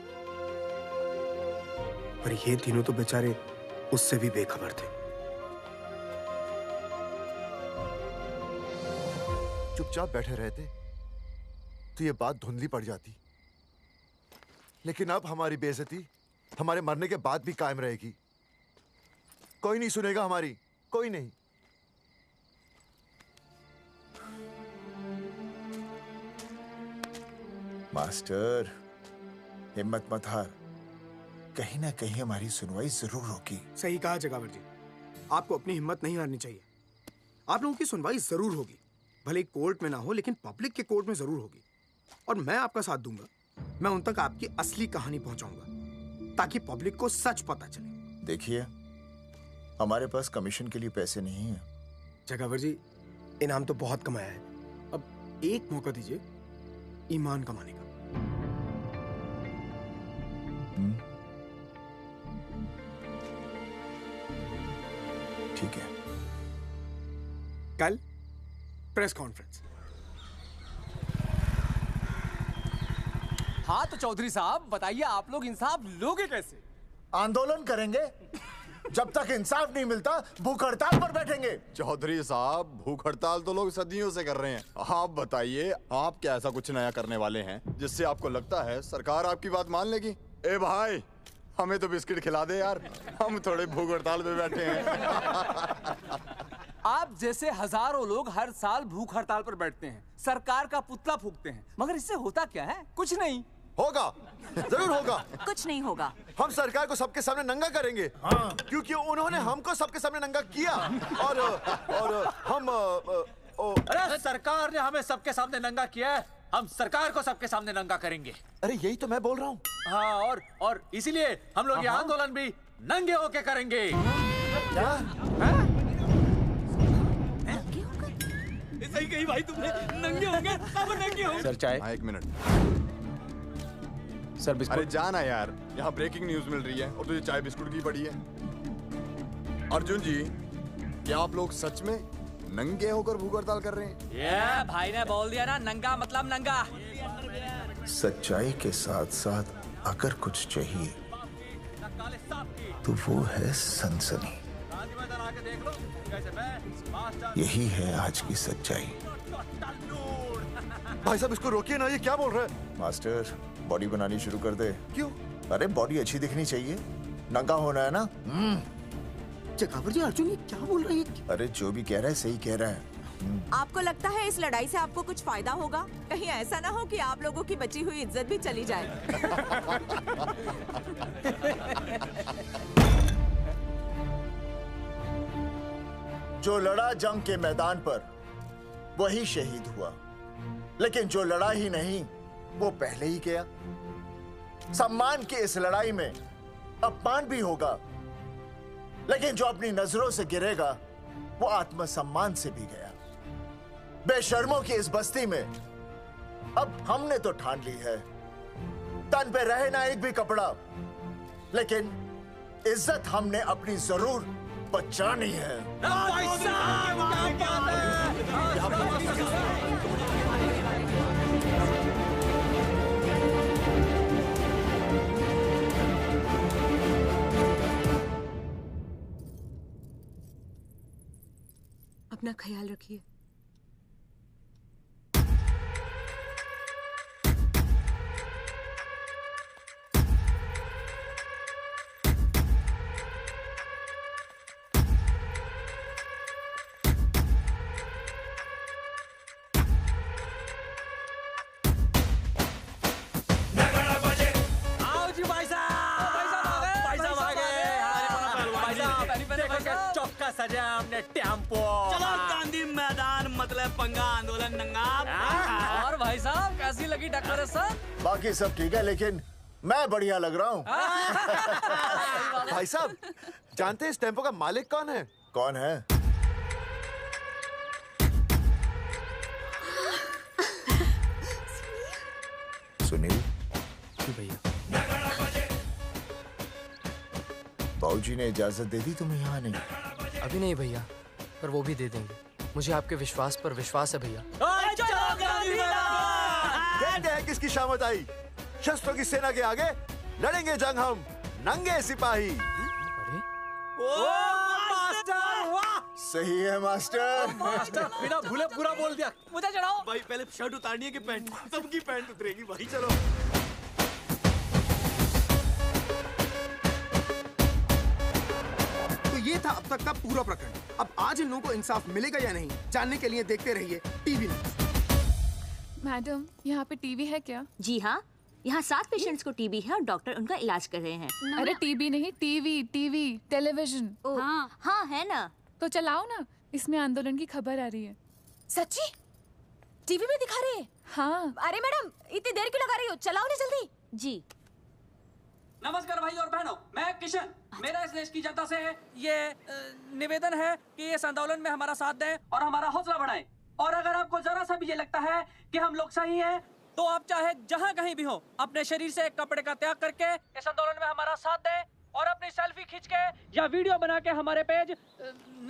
पर ये तीनों तो बेचारे उससे भी बेखबर थे।
चुपचाप बैठे रहते तो ये बात धुंधली पड़ जाती, लेकिन अब हमारी बेइज्जती हमारे मरने के बाद भी कायम रहेगी। कोई नहीं सुनेगा हमारी, कोई नहीं।
मास्टर, हिम्मत मत हार, कहीं ना कहीं हमारी सुनवाई जरूर होगी।
सही कहा जगावर जी, आपको अपनी हिम्मत नहीं हारनी चाहिए। आप लोगों की सुनवाई जरूर होगी, भले कोर्ट में ना हो लेकिन पब्लिक के कोर्ट में जरूर होगी। और मैं आपका साथ दूंगा मैं उन तक आपकी असली कहानी पहुंचाऊंगा ताकि पब्लिक को सच पता चले।
देखिए, हमारे पास कमीशन के लिए पैसे नहीं है।
जगावर जी, इनाम तो बहुत कमाया है, अब एक मौका दीजिए ईमान कमाने का।
ठीक है,
कल प्रेस कॉन्फ्रेंस।
हाँ तो चौधरी साहब बताइए, आप लोग इंसाफ लोगे कैसे?
आंदोलन करेंगे। जब तक इंसाफ नहीं मिलता भूख हड़ताल पर बैठेंगे।
चौधरी साहब, भूख हड़ताल तो लोग सदियों से कर रहे हैं। आप बताइए, आप क्या ऐसा कुछ नया करने वाले हैं जिससे आपको लगता है सरकार आपकी बात मान लेगी? ए भाई, हमें तो बिस्किट खिला दे यार, हम थोड़े भूख हड़ताल पे बैठे हैं।
आप जैसे हजारों लोग हर साल भूख हड़ताल पर बैठते हैं, सरकार का पुतला फूंकते हैं, मगर इससे होता क्या है? कुछ नहीं
होगा, जरूर होगा।
कुछ नहीं होगा।
हम सरकार को सबके सामने नंगा करेंगे। हाँ। क्योंकि उन्होंने हमको सबके सामने नंगा किया और हम
अरे सरकार ने हमें सबके सामने नंगा किया है, हम सरकार को सबके सामने नंगा करेंगे।
अरे यही तो मैं बोल रहा हूँ।
हाँ, और इसीलिए हम लोग ये आंदोलन भी नंगे होके करेंगे।
क्या?
सही कही भाई तुमने, नंगे होंगे, अब नंगे होंगे।
सर चाय। एक मिनट
सर, बिस्कुट।
अरे जाना यार, यहाँ ब्रेकिंग न्यूज मिल रही है और तुझे चाय बिस्कुट की पड़ी है। अर्जुन जी, क्या आप लोग सच में नंगे होकर भूख हड़ताल कर रहे हैं?
ये भाई ने बोल दिया ना, नंगा मतलब नंगा।
सच्चाई के साथ साथ अगर कुछ चाहिए तो वो है सनसनी। यही है आज की सच्चाई।
भाई साहब, इसको रोकिए ना, ये क्या बोल रहा है?
मास्टर, बॉडी बनानी शुरू कर दे।
क्यों?
अरे बॉडी अच्छी दिखनी चाहिए, नंगा होना है ना।
जगावर जी, अर्जुन ये क्या बोल रही है?
अरे जो भी कह रहा है सही कह रहा है।
आपको लगता है इस लड़ाई से आपको कुछ फायदा होगा? कहीं ऐसा ना हो कि आप लोगों की बची हुई इज्जत भी चली जाए।
जो लड़ा जंग के मैदान पर वही शहीद हुआ, लेकिन जो लड़ा ही नहीं वो पहले ही गया। सम्मान की इस लड़ाई में अपमान भी होगा, लेकिन जो अपनी नजरों से गिरेगा वो आत्मसम्मान से भी गया। बेशर्मों की इस बस्ती में अब हमने तो ठान ली है, तन पे रहे ना एक भी कपड़ा, लेकिन इज्जत हमने अपनी जरूर बचानी है।
अपना ख्याल रखिए।
सजा हमने टेम्पो।
चलो गांधी मैदान, मतलब पंगा आंदोलन नंगा।
और भाई साहब कैसी लगी टक्कर सर?
बाकी सब ठीक है, लेकिन मैं बढ़िया लग रहा हूँ।
भाई साहब, जानते हैं इस टेम्पो का मालिक कौन है?
कौन है? सुनील।
भैया,
बाबूजी ने इजाजत दे दी तुम्हें यहाँ आने?
अभी नहीं भैया, पर वो भी दे देंगे। मुझे आपके विश्वास पर विश्वास है भैया।
कहते हैं किसकी शामत आई, शस्त्रों की सेना के आगे लड़ेंगे जंग हम नंगे सिपाही।
सही है मास्टर।
मास्टर बिना भूले पूरा बोल दिया।
मुझे चढ़ाओ
भाई, पहले शर्ट उतारनी है कि पैंट? सबकी पैंट उतरेगी भाई। चलो
ये था अब तक का पूरा प्रकरण। अब आज इन लोगों को इंसाफ मिलेगा या नहीं, जानने के लिए देखते रहिए टीवी न्यूज़।
मैडम, यहाँ पे टीवी है क्या?
जी हाँ, यहाँ 7 पेशेंट्स को टीबी है और डॉक्टर उनका इलाज कर रहे हैं।
अरे टीबी नहीं, टीवी, टेलीविजन।
हाँ हाँ है ना।
तो चलाओ ना, इसमें आंदोलन की खबर आ रही है।
सच्ची? टीवी में दिखा रहे हैं।
हाँ।
अरे मैडम इतनी देर क्यों लगा रही हो, चलाओ ना जल्दी।
जी।
नमस्कार भाई और बहनों, मैं किशन। मेरा इस देश की जनता से ये निवेदन है कि इस आंदोलन में हमारा साथ दें और हमारा हौसला बढ़ाएं। और अगर आपको जरा सा भी ये लगता है कि हम लोग सही हैं, तो आप चाहे जहाँ कहीं भी हो अपने शरीर से एक कपड़े का त्याग करके इस आंदोलन में हमारा साथ दें और अपनी सेल्फी खींच के या वीडियो बना के हमारे पेज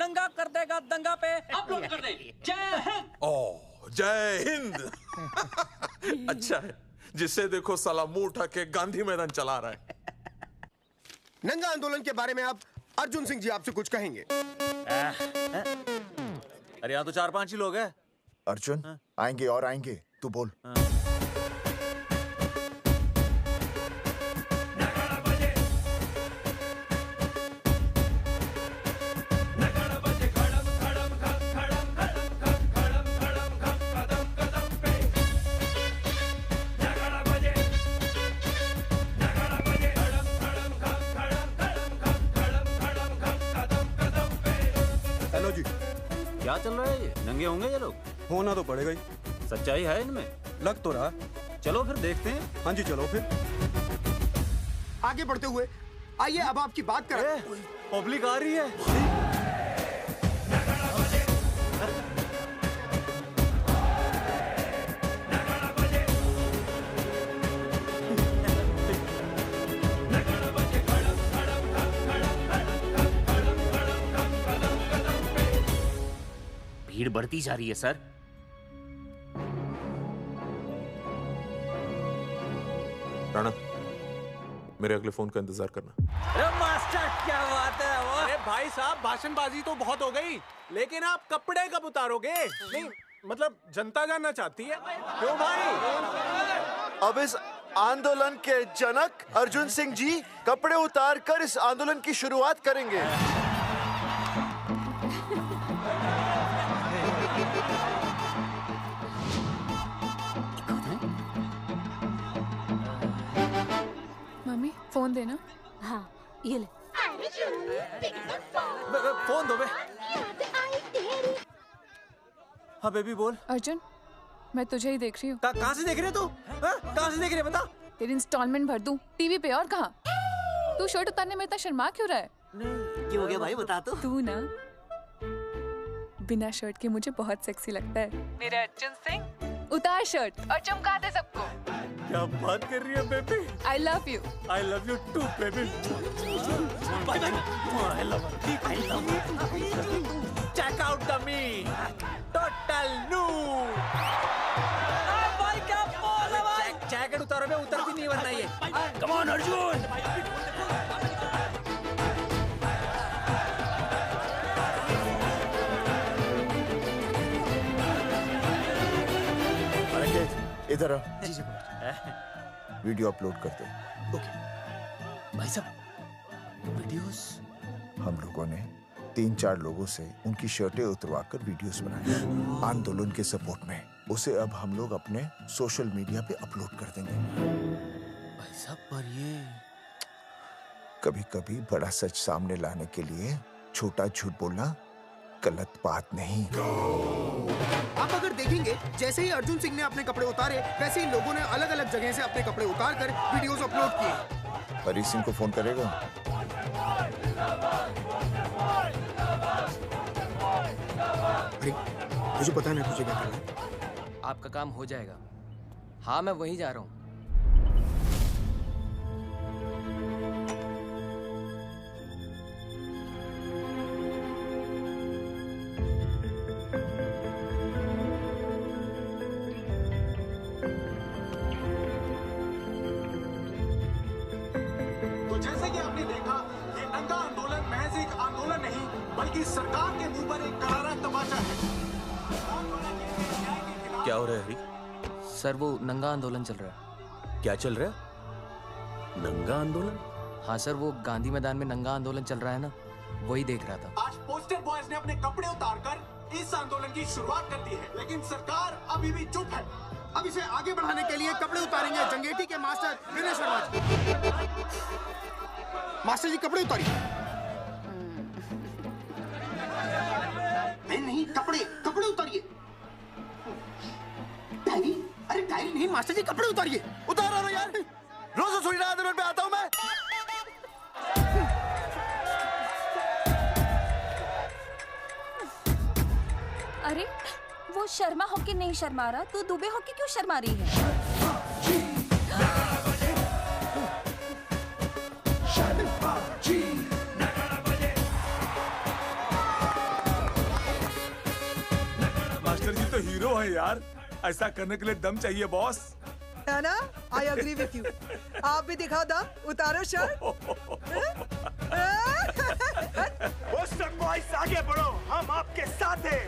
नंगा कर देगा दंगा पे अपलोड कर दें। जय हिंद।
ओह जय हिंद। अच्छा है, जिससे देखो साला मुंह उठा के गांधी मैदान चला रहा है।
नंगा आंदोलन के बारे में आप अर्जुन सिंह जी आपसे कुछ कहेंगे।
अरे यहाँ तो 4-5 ही लोग हैं।
अर्जुन आएंगे और आएंगे, तू बोल।
हेलो जी,
क्या चल रहा है ये? नंगे होंगे ये लोग?
होना तो पड़ेगा ही।
सच्चाई है इनमें?
लग तो रहा।
चलो फिर देखते हैं।
हाँ जी चलो फिर।
आगे बढ़ते हुए आइए अब आपकी बात करें।
पब्लिक आ रही है।
भीड़ बढ़ती जा रही है सर।
राणा, मेरे अगले फोन का इंतजार करना।
अरे मास्टर क्या बात है वो? अरे भाई साहब भाषणबाजी तो बहुत हो गई, लेकिन आप कपड़े कब उतारोगे? नहीं मतलब जनता जानना चाहती है। क्यों भाई?
अब इस आंदोलन के जनक अर्जुन सिंह जी कपड़े उतार कर इस आंदोलन की शुरुआत करेंगे।
मम्मी फोन देना।
हाँ ये ले।
फोन दो बे। हाँ बेबी बोल।
अर्जुन मैं तुझे ही देख रही हूँ।
कहाँ से देख रही है तू? कहाँ से देख रही है बता?
तेरी इंस्टॉलमेंट भर दूं टीवी पे और कहाँ? तू शर्ट उतारने में इतना शर्मा क्यों रहा है?
क्या हो गया भाई बता तो।
तू ना बिना शर्ट के मुझे बहुत सेक्सी लगता है। मेरा अर्जुन सिंह उतार शर्ट और चमका दे सबको।
क्या बात कर रही है baby?
I love you.
I love you too baby. Bye bye. I love you. Check out the me. Total new.
भाई क्या बोल है भाई?
जैकेट उतारो बे, उतर भी नहीं वरना ये।
Come on Arjun.
इधर आ। वीडियो अपलोड करते।
भाई साहब वीडियोस?
हम लोगों ने 3-4 लोगों से उनकी शर्टें उतरवाकर वीडियोस बनाए आंदोलन के सपोर्ट में। उसे अब हम लोग अपने सोशल मीडिया पे अपलोड कर देंगे।
भाई साहब पर ये
कभी-कभी बड़ा सच सामने लाने के लिए छोटा झूठ बोलना गलत बात नहीं।
आप अगर देखेंगे जैसे ही अर्जुन सिंह ने अपने कपड़े उतारे, वैसे ही लोगों ने अलग अलग जगह से अपने कपड़े उतार कर वीडियोस अपलोड किए।
हरी सिंह को फोन करेगा?
अरे मुझे पता है तुझे क्या करना है।
आपका काम हो जाएगा। हाँ मैं वहीं जा रहा हूँ।
तो जैसे कि आपने देखा, ये नंगा आंदोलन महज एक आंदोलन नहीं बल्कि सरकार के मुंह पर एक करारा तमाचा है।
क्या हो रहा है हरी?
सर वो नंगा आंदोलन चल रहा है।
क्या चल रहा है? नंगा आंदोलन?
हाँ सर वो गांधी मैदान में नंगा आंदोलन चल रहा है ना, वही देख रहा था।
आज पोस्टर बॉयज ने अपने कपड़े उतारकर इस आंदोलन की शुरुआत कर दी है, लेकिन सरकार अभी भी चुप है।
अब इसे आगे बढ़ाने के लिए कपड़े उतारेंगे जंगेटी के मास्टर विनय शर्मा जी। मास्टर जी कपड़े उतारिए।
नहीं कपड़े उतारिए।
नहीं मास्टर जी कपड़े उतारिए।
उतारो ना यार, रोज थोड़ी ना आंदोलन पे आता हूँ मैं।
अरे वो शर्मा होके नहीं शर्मा रहा, तू दुबे होके क्यों शर्मा रही है?
मास्टर जी तो हीरो है यार, ऐसा करने के लिए दम चाहिए बॉस।
है ना? I agree with you. आप भी दिखाओ दम, उतारो शर्ट।
बॉयज आगे बढ़ो, हम आपके साथ हैं।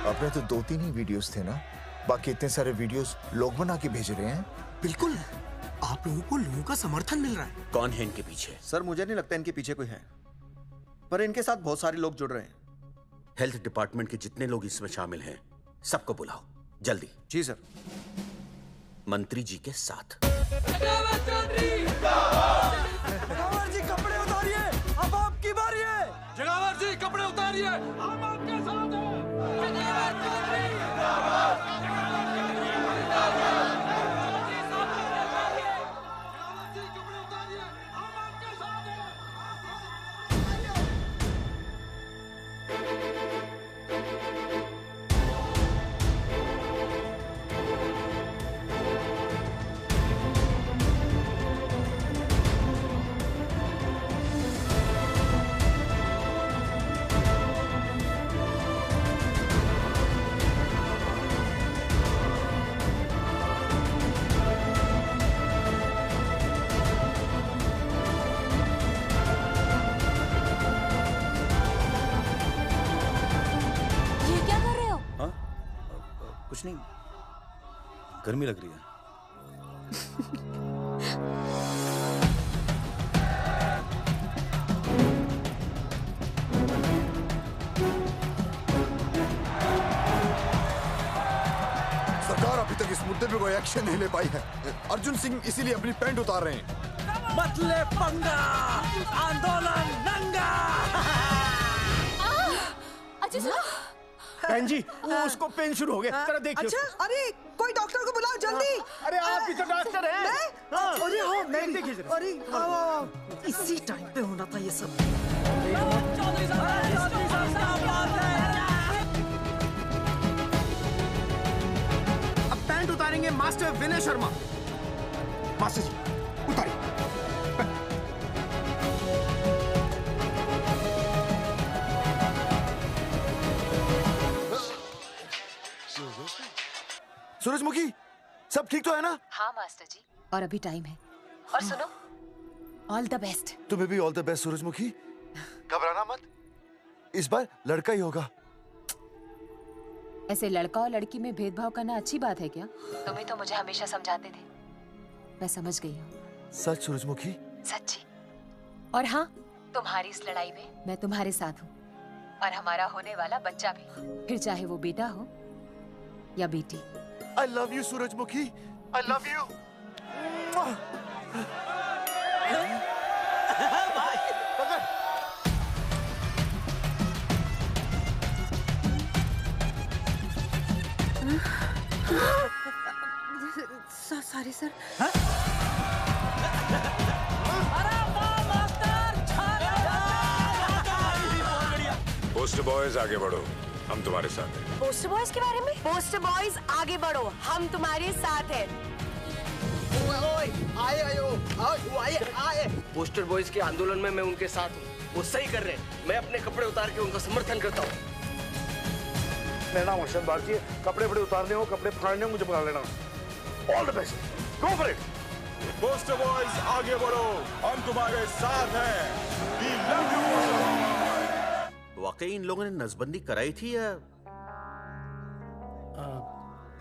अपने तो 2-3 ही वीडियोस थे ना, बाकी इतने सारे वीडियोस लोग बना के भेज रहे हैं।
बिल्कुल, आप लोगों को लोगों का समर्थन मिल रहा है।
कौन है इनके पीछे?
सर मुझे नहीं लगता इनके पीछे कोई है, पर इनके साथ बहुत सारे लोग जुड़ रहे हैं।
हेल्थ डिपार्टमेंट के जितने लोग इसमें शामिल हैं, सबको बुलाओ जल्दी।
जी सर।
मंत्री जी के साथ।
जगावर जी कपड़े उतारिए, अब आपकी बारी है। जगावर जी कपड़े उतारिए, हम आपके साथ हैं। जगावर चौधरी
कुछ नहीं,
गर्मी लग रही है।
सरकार अभी तक इस मुद्दे पे कोई एक्शन नहीं ले पाई है। अर्जुन सिंह इसीलिए अपनी पैंट उतार रहे हैं।
मत ले पंगा, आंदोलन नंगा।
बहन जी, वो उसको पेन शुरू हो गया, जरा देखिए।
अच्छा, अरे कोई डॉक्टर को बुलाओ जल्दी।
अरे आप भी तो डॉक्टर हैं।
अरे हाँ, मैं
देखिए जरा।
अरे इसी टाइम पे होना था ये सब।
अब पैंट उतारेंगे मास्टर विनय शर्मा। मास्टर जी उतारिए।
सूरजमुखी, सब ठीक तो है ना?
हाँ मास्टर जी, और अभी टाइम है। और सुनो, ऑल द बेस्ट।
तुम्हें भी ऑल द बेस्ट सूरजमुखी। घबराना मत, इस बार लड़का ही होगा।
ऐसे लड़का और लड़की में भेदभाव करना अच्छी बात है क्या? तुम ही तो मुझे हमेशा समझाते थे। मैं समझ गई हूँ।
सच सूरजमुखी?
सच्ची। और हाँ, तुम्हारी इस लड़ाई में मैं तुम्हारे साथ हूँ, और हमारा होने वाला बच्चा भी, फिर चाहे वो बेटा हो या बेटी।
I love you, सूरजमुखी। I love you.
Sorry sir.
Poster boys आगे बढ़ो, हम तुम्हारे साथ हैं।
पोस्टर बॉयज के बारे में? पोस्टर बॉयज आगे बढ़ो, हम तुम्हारे साथ हैं।
आए। पोस्टर बॉयज के आंदोलन में मैं उनके साथ हूँ, वो सही कर रहे हैं। मैं अपने कपड़े उतार के उनका समर्थन करता हूँ।
मेरा नाम अर्शद बागची है। कपड़े उतारने हो, कपड़े फाड़ने हो, मुझे बुला लेना। All the best, go for it.
Poster boys आगे बढ़ो, हम तुम्हारे साथ हैं। We love you, poster boys.
वाकई इन लोगों ने नसबंदी कराई थी या?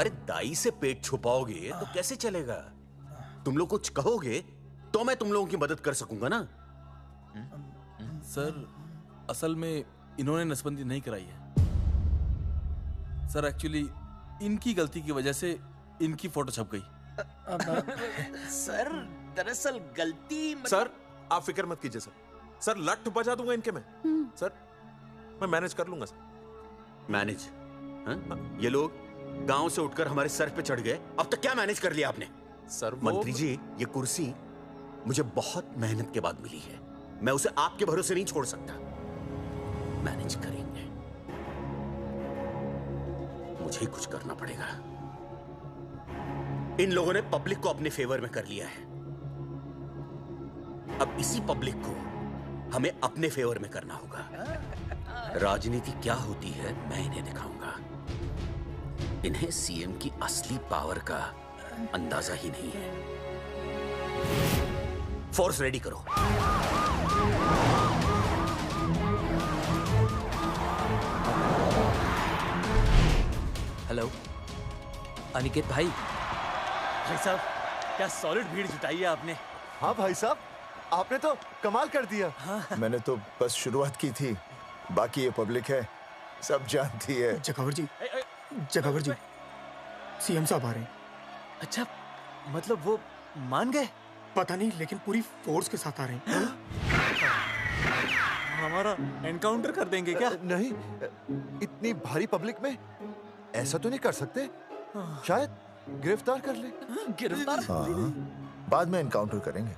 अरे दाई से पेट छुपाओगे तो कैसे चलेगा? तुम लोग कुछ कहोगे तो मैं तुम लोगों की मदद कर सकूंगा ना।
सर, असल में इन्होंने नसबंदी नहीं कराई है सर। एक्चुअली इनकी गलती की वजह से इनकी फोटो छप गई।
सर दरअसल गलती
सर आप फिक्र मत कीजिए सर। सर लट बजा दूंगा इनके मैं। सर मैं मैनेज कर लूंगा सर।
मैनेज? हाँ? ये लोग गांव से उठकर हमारे सर पे चढ़ गए। अब तक क्या मैनेज कर लिया आपने?
सर
मंत्री जी, ये कुर्सी मुझे बहुत मेहनत के बाद मिली है। मैं उसे आपके भरोसे नहीं छोड़ सकता। मैनेज करेंगे, मुझे ही कुछ करना पड़ेगा। इन लोगों ने पब्लिक को अपने फेवर में कर लिया है। अब इसी पब्लिक को हमें अपने फेवर में करना होगा। राजनीति क्या होती है मैं इन्हें दिखाऊंगा। इन्हें सीएम की असली पावर का अंदाजा ही नहीं है। फोर्स रेडी करो।
हेलो अनिकेत भाई। भाई साहब, क्या सॉलिड भीड़ जुटाई है आपने।
हाँ भाई साहब, आपने तो कमाल कर दिया। हाँ। मैंने तो बस शुरुआत की थी, बाकी ये पब्लिक है, सब जानती है।
जगावर जी, जगावर जी, सीएम साहब आ रहे हैं।
अच्छा, मतलब वो मान गए?
पता नहीं, लेकिन पूरी फोर्स के साथ आ रहे हैं।
हमारा एनकाउंटर कर देंगे क्या?
नहीं, इतनी भारी पब्लिक में ऐसा तो नहीं कर सकते। शायद गिरफ्तार कर ले।
गिरफ्तार?
हाँ, बाद में एनकाउंटर करेंगे।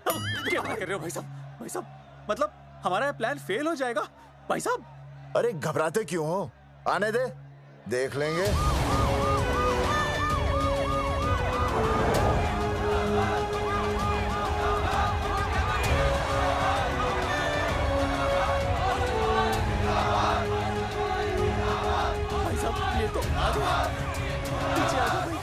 क्या कर रहे हो भाई साहब? भाई साहब, मतलब हमारा प्लान फेल हो जाएगा भाई साहब?
अरे घबराते क्यों हो? आने दे, देख लेंगे।
भाई साहब, ये तो आ गया। पीछे आ जाओ भाई।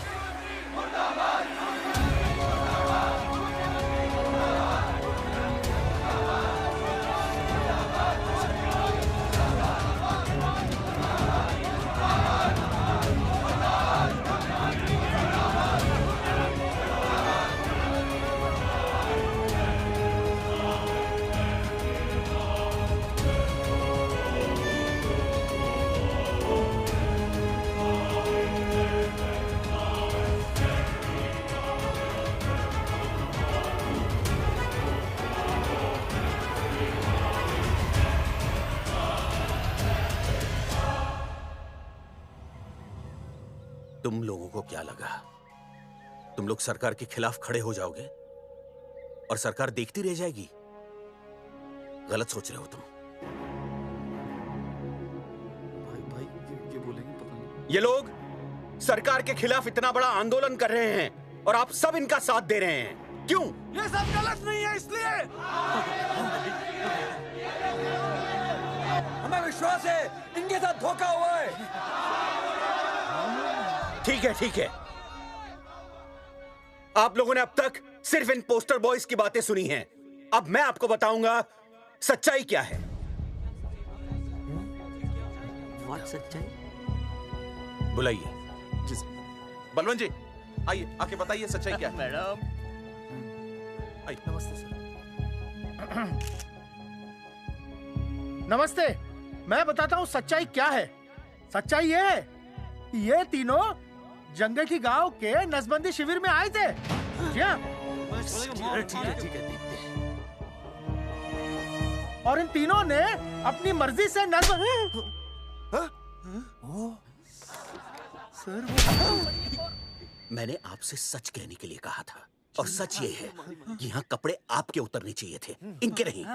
तुम लोगों को क्या लगा तुम लोग सरकार के खिलाफ खड़े हो जाओगे और सरकार देखती रह जाएगी? गलत सोच रहे हो तुम।
भाई ये बोलेंगे पता नहीं।
ये लोग सरकार के खिलाफ इतना बड़ा आंदोलन कर रहे हैं और आप सब इनका साथ दे रहे हैं। क्यों?
ये सब गलत नहीं है, इसलिए हमें विश्वास है इनके साथ धोखा हुआ है।
ठीक है, ठीक है। आप लोगों ने अब तक सिर्फ इन पोस्टर बॉयज की बातें सुनी हैं। अब मैं आपको बताऊंगा सच्चाई क्या है।
सच्चाई?
बुलाइए।
बलवंत जी, आइए, आके बताइए सच्चाई क्या है।
मैडम,
नमस्ते सर।
नमस्ते, मैं बताता हूँ सच्चाई क्या है। सच्चाई ये है, ये तीनों जंगेठी गांव के नसबंदी शिविर में आए थे। जी हाँ।
ठीक है।
और इन तीनों ने अपनी मर्जी से
मैंने आपसे सच कहने के लिए कहा था और सच ये है कि यहाँ कपड़े आपके उतरने चाहिए थे, इनके नहीं।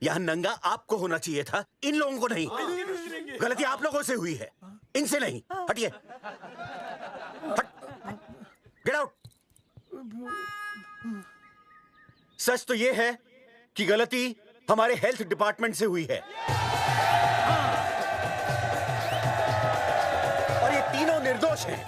यहाँ नंगा आपको होना चाहिए था, इन लोगों को नहीं। गलती आप लोगों से हुई है, इनसे नहीं। हटिए, गेट आउट। सच तो ये है कि गलती हमारे हेल्थ डिपार्टमेंट से हुई है और ये तीनों निर्दोष हैं।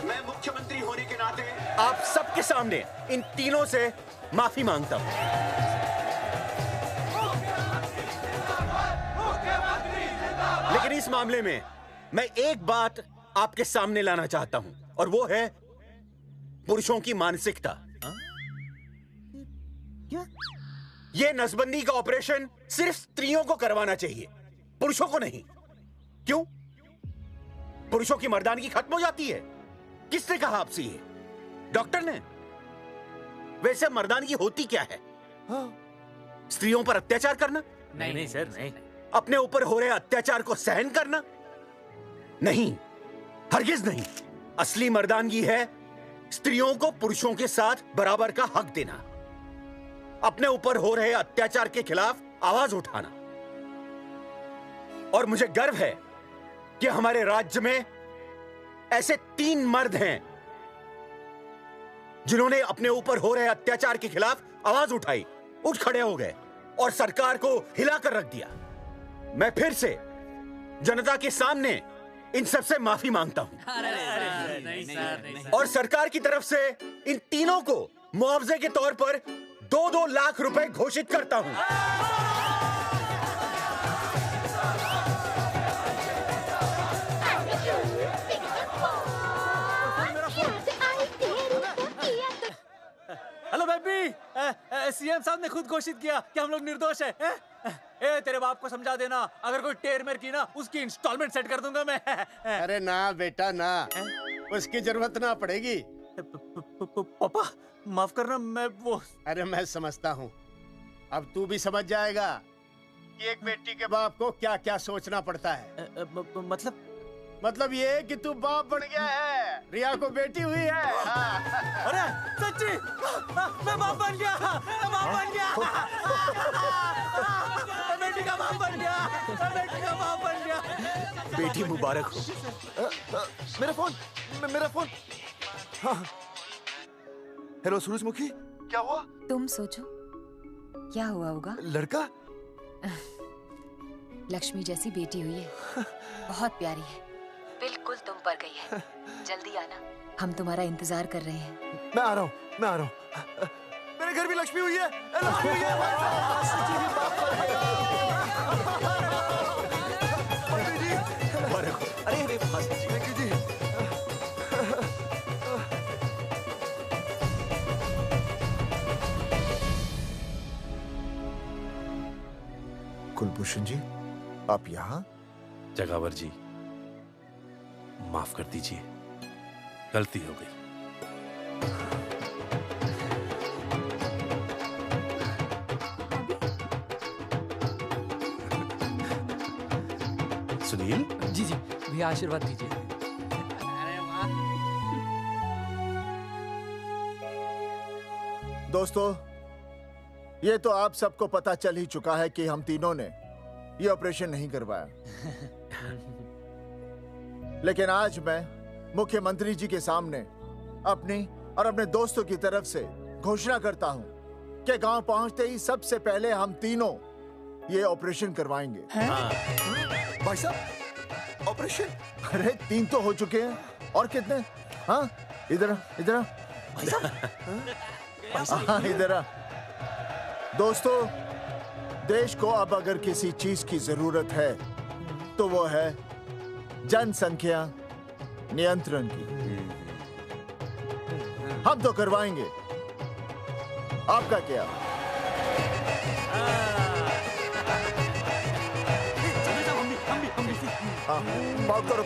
मैं मुख्यमंत्री होने के नाते आप सबके सामने इन तीनों से माफी मांगता हूं। लेकिन इस मामले में मैं एक बात आपके सामने लाना चाहता हूं और वो है पुरुषों की मानसिकता।
क्या?
ये नसबंदी का ऑपरेशन सिर्फ स्त्रियों को करवाना चाहिए, पुरुषों को नहीं। क्यों? पुरुषों की मर्दानगी खत्म हो जाती है? किसने कहा आपसे ये? डॉक्टर ने? वैसे मर्दानगी होती क्या है? स्त्रियों पर अत्याचार करना,
नहीं सर नहीं।
अपने ऊपर हो रहे अत्याचार को सहन करना? नहीं, हरगिज नहीं। असली मर्दानगी है स्त्रियों को पुरुषों के साथ बराबर का हक देना, अपने ऊपर हो रहे अत्याचार के खिलाफ आवाज उठाना। और मुझे गर्व है कि हमारे राज्य में ऐसे 3 मर्द हैं जिन्होंने अपने ऊपर हो रहे अत्याचार के खिलाफ आवाज उठाई, उठ खड़े हो गए और सरकार को हिलाकर रख दिया। मैं फिर से जनता के सामने इन सबसे माफी मांगता हूं और सरकार की तरफ से इन तीनों को मुआवजे के तौर पर 2-2 लाख रुपए घोषित करता हूं।
हेलो बेबी, सीएम साहब ने खुद घोषित किया कि हम लोग निर्दोष हैं। ए, तेरे बाप को समझा देना, अगर कोई टेर मेर की ना उसकी इंस्टॉलमेंट सेट कर दूंगा मैं।
अरे ना बेटा ना, उसकी जरूरत ना पड़ेगी।
पापा माफ करना, मैं वो।
अरे मैं समझता हूँ, अब तू भी समझ जाएगा कि एक बेटी के बाप को क्या क्या सोचना पड़ता है। मतलब ये कि तू बाप बन गया है, रिया को बेटी हुई है।
अरे सच्ची, मैं बाप बन गया, मैं बाप बन गया, बेटी का बाप बन गया, बेटी का बाप बन गया।
बेटी मुबारक हो। मेरा फोन। हाँ। हेलो सूरजमुखी, क्या हुआ?
तुम सोचो क्या हुआ होगा।
लड़का?
लक्ष्मी जैसी बेटी हुई है, बहुत प्यारी है, बिल्कुल तुम पर गई है। जल्दी आना, हम तुम्हारा इंतजार कर रहे हैं।
मैं आ रहा हूँ। मेरे घर भी लक्ष्मी हुई है।
अरे
कुलभूषण जी, आप यहाँ?
जगावर जी, माफ कर दीजिए, गलती हो गई। सुनील
जी भैया आशीर्वाद दीजिए।
दोस्तों, ये तो आप सबको पता चल ही चुका है कि हम तीनों ने ये ऑपरेशन नहीं करवाया। लेकिन आज मैं मुख्यमंत्री जी के सामने अपनी और अपने दोस्तों की तरफ से घोषणा करता हूं कि गांव पहुंचते ही सबसे पहले हम तीनों ये ऑपरेशन करवाएंगे।
भाई साहब, ऑपरेशन?
अरे 3 तो हो चुके हैं, और कितने? हाँ, इधर हाँ, इधर। दोस्तों, देश को अब अगर किसी चीज की जरूरत है तो वो है जनसंख्या नियंत्रण की। हम तो करवाएंगे, आपका क्या? पाव करो।